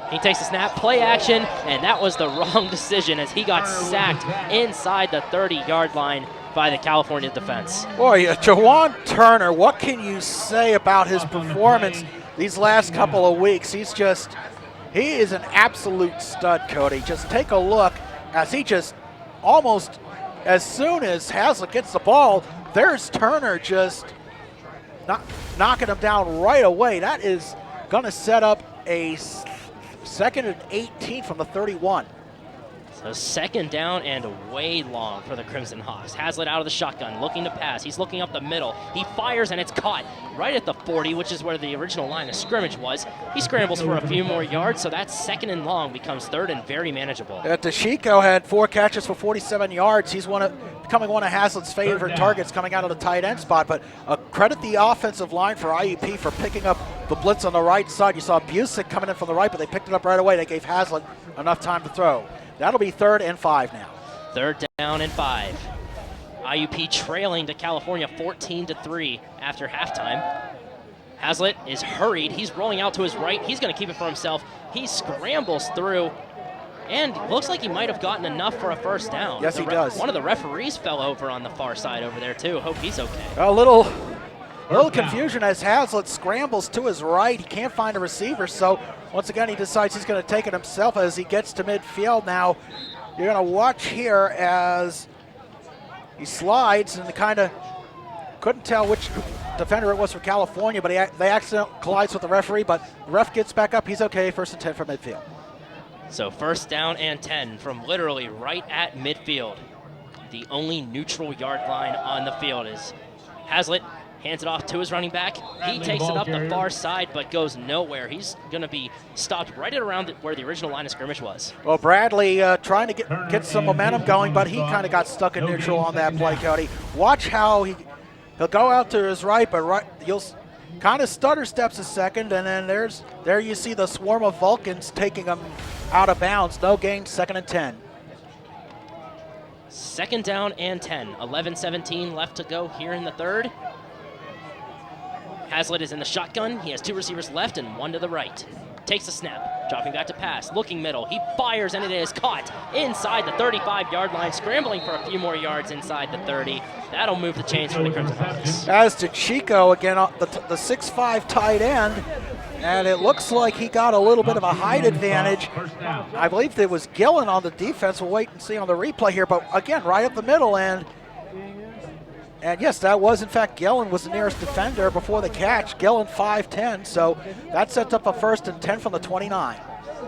He takes the snap, play action, and that was the wrong decision as he got sacked inside the 30-yard line by the California defense. Boy, Jawan Turner, what can you say about his performance these last couple of weeks? He is an absolute stud, Cody. Just take a look as he just almost, as soon as Hazlitt gets the ball, there's Turner just knocking him down right away. That is going to set up a 2nd and 18 from the 31. So 2nd down and way long for the Crimson Hawks. Hazlitt out of the shotgun, looking to pass. He's looking up the middle. He fires, and it's caught right at the 40, which is where the original line of scrimmage was. He scrambles for a few more yards, so that 2nd and long becomes 3rd and very manageable. Tashiko had 4 catches for 47 yards. He's becoming one of Hazlitt's favorite targets coming out of the tight end spot, but credit the offensive line for IUP for picking up the blitz on the right side. You saw Busick coming in from the right, but they picked it up right away. They gave Hazlitt enough time to throw. That'll be 3rd and 5 now. 3rd down and 5. IUP trailing to California 14-3 after halftime. Hazlitt is hurried. He's rolling out to his right. He's going to keep it for himself. He scrambles through and looks like he might have gotten enough for a 1st down. Yes, he does. One of the referees fell over on the far side over there, too. Hope he's okay. A little confusion as Hazlitt scrambles to his right. He can't find a receiver, so once again he decides he's going to take it himself as he gets to midfield. Now you're going to watch here as he slides and kind of couldn't tell which defender it was for California, but they accidentally collides with the referee, but the ref gets back up. He's okay, 1st and 10 from midfield. So 1st down and 10 from literally right at midfield. The only neutral yard line on the field is Hazlitt. Hands it off to his running back. He takes it up the far side, but goes nowhere. He's going to be stopped right at around where the original line of scrimmage was. Well, Bradley trying to get some momentum going, but he kind of got stuck in neutral on that play, Cody. Watch how he'll go out to his right, but you'll kind of stutter steps a second, and then there you see the swarm of Vulcans taking him out of bounds. No gain, 2nd and 10. 2nd down and 10. 11-17 left to go here in the third. Hazlitt is in the shotgun. He has 2 receivers left and 1 to the right. Takes the snap, dropping back to pass, looking middle. He fires, and it is caught inside the 35-yard line, scrambling for a few more yards inside the 30. That'll move the chains for the Crimson Hawks. As to Chico, again, the 6'5" tight end, and it looks like he got a little bit of a height advantage. I believe there was Gillen on the defense. We'll wait and see on the replay here, but again, right up the middle, and yes, that was, in fact, Gillen was the nearest defender before the catch. Gillen 5'10", so that sets up a 1st and 10 from the 29.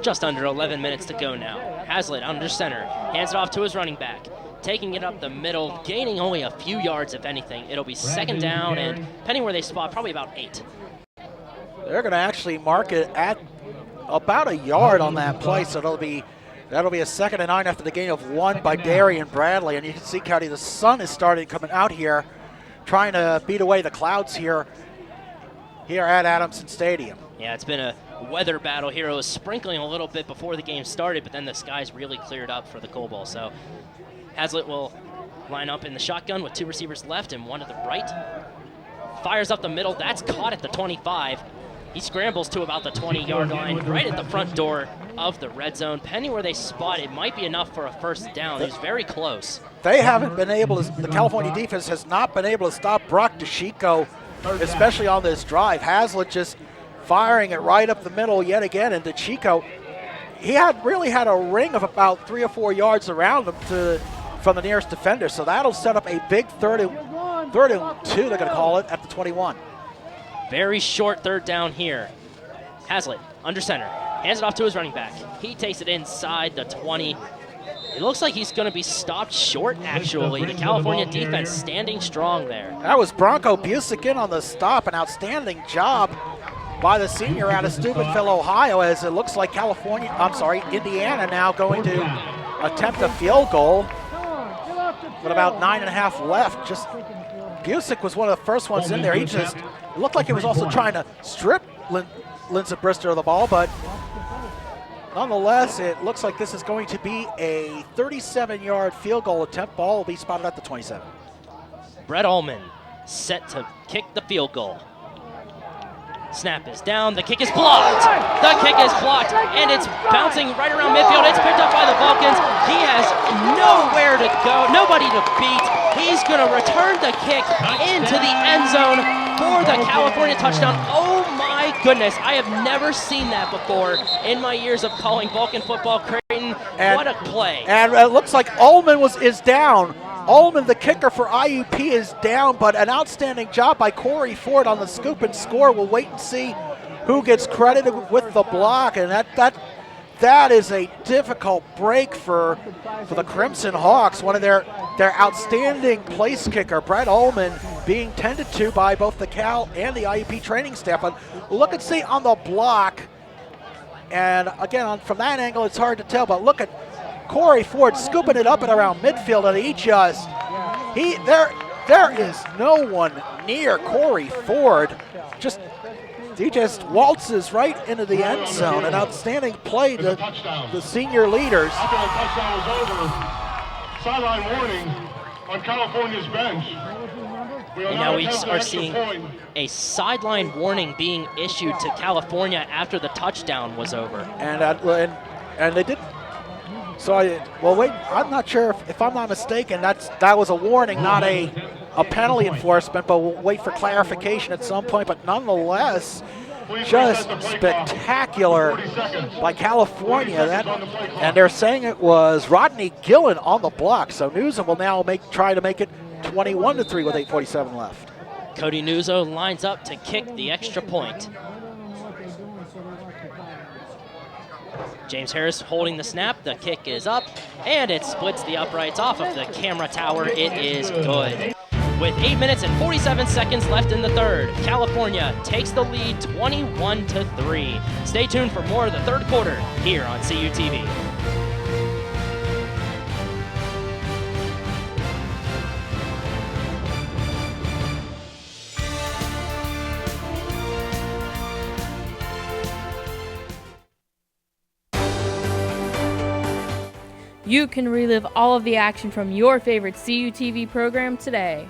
Just under 11 minutes to go now. Hazlitt under center, hands it off to his running back. Taking it up the middle, gaining only a few yards, if anything. It'll be 2nd down, and depending where they spot, probably about 8. They're going to actually mark it at about a yard on that play, so that'll be a 2nd and 9 after the gain of 1 by Darian Bradley. And you can see, Cody, the sun is starting coming out here, trying to beat away the clouds here at Adamson Stadium. Yeah, it's been a weather battle here. It was sprinkling a little bit before the game started, but then the skies really cleared up for the Coal Bowl. So Hazlitt will line up in the shotgun with 2 receivers left and 1 to the right. Fires up the middle. That's caught at the 25. He scrambles to about the 20-yard line, right at the front door of the red zone. Pending where they spot, it might be enough for a 1st down. He's very close. They haven't been able to, the California defense has not been able to stop Brock DeChico, especially on this drive. Hazlitt just firing it right up the middle yet again, and DeChico, he really had a ring of about 3 or 4 yards around him from the nearest defender, so that'll set up a big 3rd and 2, they're going to call it, at the 21. Very short 3rd down here. Hazlitt under center, hands it off to his running back. He takes it inside the 20. It looks like he's going to be stopped short, actually. The California defense standing strong there. That was Bronco Busick in on the stop. An outstanding job by the senior out of Steubenville, Ohio, as it looks like Indiana now going to attempt a field goal with about 9.5 left. Just Busick was one of the first ones in there. He just looked like he was also trying to strip Lindsey Brister of the ball, but nonetheless, it looks like this is going to be a 37-yard field goal attempt. Ball will be spotted at the 27. Brett Ullman set to kick the field goal. Snap is down, the kick is blocked. The kick is blocked, and it's bouncing right around midfield. It's picked up by the Vulcans. He has nowhere to go, nobody to beat. He's going to return the kick into the end zone for the California touchdown. Oh my goodness, I have never seen that before in my years of calling Vulcan football. Creighton, what a play. And it looks like Ullman is down. Ullman, the kicker for IUP, is down, but an outstanding job by Corey Ford on the scoop and score. We'll wait and see who gets credited with the block, and that is a difficult break for the Crimson Hawks. One of their outstanding place kicker, Brett Ullman, being tended to by both the Cal and the IUP training staff. But look and see on the block, and again, from that angle, it's hard to tell, but look at Corey Ford scooping it up and around midfield, and there is no one near Corey Ford. He just waltzes right into the end zone. An outstanding play to the senior leaders. After the touchdown was over, sideline warning on California's bench. And now we are seeing a sideline warning being issued to California after the touchdown was over. And they did. So I'm not sure if I'm not mistaken, that was a warning, not a penalty enforcement, but we'll wait for clarification at some point. But nonetheless, just spectacular by California. And they're saying it was Rodney Gillen on the block. So Newsom will now try to make it 21-3 with 8:47 left. Cody Nuzzo lines up to kick the extra point. James Harris holding the snap. The kick is up, and it splits the uprights off of the camera tower. It is good. With 8 minutes and 47 seconds left in the third, California takes the lead 21-3. Stay tuned for more of the third quarter here on CUTV. You can relive all of the action from your favorite CUTV program today.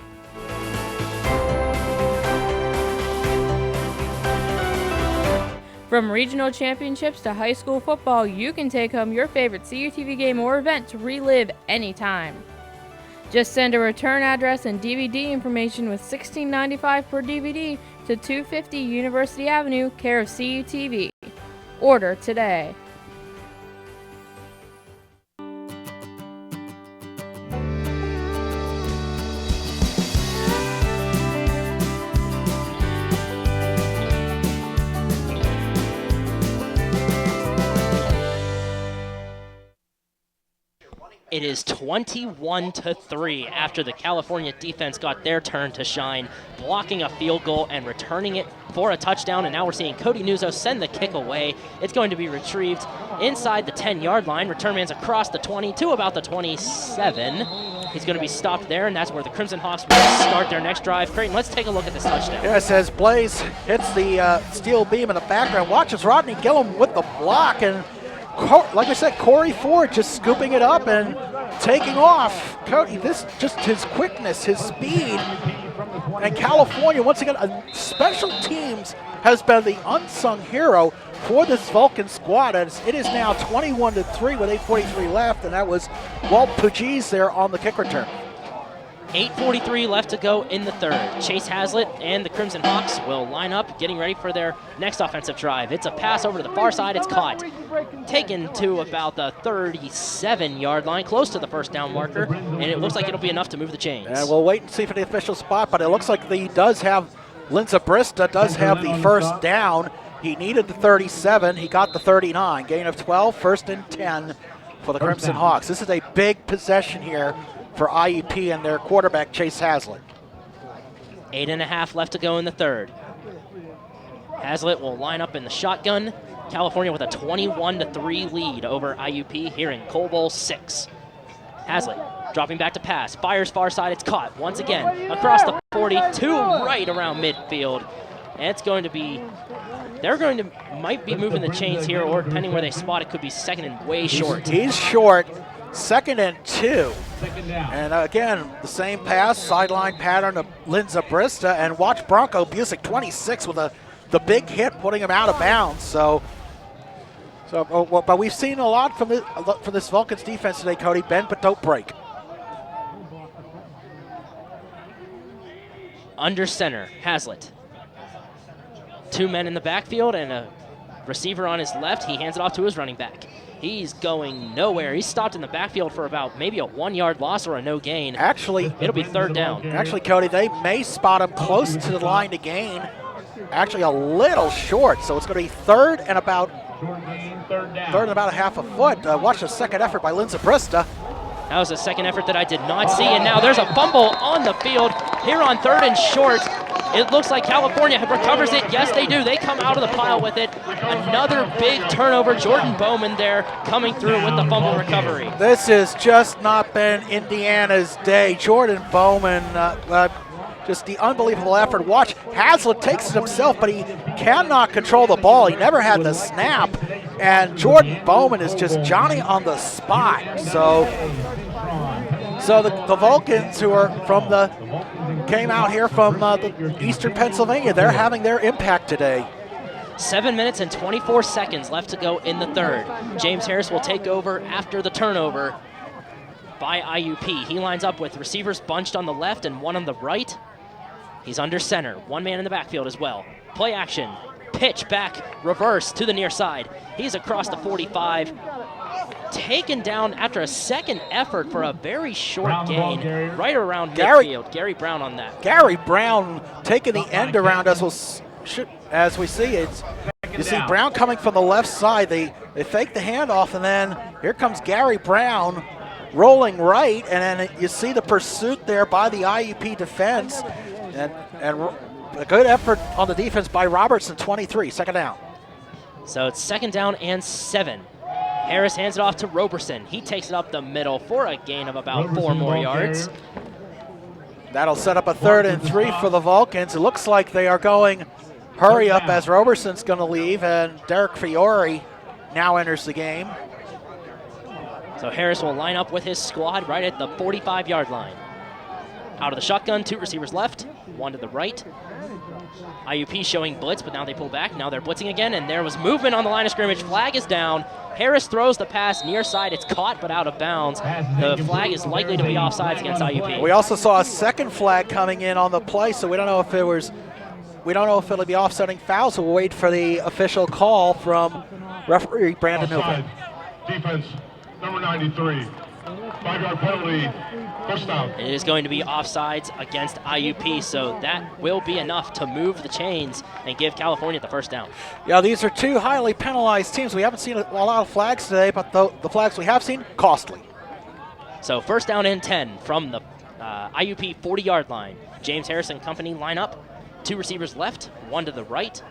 From regional championships to high school football, you can take home your favorite CUTV game or event to relive anytime. Just send a return address and DVD information with $16.95 per DVD to 250 University Avenue, care of CUTV. Order today. It is 21-3 after the California defense got their turn to shine, blocking a field goal and returning it for a touchdown. And now we're seeing Cody Nuzzo send the kick away. It's going to be retrieved inside the 10-yard line. Return man's across the 20 to about the 27. He's going to be stopped there, and that's where the Crimson Hawks will start their next drive. Creighton, let's take a look at this touchdown. Yes, as Blaze hits the steel beam in the background, watches Rodney Gillum with the block, and like I said, Corey Ford just scooping it up and taking off. Cody, this just his quickness, his speed. And California, once again, special teams has been the unsung hero for this Vulcan squad. As it is now 21-3 with 8:43 left, and that was Walt Pugies there on the kick return. 8:43 left to go in the third. Chase Hazlitt and the Crimson Hawks will line up, getting ready for their next offensive drive. It's a pass over to the far side. It's caught. Taken to about the 37-yard line, close to the first down marker, and it looks like it'll be enough to move the chains. And we'll wait and see for the official spot, but it looks like he does have, Linza Brista does have the first down. He needed the 37. He got the 39. Gain of 12, first and 10 for the Crimson Hawks. This is a big possession here for IUP and their quarterback, Chase Hazlitt. 8.5 left to go in the third. Hazlitt will line up in the shotgun. California with a 21-3 lead over IUP here in Coal Bowl 6. Hazlitt dropping back to pass, fires far side, it's caught once again across the 40 to right around midfield. And it's going to be, might be moving the chains here, or depending where they spot it, could be second and way short. He's short, 2nd and 2. And again, the same pass, sideline pattern of Linza Brista, and watch Bronco Busick, 26, with the big hit, putting him out of bounds. But we've seen a lot from this Vulcans defense today, Cody. Bend but don't break. Under center, Hazlitt. 2 men in the backfield and a receiver on his left. He hands it off to his running back. He's going nowhere. He's stopped in the backfield for about maybe a 1-yard loss or a no gain. Actually, it'll be third down. Actually, Cody, they may spot him close to the line to gain. Actually, a little short, so it's going to be third and about a half a foot. Watch the second effort by Linza Brista. That was a second effort that I did not see, and now there's a fumble on the field here on third and short. It looks like California recovers it. Yes, they do. They come out of the pile with it. Another big turnover. Jordan Bowman there coming through with the fumble recovery. This has just not been Indiana's day. Jordan Bowman, just the unbelievable effort. Watch, Hazlitt takes it himself, but he cannot control the ball. He never had the snap. And Jordan Bowman is just Johnny on the spot. So the Vulcans, who are came out here from the eastern Pennsylvania, they're having their impact today. 7 minutes and 24 seconds left to go in the third. James Harris will take over after the turnover by IUP. He lines up with receivers bunched on the left and one on the right. He's under center, 1 man in the backfield as well. Play action, pitch back, reverse to the near side. He's across the 45. Taken down after a second effort for a very short gain, right around midfield. Gary Brown on that. Gary Brown taking the end around as we see. You see Brown coming from the left side. They fake the handoff, and then here comes Gary Brown rolling right, and then you see the pursuit there by the IUP defense, and a good effort on the defense by Robertson, 23, second down. So it's second down and 7. Harris hands it off to Roberson. He takes it up the middle for a gain of about 4 more yards. That'll set up a 3rd and 3 for the Vulcans. It looks like they are going hurry up as Roberson's going to leave, and Derek Fiore now enters the game. So Harris will line up with his squad right at the 45-yard line. Out of the shotgun, 2 receivers left, 1 to the right. IUP showing blitz, but now they pull back. Now they're blitzing again, and there was movement on the line of scrimmage. Flag is down. Harris throws the pass near side. It's caught, but out of bounds. The flag is likely to be offsides against IUP. We also saw a second flag coming in on the play, so we don't know if it'll be offsetting fouls. So we'll wait for the official call from referee Brandon Hoover. Defense, number 93. 5-yard penalty, first down. It is going to be offsides against IUP, so that will be enough to move the chains and give California the first down. Yeah, these are 2 highly penalized teams. We haven't seen a lot of flags today, but the flags we have seen, costly. So first down and 10 from the IUP 40-yard line. James Harris and company line up. 2 receivers left, 1 to the right.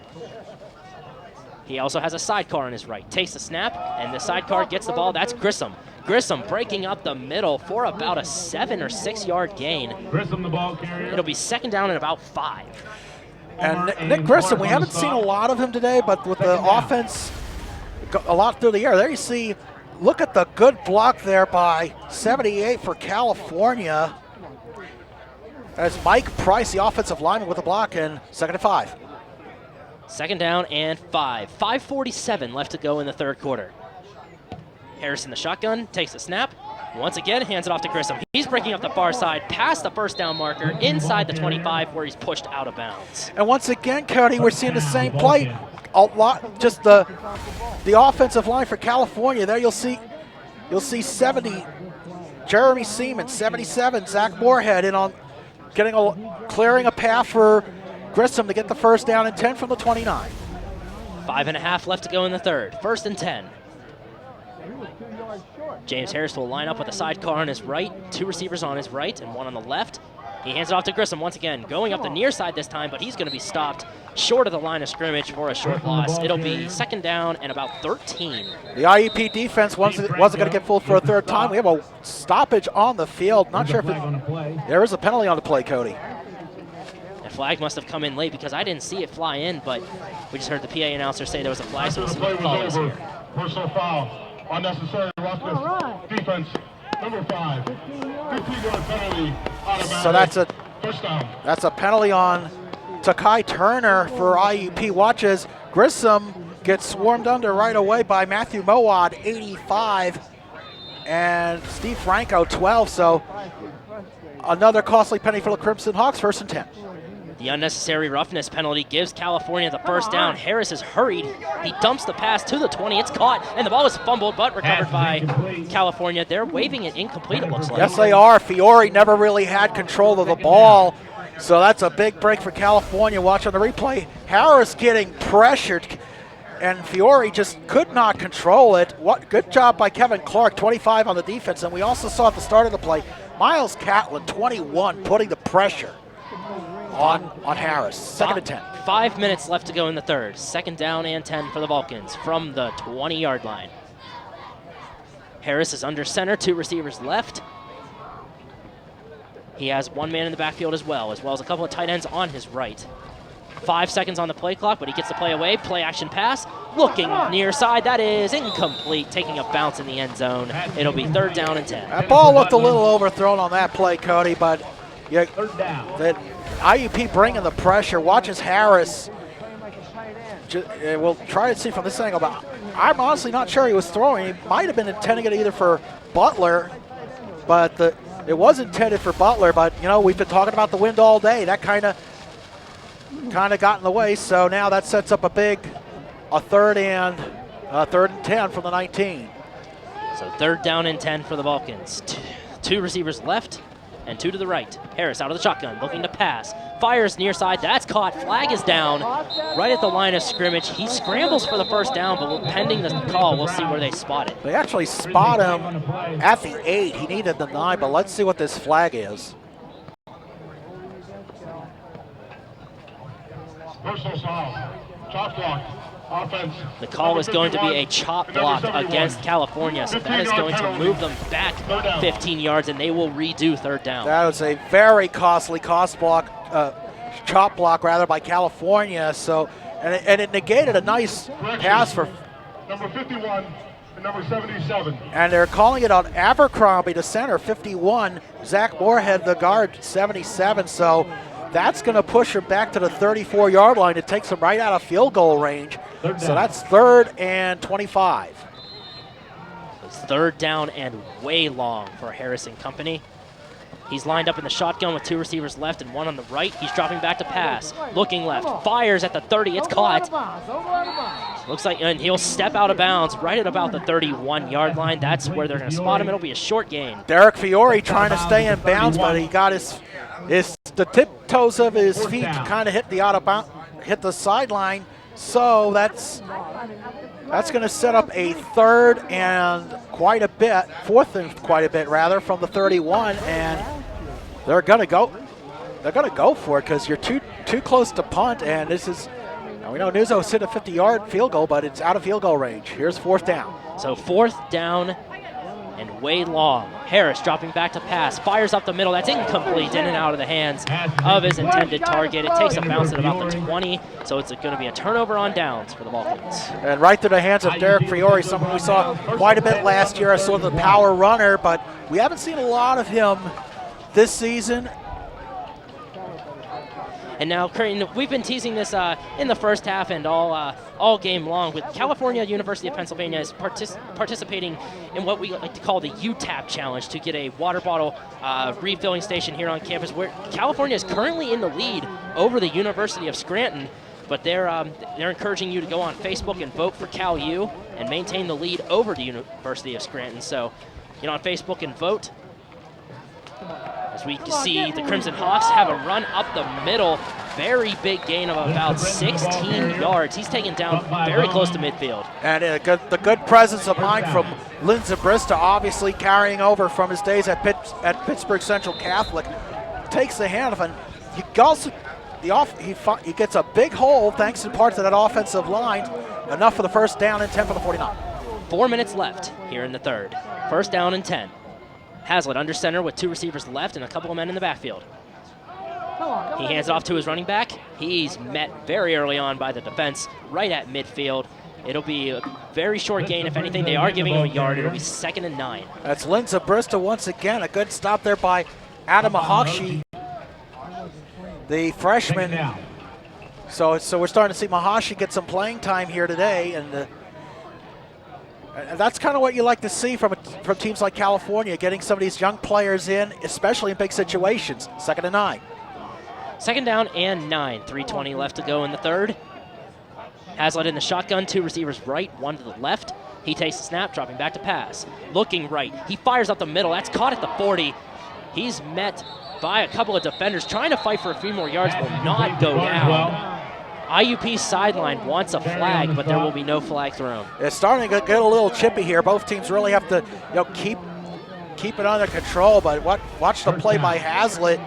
He also has a sidecar on his right. Takes the snap, and the sidecar gets the ball. That's Grissom. Grissom breaking up the middle for about a 7 or 6 yard gain. Grissom, the ball carrier. It'll be second down and about 5. And Nick Grissom, we haven't seen a lot of him today, but with the offense a lot through the air, there you see, look at the good block there by 78 for California. As Mike Price, the offensive lineman, with a block, and second and 5. Second down and 5. 5:47 left to go in the third quarter. Harris in the shotgun, takes the snap. Once again, hands it off to Grissom. He's breaking up the far side, past the first down marker, inside the 25, where he's pushed out of bounds. And once again, Cody, we're seeing the same play. A lot, just the offensive line for California. There you'll see 70, Jeremy Seaman, 77, Zach Moorhead in on clearing a path for Grissom to get the first down and 10 from the 29. 5.5 left to go in the third. First and 10. James Harris will line up with a sidecar on his right, 2 receivers on his right and 1 on the left. He hands it off to Grissom once again, going up the near side this time, but he's going to be stopped short of the line of scrimmage for a short loss. It'll be second down and about 13. The IUP defense wasn't going to get full for a third time. We have a stoppage on the field. Not sure if there is a penalty on the play, Cody. The flag must have come in late because I didn't see it fly in, but we just heard the PA announcer say there was a flag, so we'll see what the call is here. Personal foul. Unnecessary roughness. Defense, number 5. 15-yard penalty. So that's a penalty on Takai Turner for IUP. Watches Grissom get swarmed under right away by Matthew Mowad, 85, and Steve Franco, 12. So another costly penalty for the Crimson Hawks, first and 10. The unnecessary roughness penalty gives California the first down. Harris is hurried. He dumps the pass to the 20. It's caught, and the ball is fumbled, but recovered by California. They're waving it incomplete, it looks like. Yes, they are. Fiore never really had control of the ball, so that's a big break for California. Watch on the replay. Harris getting pressured, and Fiore just could not control it. Good job by Kevin Clark, 25 on the defense, and we also saw at the start of the play, Miles Catlin, 21, putting the pressure on Harris. Second and 10. 5 minutes left to go in the third. Second down and 10 for the Vulcans from the 20-yard line. Harris is under center, 2 receivers left. He has 1 man in the backfield as well as a couple of tight ends on his right. 5 seconds on the play clock, but he gets the play away. Play action pass. Looking near side. That is incomplete. Taking a bounce in the end zone. It'll be third down and 10. That ball looked a little overthrown on that play, Cody, but that IUP bringing the pressure. Watches Harris. We'll try to see from this angle, but I'm honestly not sure he was throwing. He might have been intending it either for Butler, but it was intended for Butler. But we've been talking about the wind all day. That kind of got in the way. So now that sets up a third and 10 from the 19. So third down and 10 for the Vulcans. 2 receivers left and 2 to the right. Harris out of the shotgun, looking to pass. Fires near side, that's caught. Flag is down right at the line of scrimmage. He scrambles for the first down, but pending the call, we'll see where they spot it. They actually spot him at the 8. He needed the 9, but let's see what this flag is. Personal foul. Chop block. Offense. The call is going to be a chop block against California, so that is going to move them back 15 yards, and they will redo third down. That was a very costly chop block by California. So, and it negated a nice pass for number 51, and number 77. And they're calling it on Abercrombie, the center, 51. Zach Moorhead, the guard, 77. So that's going to push him back to the 34-yard line. It takes him right out of field goal range. So that's 3rd and 25. It's 3rd down and way long for Harris and company. He's lined up in the shotgun with 2 receivers left and 1 on the right. He's dropping back to pass. Looking left. Fires at the 30. It's caught. Looks like, and he'll step out of bounds right at about the 31-yard line. That's where they're going to spot him. It'll be a short gain. Derek Fiore trying to stay in bounds, but he got the tiptoes of his feet kind of hit the sideline. So that's going to set up a 3rd and quite a bit, 4th and quite a bit rather, from the 31, and they're going to go. They're going to go for it because you're too close to punt, and this is. Now we know Nuzzo's hit a 50-yard field goal, but it's out of field goal range. Here's 4th down. So 4th down and way long. Harris dropping back to pass, fires up the middle. That's incomplete, in and out of the hands of his intended target. It takes a bounce at about the 20, so it's going to be a turnover on downs for the Vulcans. And right through the hands of Derek Fiore, someone we saw quite a bit last year. I saw the power runner, but we haven't seen a lot of him this season. And now, Creighton, we've been teasing this in the first half and all game long. With California University of Pennsylvania is participating in what we like to call the UTAP challenge to get a water bottle refilling station here on campus, where California is currently in the lead over the University of Scranton. But they're encouraging you to go on Facebook and vote for Cal U and maintain the lead over the University of Scranton. So get on Facebook and vote. As we can see, the Crimson Hawks have a run up the middle. Very big gain of about 16 yards. He's taken down very close to midfield. And the good presence of mind from Lindsey Brista, obviously carrying over from his days at Pittsburgh Central Catholic. Takes the handoff, and he gets a big hole thanks in part to that offensive line. Enough for the 1st down and 10 for the 49. 4 minutes left here in the 3rd. 1st down and 10. Hazlitt under center with 2 receivers left and a couple of men in the backfield. He hands it off to his running back. He's met very early on by the defense right at midfield. It'll be a very short gain. If anything, they are giving him a yard. It'll be 2nd and 9. That's Lindsey Brista once again. A good stop there by Adam Mahashi, the freshman. So we're starting to see Mahashi get some playing time here today, and that's kind of what you like to see from teams like California, getting some of these young players in, especially in big situations. 2nd and 9. 2nd down and 9. 3:20 left to go in the 3rd. Hazlitt in the shotgun, 2 receivers right, 1 to the left. He takes the snap, dropping back to pass. Looking right, he fires up the middle. That's caught at the 40. He's met by a couple of defenders, trying to fight for a few more yards, will not go down. IUP sideline wants a flag, but there will be no flag thrown. It's starting to get a little chippy here. Both teams really have to keep it under control, but watch the play by Hazlitt.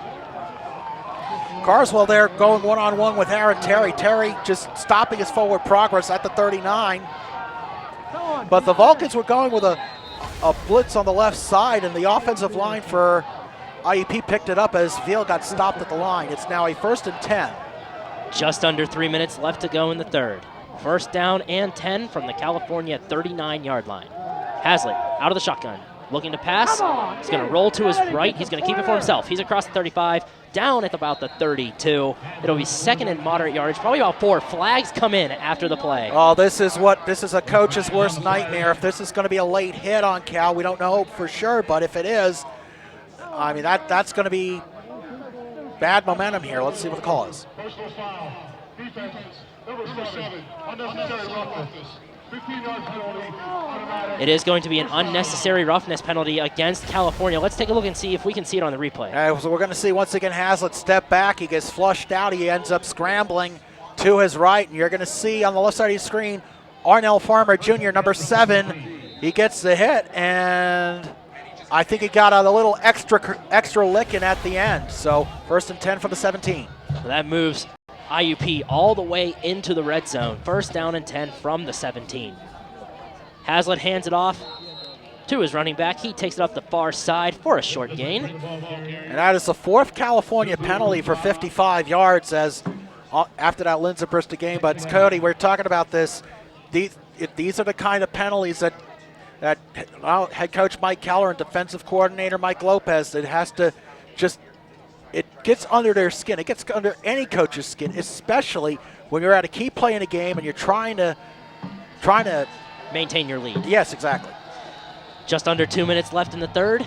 Carswell there going one-on-one with Aaron Terry. Terry just stopping his forward progress at the 39. But the Vulcans were going with a blitz on the left side, and the offensive line for IUP picked it up as Veal got stopped at the line. It's now a 1st and 10. Just under 3 minutes left to go in the 3rd. 1st down and 10 from the California 39-yard line. Hazlitt out of the shotgun, looking to pass. He's going to roll to his right. He's going to keep it for himself. He's across the 35, down at about the 32. It'll be 2nd and moderate yardage, probably about 4. Flags come in after the play. Oh, this is a coach's worst nightmare. If this is going to be a late hit on Cal, we don't know for sure, but if it is, I mean, that's going to be bad momentum here. Let's see what the call is. Personal foul. Defense, number 7, unnecessary roughness. 15-yard penalty, automatic. It is going to be an unnecessary roughness penalty against California. Let's take a look and see if we can see it on the replay. So we're going to see once again Hazlitt step back. He gets flushed out. He ends up scrambling to his right. And you're going to see on the left side of your screen, Arnell Farmer Jr., number 7. He gets the hit, and I think he got a little extra licking at the end. So 1st and 10 for the 17. So that moves IUP all the way into the red zone. 1st down and 10 from the 17. Hazlitt hands it off to his running back. He takes it up the far side for a short gain. And that is the 4th California penalty for 55 yards as after that Lindsey Brista game. But Cody, we're talking about this. These are the kind of penalties that that head coach Mike Keller and defensive coordinator Mike Lopez, it has to just, it gets under their skin. It gets under any coach's skin, especially when you're at a key play in a game and you're trying to maintain your lead. Yes, exactly. Just under 2 minutes left in the third.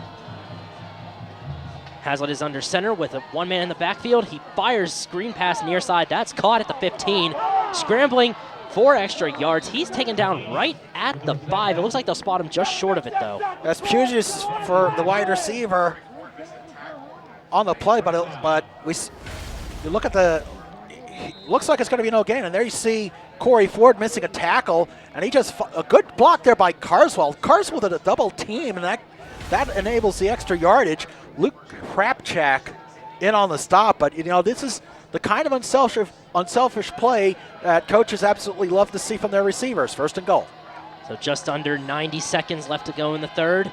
Hazlitt is under center with one man in the backfield. He fires screen pass near side. That's caught at the 15. Scrambling 4 extra yards. He's taken down right at the 5. It looks like they'll spot him just short of it, though. That's Puges for the wide receiver on the play, but you look at looks like it's going to be no gain. And there you see Corey Ford missing a tackle, and a good block there by Carswell. Carswell with a double team, and that enables the extra yardage. Luke Krapchak in on the stop, but this is the kind of unselfish play that coaches absolutely love to see from their receivers. 1st and goal. So just under 90 seconds left to go in the third.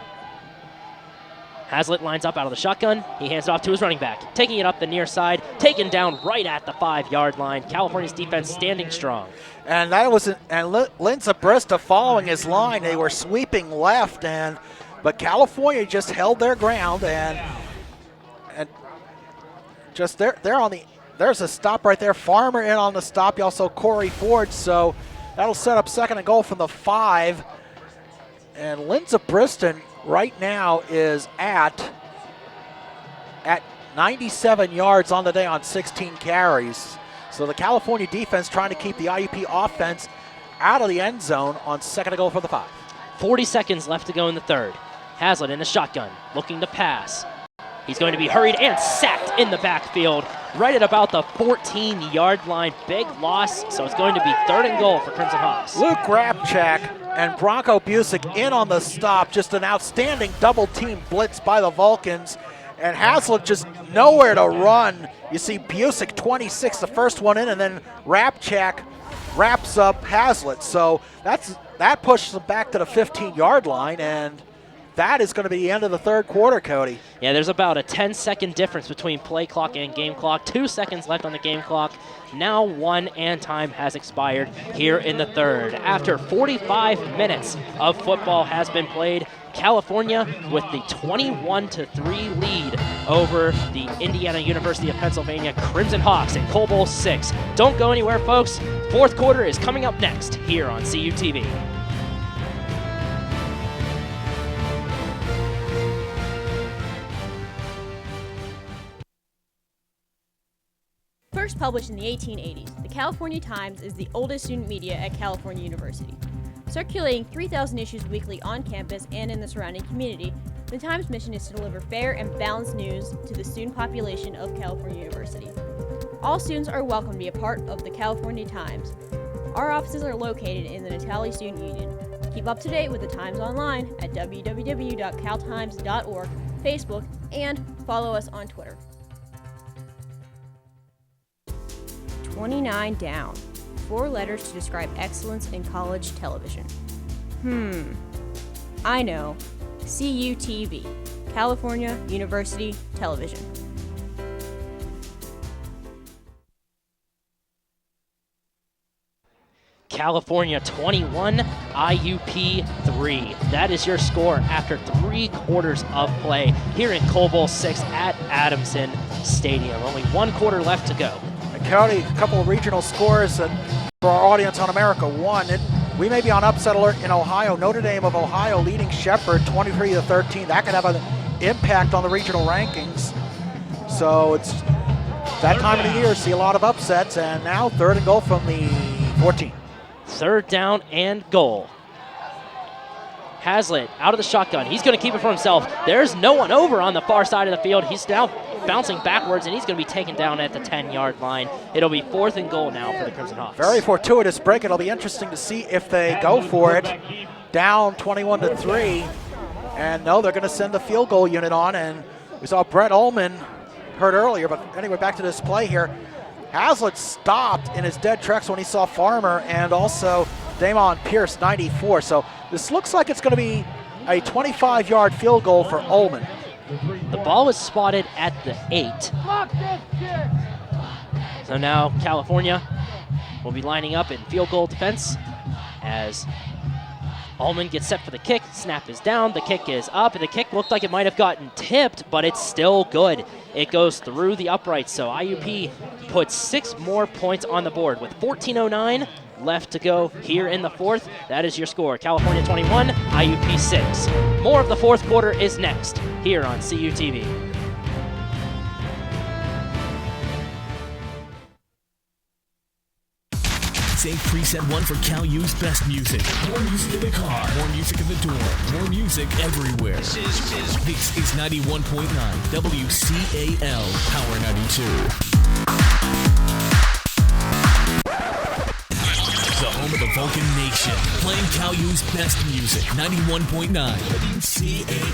Hazlitt lines up out of the shotgun. He hands it off to his running back, taking it up the near side, taken down right at the 5-yard line. California's defense standing strong. And that was Linza Brista following his line. They were sweeping left, but California just held their ground, and just there's a stop right there. Farmer in on the stop. You also Corey Ford, so that'll set up 2nd and goal from the 5. And Linza Briston right now is at 97 yards on the day on 16 carries. So the California defense trying to keep the IUP offense out of the end zone on 2nd and goal for the 5. 40 seconds left to go in the third. Hazlitt in the shotgun, looking to pass. He's going to be hurried and sacked in the backfield, right at about the 14-yard line. Big loss, so it's going to be 3rd and goal for Crimson Hawks. Luke Krapchak and Bronco Busick in on the stop. Just an outstanding double-team blitz by the Vulcans. And Hazlitt just nowhere to run. You see Busick 26, the first one in, and then Krapchak wraps up Hazlitt. So that pushes them back to the 15-yard line, and that is going to be the end of the third quarter, Cody. Yeah, there's about a 10-second difference between play clock and game clock. 2 seconds left on the game clock. Now 1 and time has expired here in the third. After 45 minutes of football has been played, California with the 21-3 lead over the Indiana University of Pennsylvania Crimson Hawks in Coal Bowl 6. Don't go anywhere, folks. Fourth quarter is coming up next here on CUTV. First published in the 1880s, the California Times is the oldest student media at California University. Circulating 3,000 issues weekly on campus and in the surrounding community, the Times' mission is to deliver fair and balanced news to the student population of California University. All students are welcome to be a part of the California Times. Our offices are located in the Natali Student Union. Keep up to date with the Times online at www.caltimes.org, Facebook, and follow us on Twitter. 29 down. 4 letters to describe excellence in college television. I know. CUTV. California University Television. California 21, IUP 3. That is your score after 3 quarters of play here in Coal Bowl 6 at Adamson Stadium. Only 1 quarter left to go. Cody, a couple of regional scores for our audience on America. 1, we may be on upset alert in Ohio. Notre Dame of Ohio leading Shepherd 23-13. That could have an impact on the regional rankings. So it's that time of the year, see a lot of upsets. And now 3rd and goal from the 14. 3rd down and goal. Hazlitt out of the shotgun. He's going to keep it for himself. There's no one over on the far side of the field. He's now bouncing backwards, and he's going to be taken down at the 10-yard line. It'll be 4th and goal now for the Crimson Hawks. Very fortuitous break. It'll be interesting to see if they go for it. Down 21-3. And no, they're going to send the field goal unit on. And we saw Brett Ullman heard earlier. But anyway, back to this play here. Hazlitt stopped in his dead tracks when he saw Farmer and also Damon Pierce, 94. So this looks like it's going to be a 25-yard field goal for Ullman. The ball was spotted at the 8. So now California will be lining up in field goal defense as Ullman gets set for the kick. Snap is down. The kick is up. The kick looked like it might have gotten tipped, but it's still good. It goes through the uprights. So IUP puts 6 more points on the board with 14:09 left to go here in the fourth. That is your score. California 21, IUP 6. More of the fourth quarter is next here on CUTV. Save preset 1 for Cal U's best music. More music in the car, more music in the door, more music everywhere. This is 91.9 WCAL Power 92. The home of the Vulcan Nation, playing Cal U's best music. 91.9 WCAL.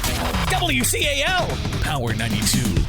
WCAL Power 92.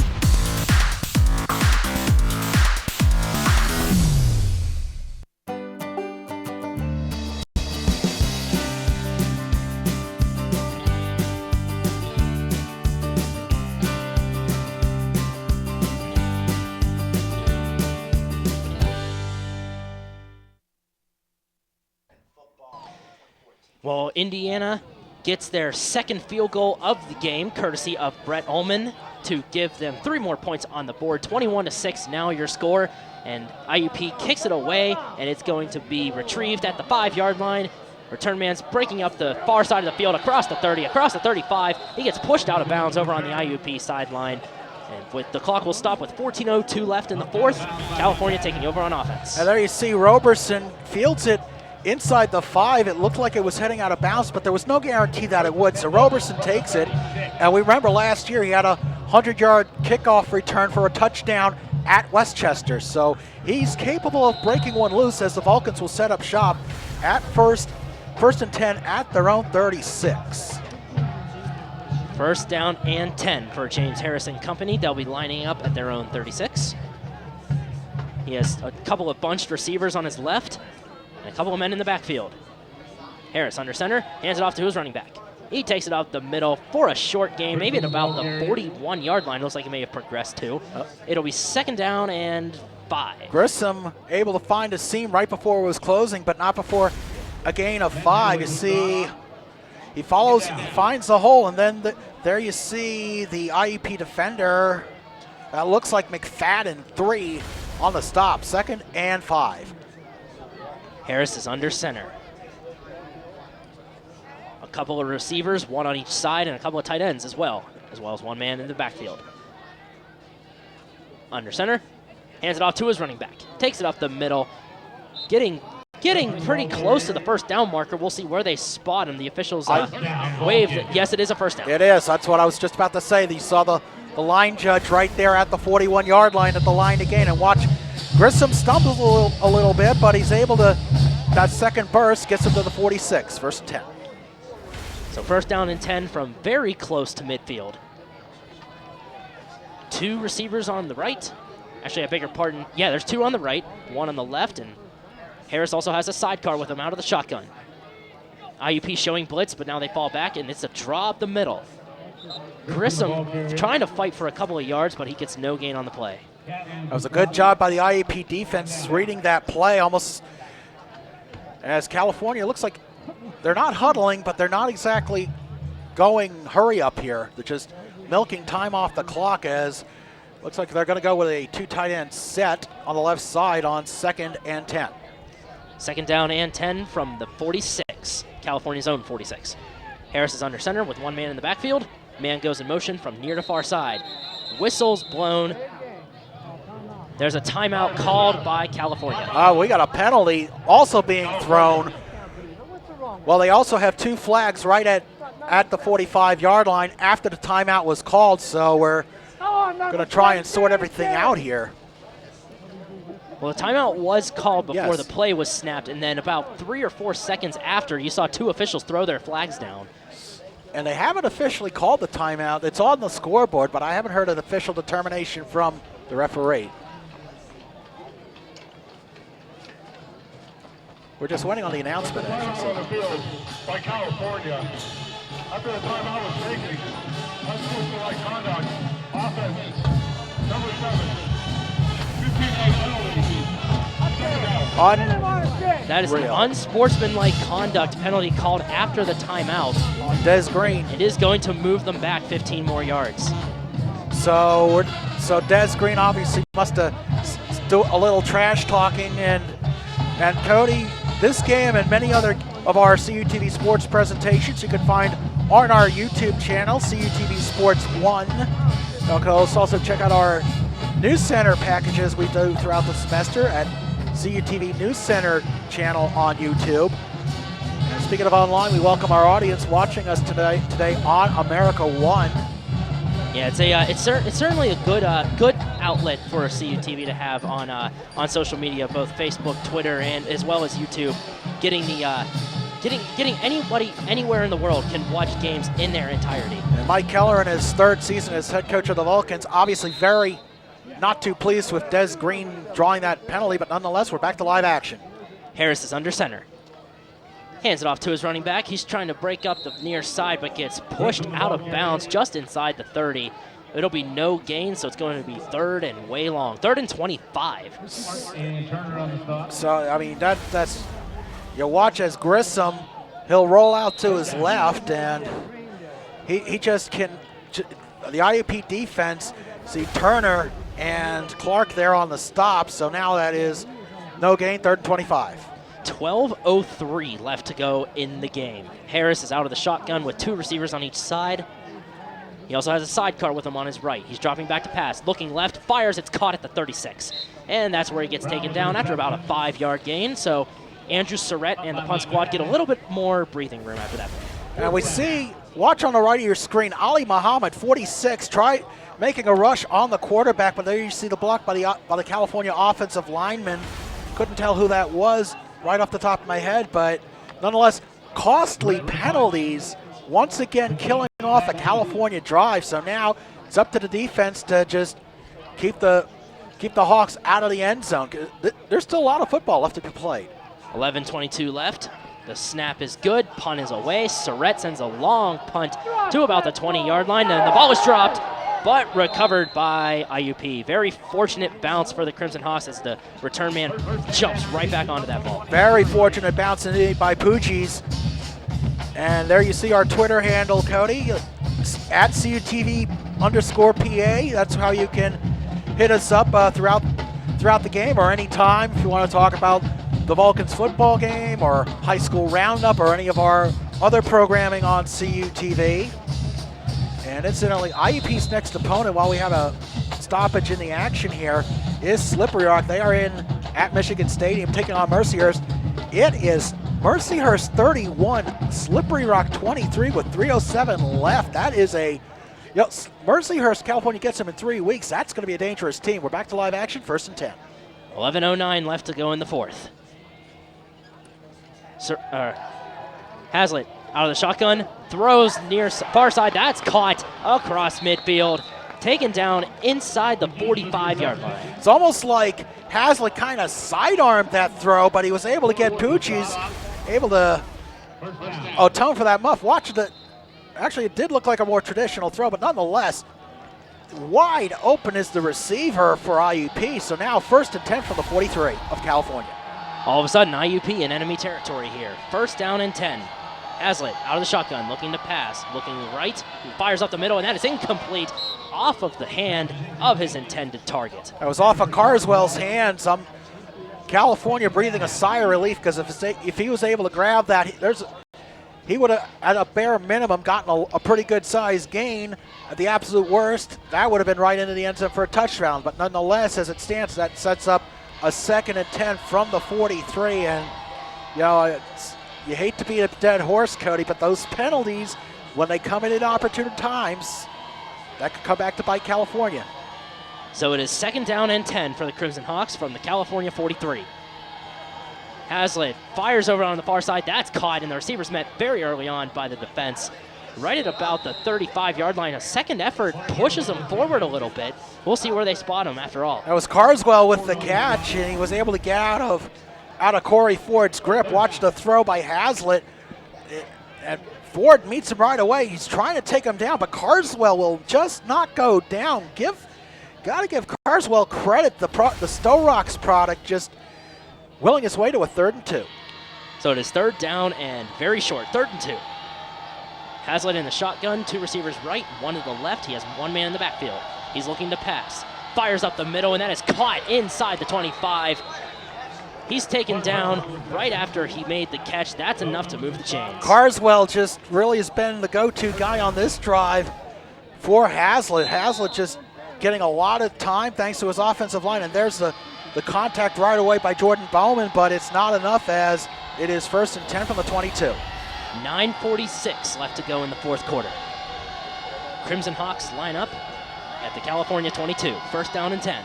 Well, Indiana gets their second field goal of the game, courtesy of Brett Ullman, to give them 3 more points on the board. 21-6 now your score, and IUP kicks it away, and it's going to be retrieved at the 5-yard line. Return man's breaking up the far side of the field across the 30, across the 35. He gets pushed out of bounds over on the IUP sideline. And with the clock will stop with 14:02 left in the fourth. California taking over on offense. And there you see Roberson fields it inside the 5. It looked like it was heading out of bounds, but there was no guarantee that it would. So Roberson takes it. And we remember last year he had a 100-yard kickoff return for a touchdown at Westchester. So he's capable of breaking one loose as the Vulcans will set up shop at first and 10 at their own 36. First down and 10 for James Harrison Company. They'll be lining up at their own 36. He has a couple of bunched receivers on his left and a couple of men in the backfield. Harris under center, hands it off to his running back. He takes it out the middle for a short gain, maybe at about the 41-yard line. Looks like he may have progressed to. It'll be 2nd down and 5. Grissom able to find a seam right before it was closing, but not before a gain of 5. You see, he follows, he finds the hole, and then there you see the IUP defender. That looks like McFadden, 3 on the stop. 2nd and 5. Harris is under center. A couple of receivers, one on each side, and a couple of tight ends as well as one man in the backfield. Under center, hands it off to his running back. Takes it up the middle, getting pretty close to the first down marker. We'll see where they spot him. The officials waved. Yes, it is a first down. It is. That's what I was just about to say. You saw the line judge right there at the 41-yard line at the line to gain. And watch, Grissom stumbles a little bit, but he's able to, that second burst gets him to the 46, 1st and 10. So 1st down and 10 from very close to midfield. 2 receivers on the right. Actually, I beg your pardon. Yeah, there's 2 on the right, 1 on the left, and Harris also has a sidecar with him out of the shotgun. IUP showing blitz, but now they fall back, and it's a draw up the middle. Grissom trying to fight for a couple of yards, but he gets no gain on the play. That was a good job by the IUP defense reading that play almost as California looks like they're not huddling, but they're not exactly going hurry up here. They're just milking time off the clock as looks like they're going to go with a 2 tight end set on the left side on 2nd and 10. 2nd down and 10 from the 46, California's own 46. Harris is under center with 1 man in the backfield. Man goes in motion from near to far side. Whistle's blown. There's a timeout called by California. We got a penalty also being thrown. Well, they also have 2 flags right at the 45-yard line after the timeout was called, so we're going to try and sort everything out here. Well, the timeout was called before the play was snapped, and then about 3 or 4 seconds after, you saw 2 officials throw their flags down. And they haven't officially called the timeout. It's on the scoreboard, but I haven't heard an official determination from the referee. We're just waiting on the announcement. On the field by California. After the timeout was taken, unsportsmanlike conduct, offense, number 7. 15-yard penalty. That is an unsportsmanlike conduct penalty called after the timeout. On Des Green. It is going to move them back 15 more yards. So Des Green obviously must have do a little trash talking, and Cody, this game and many other of our CUTV sports presentations you can find on our YouTube channel, CUTV Sports 1. You can also check out our News Center packages we do throughout the semester at CUTV News Center channel on YouTube. And speaking of online, we welcome our audience watching us today on America One. Yeah, it's certainly a good outlet for CUTV to have on social media, both Facebook, Twitter, and as well as YouTube. Getting anybody anywhere in the world can watch games in their entirety. And Mike Keller, in his third season as head coach of the Vulcans, obviously very not too pleased with Des Green drawing that penalty, but nonetheless, we're back to live action. Harris is under center. Hands it off to his running back. He's trying to break up the near side, but gets pushed out of bounds just inside the 30. It'll be no gain, so it's going to be third and way long. 3rd and 25. So, I mean, that's you watch as Grissom, he'll roll out to his left, and he just can, the IUP defense, see Turner and Clark there on the stop, so now that is no gain, 3rd and 25. 12:03 left to go in the game. Harris is out of the shotgun with 2 receivers on each side. He also has a sidecar with him on his right. He's dropping back to pass, looking left, fires, it's caught at the 36. And that's where he gets taken down after about a 5-yard gain. So Andrew Surratt and the punt squad get a little bit more breathing room after that. And we see, watch on the right of your screen, Ali Muhammad, 46, try making a rush on the quarterback, but there you see the block by the California offensive lineman. Couldn't tell who that was right off the top of my head, but nonetheless, costly penalties once again killing off a California drive. So now it's up to the defense to just keep the Hawks out of the end zone. There's still a lot of football left to be played. 11:22 left. The snap is good. Punt is away. Surratt sends a long punt to about the 20-yard line, and the ball is dropped, but recovered by IUP. Very fortunate bounce for the Crimson Hawks as the return man jumps right back onto that ball. Very fortunate bounce indeed by Poogies. And there you see our Twitter handle, Cody, at CUTV_PA. That's how you can hit us up throughout the game or anytime if you want to talk about the Vulcans football game or high school roundup or any of our other programming on CUTV. And incidentally, IUP's next opponent, while we have a stoppage in the action here, is Slippery Rock. They are at Michigan Stadium taking on Mercyhurst. It is Mercyhurst 31, Slippery Rock 23 with 3:07 left. That is Mercyhurst, California gets them in 3 weeks. That's going to be a dangerous team. We're back to live action, 1st and 10. 11:09 left to go in the 4th. Hazlitt out of the shotgun, throws near far side. That's caught across midfield, taken down inside the 45-yard line. It's almost like Hazlitt kind of sidearmed that throw, but he was able to get Poochie's able to atone for that muff. Watch the, actually it did look like a more traditional throw, but nonetheless, wide open is the receiver for IUP. So now 1st and 10 from the 43 of California. All of a sudden, IUP in enemy territory here. 1st down and 10. Hazlitt out of the shotgun, looking to pass, looking right, he fires up the middle, and that is incomplete, off of the hand of his intended target. That was off of Carswell's hands. California breathing a sigh of relief, because if he was able to grab that, he would have, at a bare minimum, gotten a pretty good size gain. At the absolute worst, that would have been right into the end zone for a touchdown. But nonetheless, as it stands, that sets up a 2nd and 10 from the 43. And, you hate to beat a dead horse, Cody, but those penalties, when they come in at opportune times, that could come back to bite California. So it is 2nd down and 10 for the Crimson Hawks from the California 43. Hazlitt fires over on the far side. That's caught, and the receivers met very early on by the defense. Right at about the 35-yard line. A second effort pushes them forward a little bit. We'll see where they spot him after all. That was Carswell with the catch, and he was able to get out of Corey Ford's grip. Watch the throw by Hazlitt. And Ford meets him right away. He's trying to take him down, but Carswell will just not go down. Got to give Carswell credit. The Stowe Rocks product just willing his way to a 3rd and 2. So it is 3rd down and very short, 3rd and 2. Hazlitt in the shotgun, 2 receivers right, 1 to the left. He has 1 man in the backfield. He's looking to pass. Fires up the middle, and that is caught inside the 25. He's taken down right after he made the catch. That's enough to move the chains. Carswell just really has been the go-to guy on this drive for Hazlitt. Hazlitt just getting a lot of time thanks to his offensive line, and there's the contact right away by Jordan Bowman, but it's not enough as it is 1st and 10 from the 22. 9:46 left to go in the 4th quarter. Crimson Hawks line up at the California 22. 1st down and 10.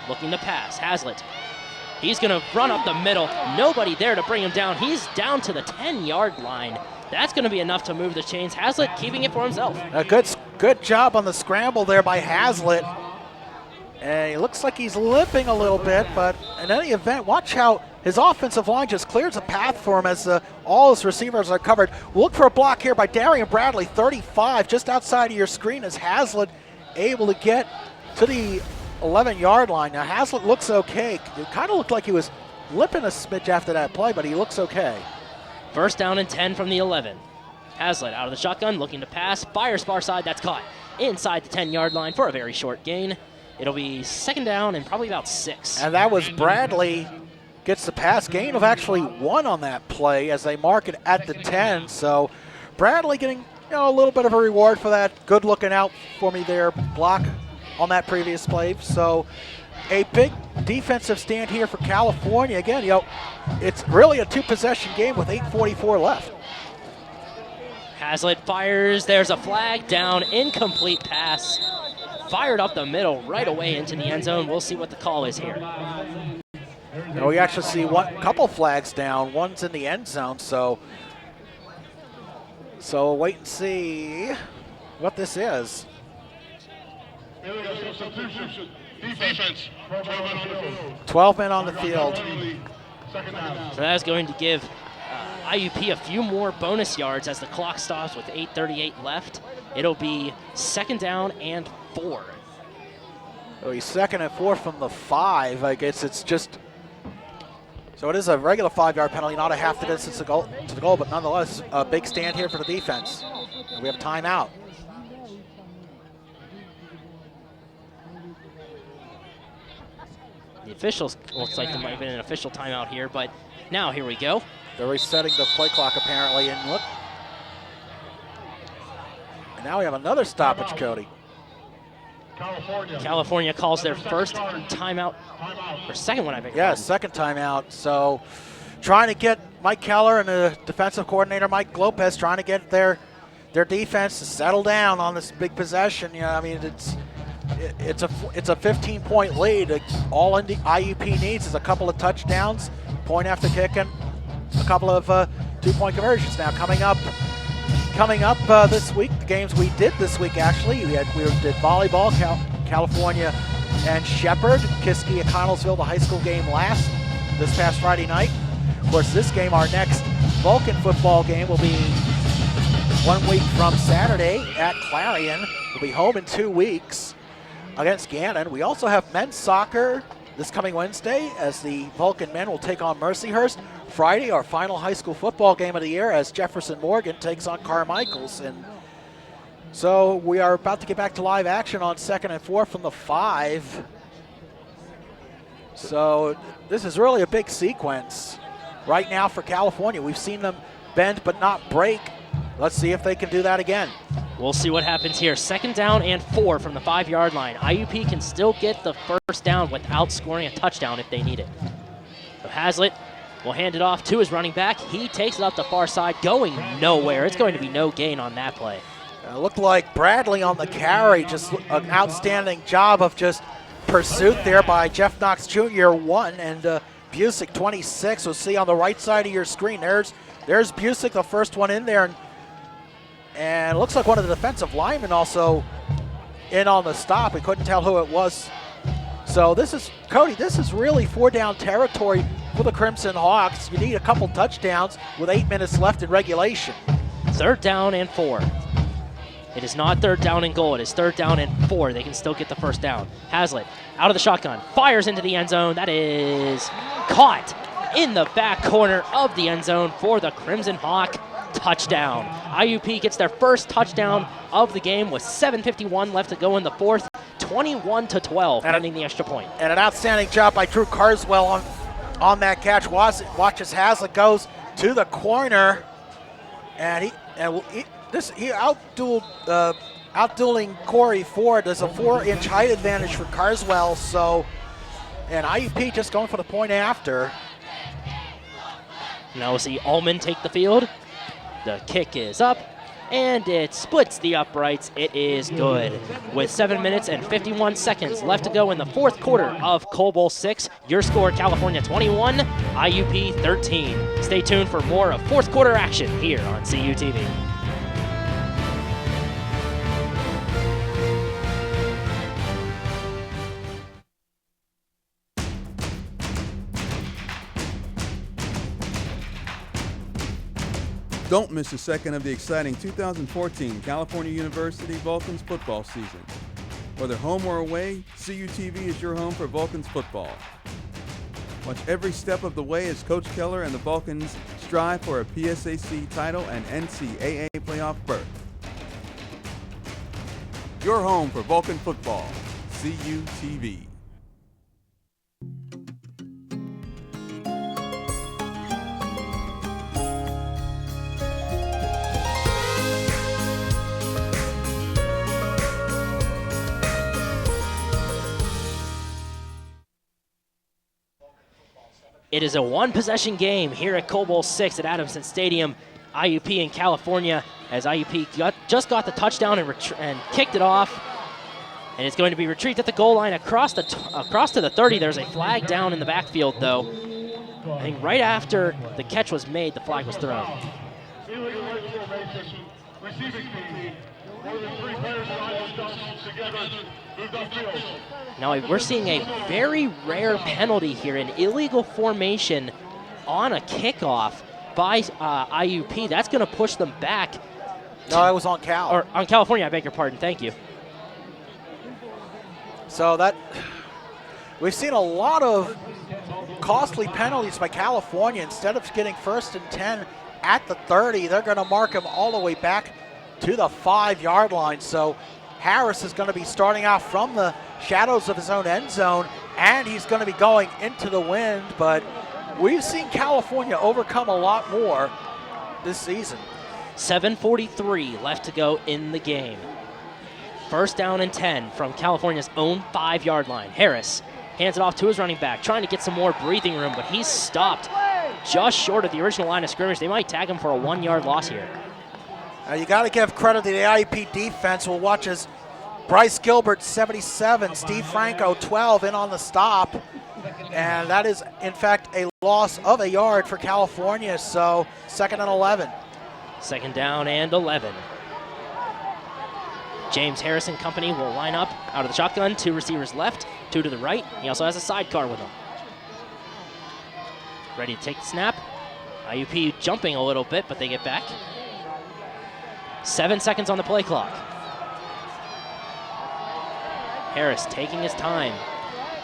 Looking to pass. Hazlitt. He's going to run up the middle. Nobody there to bring him down. He's down to the 10-yard line. That's going to be enough to move the chains. Hazlitt keeping it for himself. A good job on the scramble there by Hazlitt. And he looks like he's limping a little bit, but in any event, watch how his offensive line just clears a path for him as all his receivers are covered. Look for a block here by Darian Bradley, 35, just outside of your screen as Hazlitt able to get to the 11-yard line. Now Hazlitt looks okay. It kind of looked like he was limping a smidge after that play, but he looks okay. 1st down and 10 from the 11. Hazlitt out of the shotgun, looking to pass, fires far side, that's caught inside the 10-yard line for a very short gain. It'll be 2nd down and probably about 6. And that was Bradley gets the pass, gain of actually 1 on that play as they mark it at the 10. So Bradley getting a little bit of a reward for that good looking out for me there block on that previous play. So a big defensive stand here for California. Again, it's really a 2-possession game with 8:44 left. Hazlitt fires. There's a flag down. Incomplete pass. Fired up the middle right away into the end zone. We'll see what the call is here. Now we actually see couple flags down. One's in the end zone. So wait and see what this is. Defense. 12 men on the field. So that's going to give IUP a few more bonus yards as the clock stops with 8:38 left. It'll be 2nd down and 4. So he's 2nd and 4 from the 5. I guess it's just. So it is a regular 5-yard penalty, not a half the distance to the goal, but nonetheless, a big stand here for the defense. And we have timeout. The officials, looks like there might have been an official timeout here, but now here we go. They're resetting the play clock apparently, and look. And now we have another stoppage, Cody. California calls their 1st timeout, or 2nd one, I think. Yeah, 2nd timeout. So trying to get Mike Keller and the defensive coordinator, Mike Lopez, trying to get their defense to settle down on this big possession. I mean, it's a 15-point lead. All IUP needs is a couple of touchdowns, point after kicking, a couple of 2-point conversions. Now coming up this week, the games we did this week actually, we did volleyball, California and Shepherd, Kiski at Connellsville, the high school game this past Friday night. Of course, this game, our next Vulcan football game, will be 1 week from Saturday at Clarion. We'll be home in 2 weeks against Gannon. We also have men's soccer this coming Wednesday as the Vulcan men will take on Mercyhurst. Friday, our final high school football game of the year as Jefferson Morgan takes on Carmichael's. And so we are about to get back to live action on 2nd and 4 from the 5. So this is really a big sequence right now for California. We've seen them bend but not break. Let's see if they can do that again. We'll see what happens here. 2nd down and 4 from the 5-yard line. IUP can still get the 1st down without scoring a touchdown if they need it. So Hazlitt will hand it off to his running back. He takes it up the far side, going nowhere. It's going to be no gain on that play. It looked like Bradley on the carry, just an outstanding job of just pursuit there by Jeff Knox Jr. 1 and Busick 26. We'll see on the right side of your screen. There's Busick, the first one in there, and it looks like one of the defensive linemen also in on the stop. We couldn't tell who it was. So this is, Cody, this is really 4-down territory for the Crimson Hawks. You need a couple touchdowns with 8 minutes left in regulation. 3rd down and 4. It is not 3rd down and goal. It is 3rd down and 4. They can still get the 1st down. Hazlitt out of the shotgun, fires into the end zone. That is caught in the back corner of the end zone for the Crimson Hawk. Touchdown. IUP gets their first touchdown of the game with 7:51 left to go in the fourth. 21-12, ending the extra point. And an outstanding job by Drew Carswell on that catch. Watches Hazlitt goes to the corner, and he outdueling Corey Ford. There's a 4-inch height advantage for Carswell. So, and IUP just going for the point after. Now we'll see Ullman take the field. The kick is up, and it splits the uprights. It is good. With 7 minutes and 51 seconds left to go in the fourth quarter of Coal Bowl 6, your score, California 21, IUP 13. Stay tuned for more of fourth quarter action here on CUTV. Don't miss a second of the exciting 2014 California University Vulcans football season. Whether home or away, CUTV is your home for Vulcans football. Watch every step of the way as Coach Keller and the Vulcans strive for a PSAC title and NCAA playoff berth. Your home for Vulcan football, CUTV. It is a one-possession game here at Coal Bowl 6 at Adamson Stadium. IUP in California, as IUP just got the touchdown and kicked it off. And it's going to be retrieved at the goal line across to the 30. There's a flag down in the backfield, though. I think right after the catch was made, the flag was thrown. Now we're seeing a very rare penalty here, an illegal formation on a kickoff by IUP. That's going to push them back. No, it was on Cal. Or on California, I beg your pardon. Thank you. So we've seen a lot of costly penalties by California. Instead of getting 1st and 10 at the 30, they're going to mark him all the way back to the 5-yard line. So Harris is going to be starting out from the shadows of his own end zone, and he's going to be going into the wind. But we've seen California overcome a lot more this season. 7:43 left to go in the game. First down and 10 from California's own 5-yard line. Harris hands it off to his running back, trying to get some more breathing room, but he's stopped just short of the original line of scrimmage. They might tag him for a 1-yard loss here. You got to give credit to the IUP defense. We'll watch as Bryce Gilbert, 77, Steve Franco, 12, in on the stop. And that is, in fact, a loss of a yard for California, so 2nd and 11. 2nd down and 11. James Harris and company will line up out of the shotgun. 2 receivers left, 2 to the right. He also has a sidecar with him. Ready to take the snap. IUP jumping a little bit, but they get back. 7 seconds on the play clock. Harris taking his time.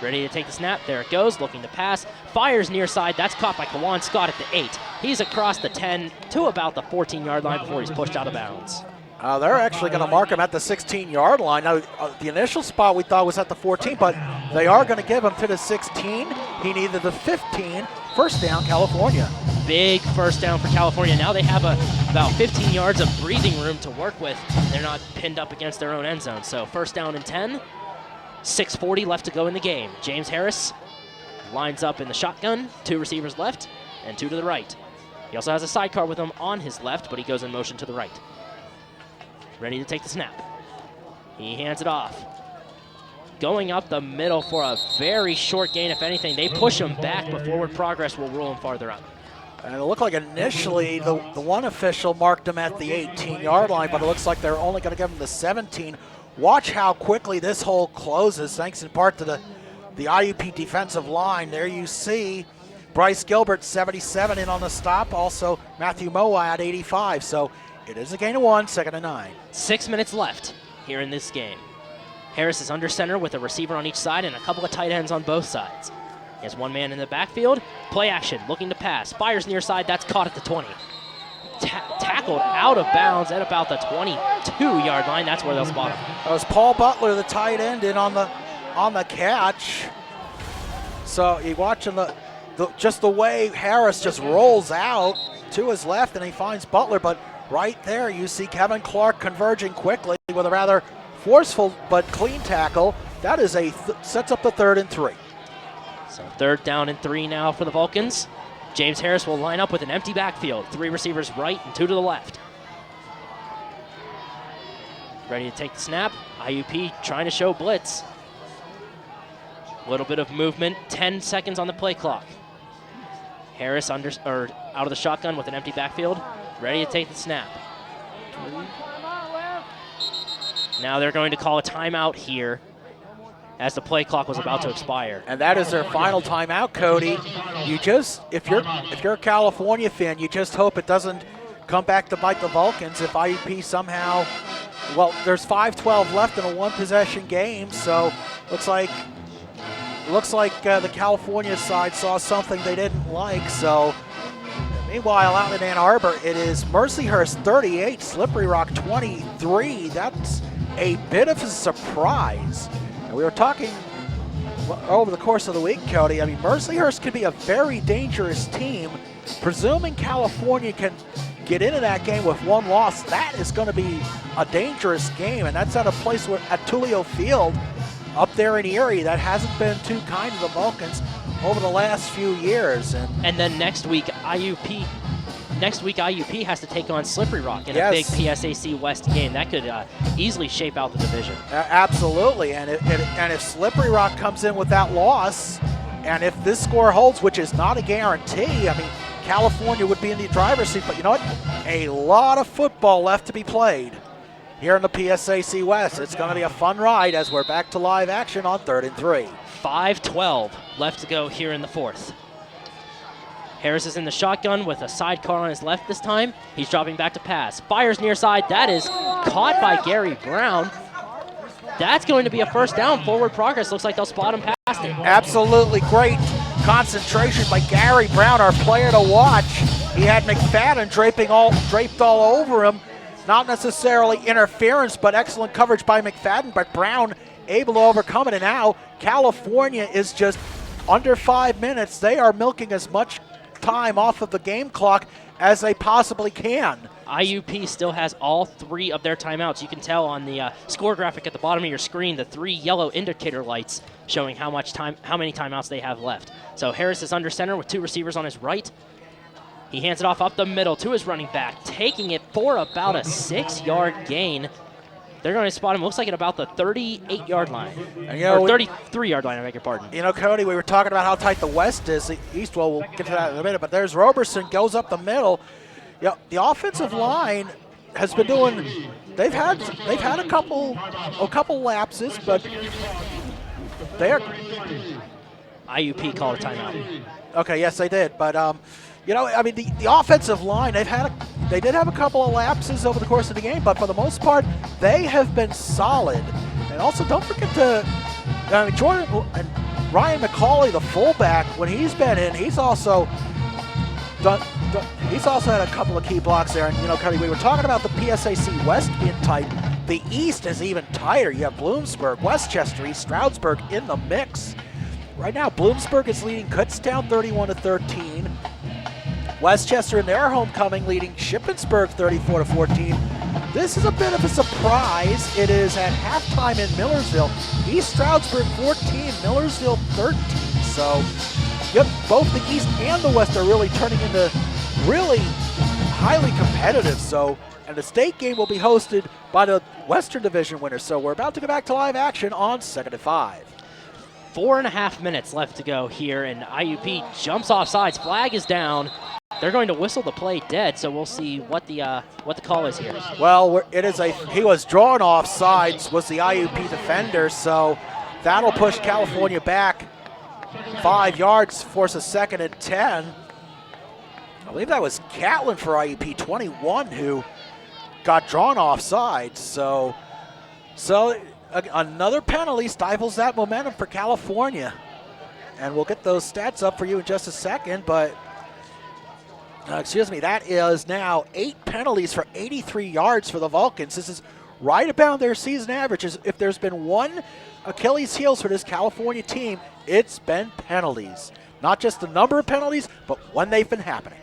Ready to take the snap. There it goes, looking to pass. Fires near side. That's caught by Kawan Scott at the 8. He's across the 10 to about the 14-yard line before he's pushed out of bounds. They're actually going to mark him at the 16-yard line. Now, the initial spot we thought was at the 14, but they are going to give him to the 16. He needed the 15. First down, California. Big first down for California. Now they have about 15 yards of breathing room to work with. They're not pinned up against their own end zone. So first down and 10. 6:40 left to go in the game. James Harris lines up in the shotgun. 2 receivers left and 2 to the right. He also has a sidecar with him on his left, but he goes in motion to the right. Ready to take the snap. He hands it off. Going up the middle for a very short gain. If anything, they push him back, but forward progress will rule him farther up. And it looked like initially the one official marked him at the 18-yard line, but it looks like they're only going to give him the 17. Watch how quickly this hole closes, thanks in part to the IUP defensive line. There you see Bryce Gilbert, 77, in on the stop. Also Matthew Moad, 85. So it is a gain of 1, 2nd and 9. 6 minutes left here in this game. Harris is under center with a receiver on each side and a couple of tight ends on both sides. He has one man in the backfield. Play action, looking to pass. Fires near side, that's caught at the 20. Tackled out of bounds at about the 22-yard line. That's where they'll spot him. That was Paul Butler, the tight end, in on the catch. So you're watching just the way Harris just rolls out to his left, and he finds Butler. But right there, you see Kevin Clark converging quickly with a rather forceful but clean tackle. That is sets up the 3rd and 3. So 3rd down and 3 now for the Vulcans. James Harris will line up with an empty backfield. 3 receivers right and 2 to the left. Ready to take the snap. IUP trying to show blitz. A little bit of movement. 10 seconds on the play clock. Harris out of the shotgun with an empty backfield. Ready to take the snap. Now they're going to call a timeout here as the play clock was about to expire. And that is their final timeout, Cody. You just, if you're a California fan, you just hope it doesn't come back to bite the Vulcans if IUP somehow, well, there's 5:12 left in a 1-possession game, so looks like the California side saw something they didn't like. So meanwhile, out in Ann Arbor, it is Mercyhurst 38, Slippery Rock 23. That's a bit of a surprise. And we were talking over the course of the week, Cody. I mean, Mercyhurst could be a very dangerous team. Presuming California can get into that game with 1 loss, that is going to be a dangerous game. And that's at a place at Tulio Field up there in Erie that hasn't been too kind to the Vulcans over the last few years. And then next week IUP has to take on Slippery Rock in a big PSAC West game. That could easily shape out the division. Absolutely, and if Slippery Rock comes in with that loss, and if this score holds, which is not a guarantee, I mean, California would be in the driver's seat, but you know what? A lot of football left to be played here in the PSAC West. It's going to be a fun ride as we're back to live action on 3rd and 3. 5:12 left to go here in the 4th. Harris is in the shotgun with a sidecar on his left this time. He's dropping back to pass. Fires near side. That is caught by Gary Brown. That's going to be a 1st down. Forward progress. Looks like they'll spot him past it. Absolutely great concentration by Gary Brown, our player to watch. He had McFadden draped all over him. Not necessarily interference, but excellent coverage by McFadden. But Brown able to overcome it. And now California is just under 5 minutes. They are milking as much time off of the game clock as they possibly can. IUP still has all 3 of their timeouts. You can tell on the score graphic at the bottom of your screen, the 3 yellow indicator lights showing how many timeouts they have left. So Harris is under center with 2 receivers on his right. He hands it off up the middle to his running back, taking it for about a 6-yard gain. They're going to spot him, looks like at about the 38-yard line. And, or 33-yard line, I beg your pardon. You know, Cody, we were talking about how tight the West is. The East, well, we'll get to that in a minute. But there's Roberson, goes up the middle. You know, the offensive line has been doing. They've had a couple lapses, but they're. IUP called a timeout. Okay, yes, they did. But you know, I mean, the offensive line, they did have a couple of lapses over the course of the game, but for the most part, they have been solid. And also, don't forget Jordan and Ryan McCauley, the fullback, when he's been in, he's also had a couple of key blocks there. And you know, Cody, we were talking about the PSAC West being tight. The East is even tighter. You have Bloomsburg, Westchester, East Stroudsburg in the mix. Right now, Bloomsburg is leading Kutztown 31-13. Westchester in their homecoming leading Shippensburg 34-14. This is a bit of a surprise. It is at halftime in Millersville. East Stroudsburg 14, Millersville 13. So, yep, both the East and the West are really turning into really highly competitive. So, and the state game will be hosted by the Western Division winners. So we're about to go back to live action on 2nd and 5. 4.5 minutes left to go here, and IUP jumps off sides. Flag is down. They're going to whistle the play dead, so we'll see what the call is here. Well, he was drawn off sides, was the IUP defender, so that'll push California back 5 yards, force a 2nd and 10. I believe that was Catlin for IUP 21 who got drawn off sides. So another penalty stifles that momentum for California. And we'll get those stats up for you in just a second, but that is now 8 penalties for 83 yards for the Vulcans. This is right about their season averages. If there's been one Achilles heels for this California team, it's been penalties. Not just the number of penalties, but when they've been happening.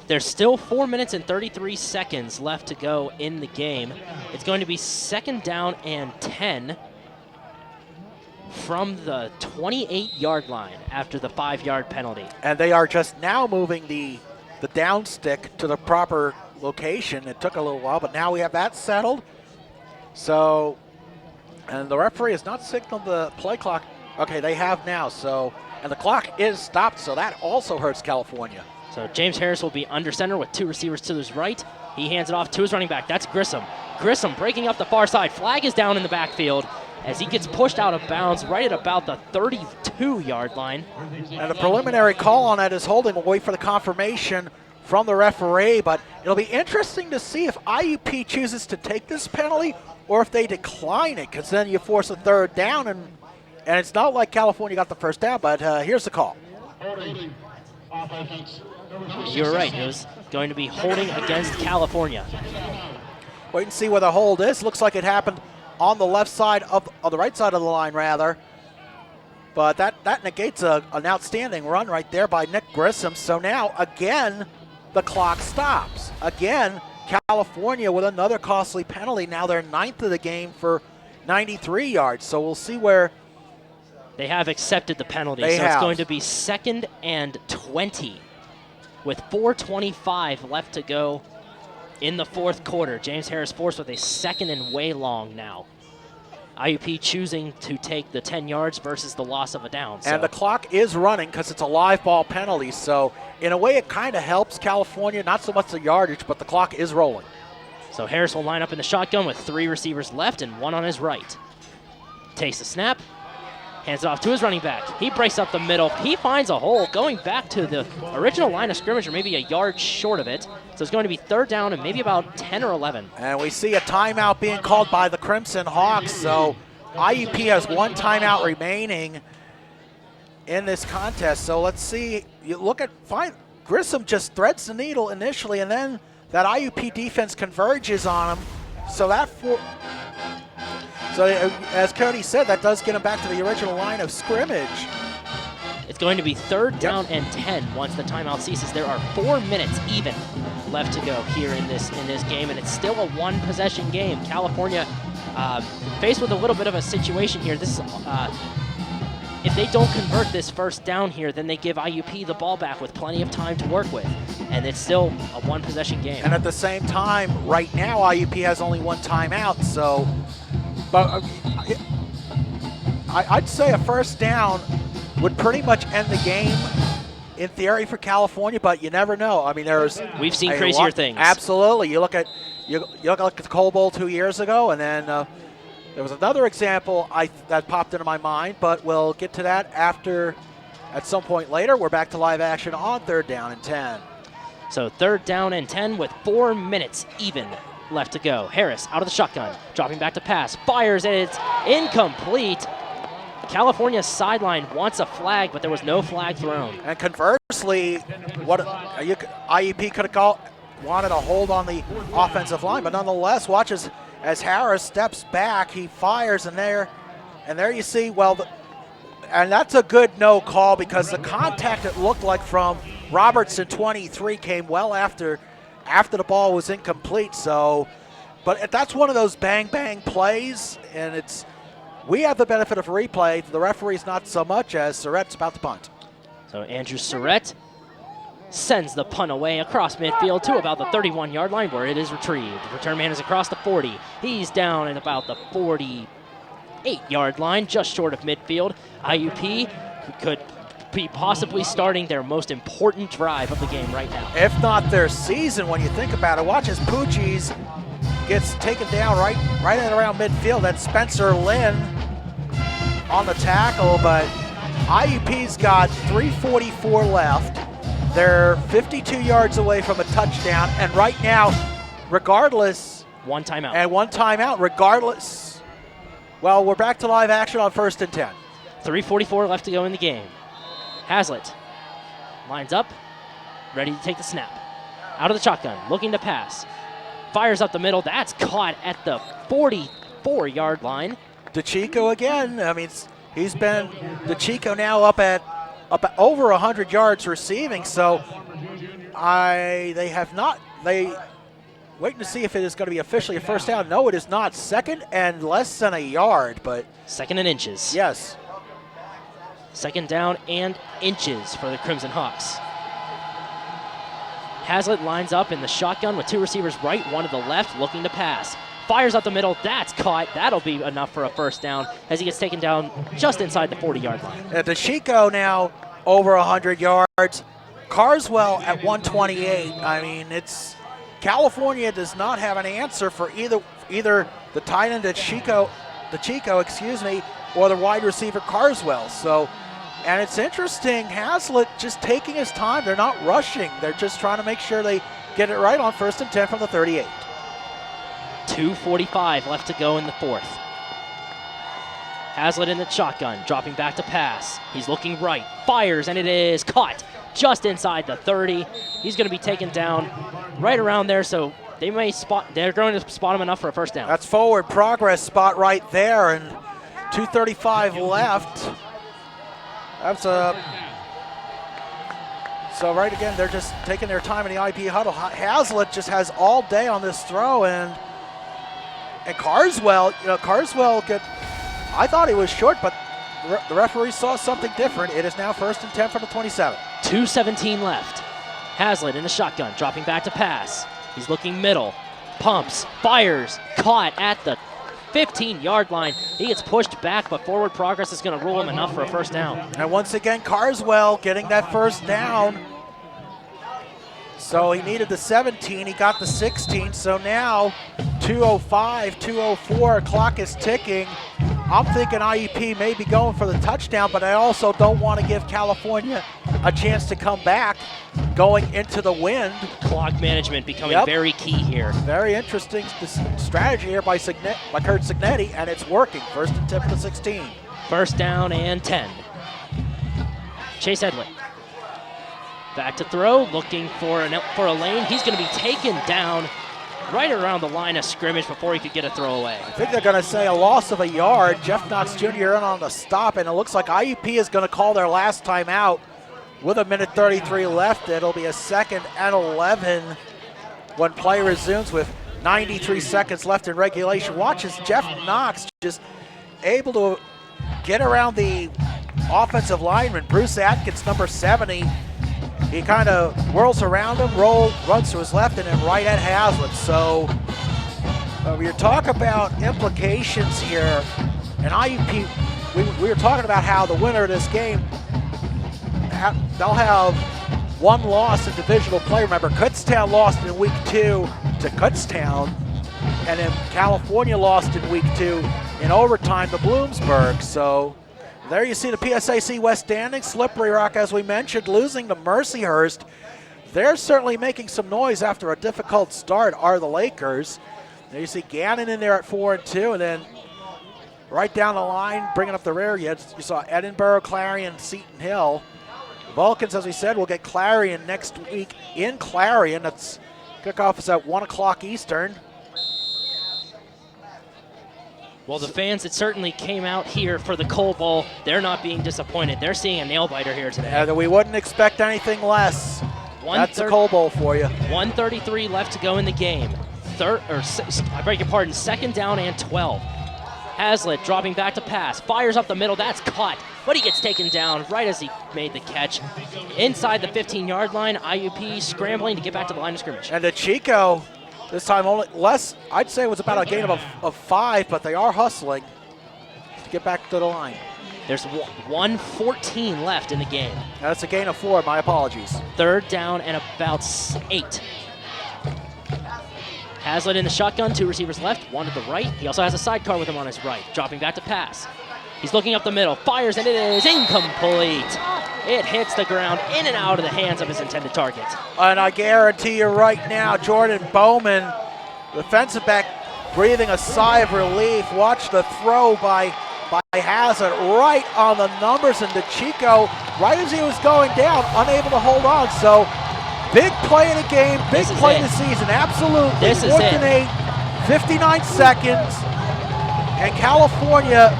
There's still 4 minutes and 33 seconds left to go in the game. It's going to be 2nd down and 10 from the 28-yard line after the 5-yard penalty. And they are just now moving the down stick to the proper location. It took a little while, but now we have that settled. So, and the referee has not signaled the play clock. Okay, they have now. So, and the clock is stopped, so that also hurts California. So James Harris will be under center with 2 receivers to his right. He hands it off to his running back. That's Grissom. Grissom breaking up the far side. Flag is down in the backfield as he gets pushed out of bounds right at about the 32-yard line. And the preliminary call on that is holding. We'll wait for the confirmation from the referee, but it'll be interesting to see if IUP chooses to take this penalty or if they decline it, because then you force a 3rd down, and it's not like California got the 1st down, but here's the call. You're right. It was going to be holding against California. Wait and see where the hold is. Looks like it happened on the left side of the right side of the line, rather. But that negates an outstanding run right there by Nick Grissom. So now, again, the clock stops. Again, California with another costly penalty. Now they're 9th of the game for 93 yards. So we'll see where they have accepted the penalty. It's going to be 2nd and 20 with 4:25 left to go in the 4th quarter. James Harris forced with a 2nd and way long now. IUP choosing to take the 10 yards versus the loss of a down. And the clock is running because it's a live ball penalty. So in a way, it kind of helps California. Not so much the yardage, but the clock is rolling. So Harris will line up in the shotgun with 3 receivers left and 1 on his right. Takes the snap. Hands it off to his running back. He breaks up the middle. He finds a hole going back to the original line of scrimmage, or maybe a yard short of it. So it's going to be 3rd down and maybe about 10 or 11. And we see a timeout being called by the Crimson Hawks. So IUP has 1 timeout remaining in this contest. So let's see. You look at Grissom just threads the needle initially, and then that IUP defense converges on him. So as Cody said, that does get him back to the original line of scrimmage. It's going to be 3rd down and 10 once the timeout ceases. There are 4 minutes even left to go here in this game, and it's still a 1-possession game. California faced with a little bit of a situation here. This if they don't convert this 1st down here, then they give IUP the ball back with plenty of time to work with, and it's still a 1-possession game. And at the same time, right now IUP has only 1 timeout. So, but I'd say a 1st down would pretty much end the game in theory for California, but you never know. I mean, we've seen crazier things. Absolutely. You look at the Coal Bowl 2 years ago, and then there was another example that popped into my mind, but we'll get to that at some point later. We're back to live action on 3rd down and 10. So 3rd down and 10 with 4 minutes even left to go. Harris out of the shotgun, dropping back to pass, fires, and it's incomplete. California's sideline wants a flag, but there was no flag thrown. And conversely, what IUP could have wanted a hold on the offensive line, but nonetheless, watch as Harris steps back, he fires, and there you see, and that's a good no call because the contact, it looked like, from Robertson 23 came well after the ball was incomplete. So, but that's one of those bang plays, and we have the benefit of replay. The referee's not so much, as Surratt's about to punt. So Andrew Surratt sends the punt away across midfield to about the 31-yard line where it is retrieved. The return man is across the 40. He's down at about the 48-yard line, just short of midfield. IUP could be possibly starting their most important drive of the game right now. If not their season, when you think about it. Watch as Pucci's gets taken down right at around midfield. That's Spencer Lynn on the tackle, but IUP's got 3:44 left. They're 52 yards away from a touchdown, and right now, regardless... 1 timeout. And 1 timeout, regardless... Well, we're back to live action on 1st and 10. 3:44 left to go in the game. Hazlitt lines up, ready to take the snap. Out of the shotgun, looking to pass. Fires up the middle. That's caught at the 44-yard line. DeChico again. I mean, he's been DeChico now up at over 100 yards receiving. So they waiting to see if it is going to be officially a first down. No, it is not. Second and less than a yard, but second and inches. Yes. Second down and inches for the Crimson Hawks. Hazlitt lines up in the shotgun with 2 receivers right, 1 to the left, looking to pass. Fires up the middle. That's caught. That'll be enough for a first down as he gets taken down just inside the 40-yard line. DeChico now over 100 yards. Carswell at 128. I mean, it's California does not have an answer for either the tight end DeChico, or the wide receiver Carswell. So, and it's interesting, Hazlitt just taking his time. They're not rushing. They're just trying to make sure they get it right on 1st and 10 from the 38. 2:45 left to go in the 4th. Hazlitt in the shotgun, dropping back to pass. He's looking right, fires, and it is caught just inside the 30. He's going to be taken down right around there, so they're going to spot him enough for a first down. That's forward progress spot right there, and 2:35 left. That's so right again, they're just taking their time in the IUP huddle. Hazlitt just has all day on this throw, and Carswell, I thought he was short, but the referee saw something different. It is now 1st and 10 from the 27. 2:17 left. Hazlitt in the shotgun, dropping back to pass. He's looking middle, pumps, fires, caught at the 15-yard line. He gets pushed back, but forward progress is going to rule him enough for a first down. And once again, Carswell getting that first down. So he needed the 17, he got the 16, so now 2:05, 2:04, clock is ticking. I'm thinking IUP may be going for the touchdown, but I also don't want to give California a chance to come back going into the wind. Clock management becoming very key here. Very interesting strategy here by Kurt Signetti, and it's working. 1st and 10 for the 16. First down and 10. Chase Edley. Back to throw, looking for a lane. He's going to be taken down right around the line of scrimmage before he could get a throw away. I think they're going to say a loss of a yard. Jeff Knox Jr. in on the stop, and it looks like IUP is going to call their last time out with 1:33 left. It'll be a 2nd and 11 when play resumes with 93 seconds left in regulation. Watch as Jeff Knox just able to get around the offensive lineman, Bruce Atkins, number 70. He kind of whirls around him, runs to his left, and then right at Hazlitt. So we talk about implications here. And IUP, we were talking about how the winner of this game, they'll have one loss in divisional play. Remember, Kutztown lost in week 2 to Kutztown, and then California lost in week 2 in overtime to Bloomsburg. So there you see the PSAC West standings. Slippery Rock, as we mentioned, losing to Mercyhurst. They're certainly making some noise after a difficult start, are the Lakers. There you see Gannon in there at 4-2, and then right down the line, bringing up the rear, you saw Edinburgh, Clarion, Seton Hill. Vulcans, as we said, will get Clarion next week in Clarion. That's kickoff is at 1 o'clock Eastern. Well, the fans that certainly came out here for the Coal Bowl, they're not being disappointed. They're seeing a nail-biter here today. Yeah, we wouldn't expect anything less. That's the Coal Bowl for you. 1:33 left to go in the game. I beg your pardon, 2nd down and 12. Hazlitt dropping back to pass, fires up the middle, that's caught, but he gets taken down right as he made the catch. Inside the 15-yard line, IUP scrambling to get back to the line of scrimmage. And DeChico, this time only less, I'd say it was about a gain of 5, but they are hustling to get back to the line. There's 1:14 left in the game. That's a gain of 4, my apologies. 3rd down and about 8. Hazlitt in the shotgun, 2 receivers left, 1 to the right. He also has a sidecar with him on his right, dropping back to pass. He's looking up the middle, fires, and it is incomplete. It hits the ground in and out of the hands of his intended target. And I guarantee you right now, Jordan Bowman, defensive back, breathing a sigh of relief. Watch the throw by by Hazard right on the numbers, and DeChico, right as he was going down, unable to hold on. So big play in the game, big play in the season, absolutely. This is 4th and 8, 59 seconds, and California,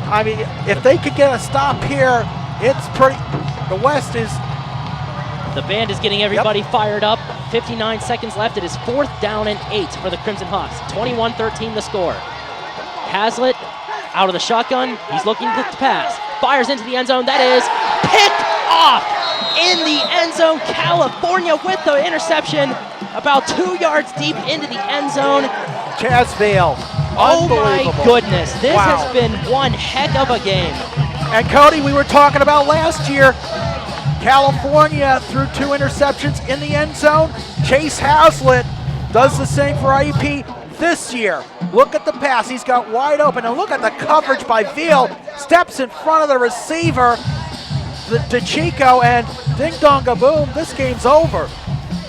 I mean, if they could get a stop here, it's pretty, the West is. The band is getting everybody fired up. 59 seconds left. It is 4th down and 8 for the Crimson Hawks. 21-13 the score. Hazlitt out of the shotgun. He's looking to pass. Fires into the end zone. That is picked off in the end zone. California with the interception. About 2 yards deep into the end zone. Chaz Vail. Oh my goodness. This has been one heck of a game. And Cody, we were talking about last year, California threw 2 interceptions in the end zone. Chase Hazlitt does the same for IUP this year. Look at the pass. He's got wide open. And look at the coverage by Veal. Steps in front of the receiver, DeChico, and ding-dong-a-boom, this game's over.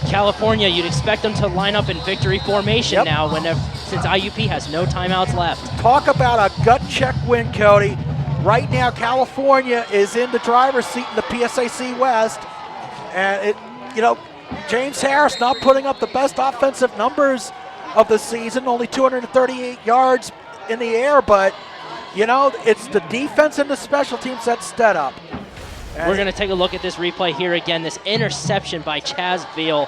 California, you'd expect them to line up in victory formation now since IUP has no timeouts left. Talk about a gut check win, Cody. Right now, California is in the driver's seat in the PSAC West, and James Harris not putting up the best offensive numbers of the season, only 238 yards in the air, but it's the defense and the special teams that stepped up. We're going to take a look at this replay here again. This interception by Chaz Veal.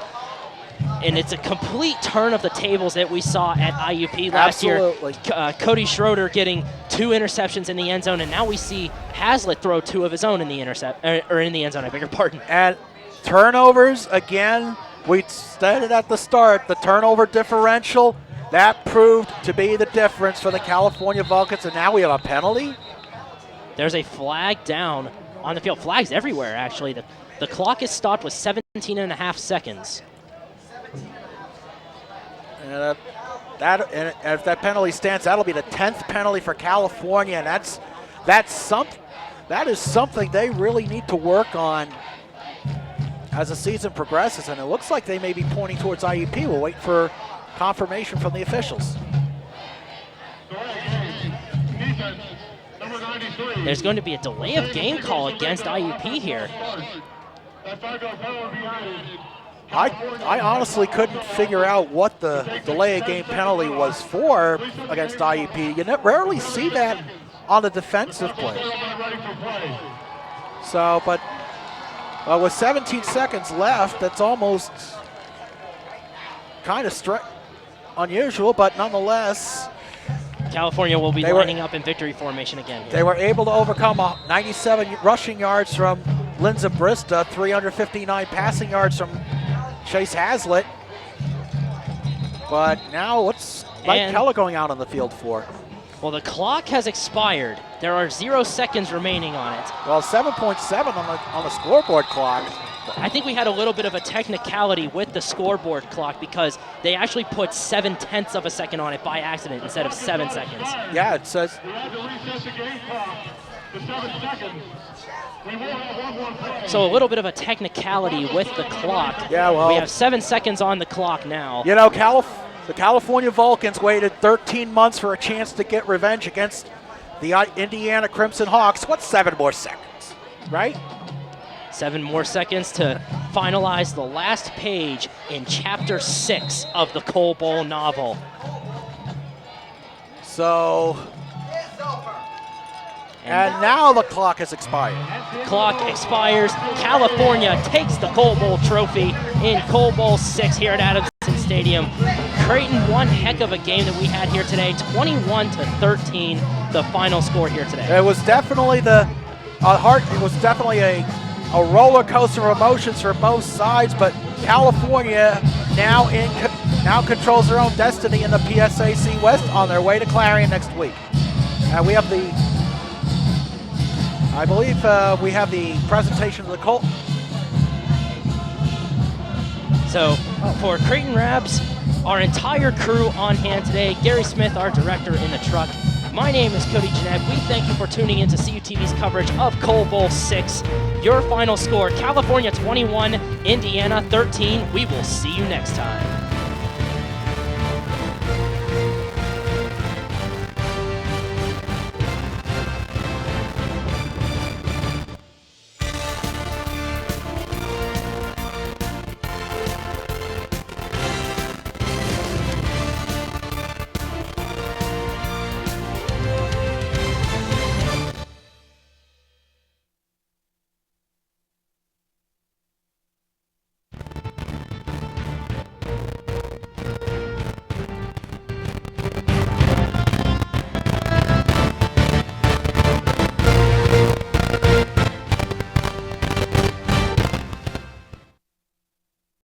And it's a complete turn of the tables that we saw at IUP last year. Cody Schroeder getting 2 interceptions in the end zone, and now we see Hazlitt throw 2 of his own in the in the end zone. I beg your pardon. And turnovers again. We stated at the start the turnover differential that proved to be the difference for the California Vulcans, and now we have a penalty. There's a flag down on the field. Flags everywhere, actually. The clock is stopped with 17.5 seconds. And if that penalty stands, that'll be the 10th penalty for California, and that is something they really need to work on as the season progresses. And it looks like they may be pointing towards IUP. We'll wait for confirmation from the officials. There's going to be a delay of game call against IUP here. I honestly couldn't figure out what the delay of game penalty was for against IUP. You rarely see that on the defensive play. So, but with 17 seconds left, that's almost kind of unusual, but nonetheless. California will be lining up in victory formation again. They were able to overcome 97 rushing yards from Linza Brista, 359 passing yards from Chase Hazlitt. But now what's Mike Keller going out on the field for? Well, the clock has expired. There are 0 seconds remaining on it. Well, 7.7 on the scoreboard clock. I think we had a little bit of a technicality with the scoreboard clock because they actually put 0.7 of a second on it by accident instead of 7 seconds. Yeah, it says. So a little bit of a technicality with the clock. Yeah, well. We have 7 seconds on the clock now. The California Vulcans waited 13 months for a chance to get revenge against the Indiana Crimson Hawks. What's 7 more seconds, right? 7 more seconds to finalize the last page in Chapter 6 of the Cole Bowl novel. So, and now the clock has expired. Clock expires. California takes the Cole Bowl trophy in Cole Bowl 6 here at Adamson Stadium. Creighton, one heck of a game that we had here today. 21-13, the final score here today. It was definitely a roller coaster of emotions for both sides, but California now controls their own destiny in the PSAC West on their way to Clarion next week. And we have I believe we have the presentation of the Colt. So for Creighton Rabs, our entire crew on hand today, Gary Smith, our director in the truck. My name is Cody Jeanette. We thank you for tuning in to CUTV's coverage of Cole Bowl 6. Your final score, California 21, Indiana 13. We will see you next time.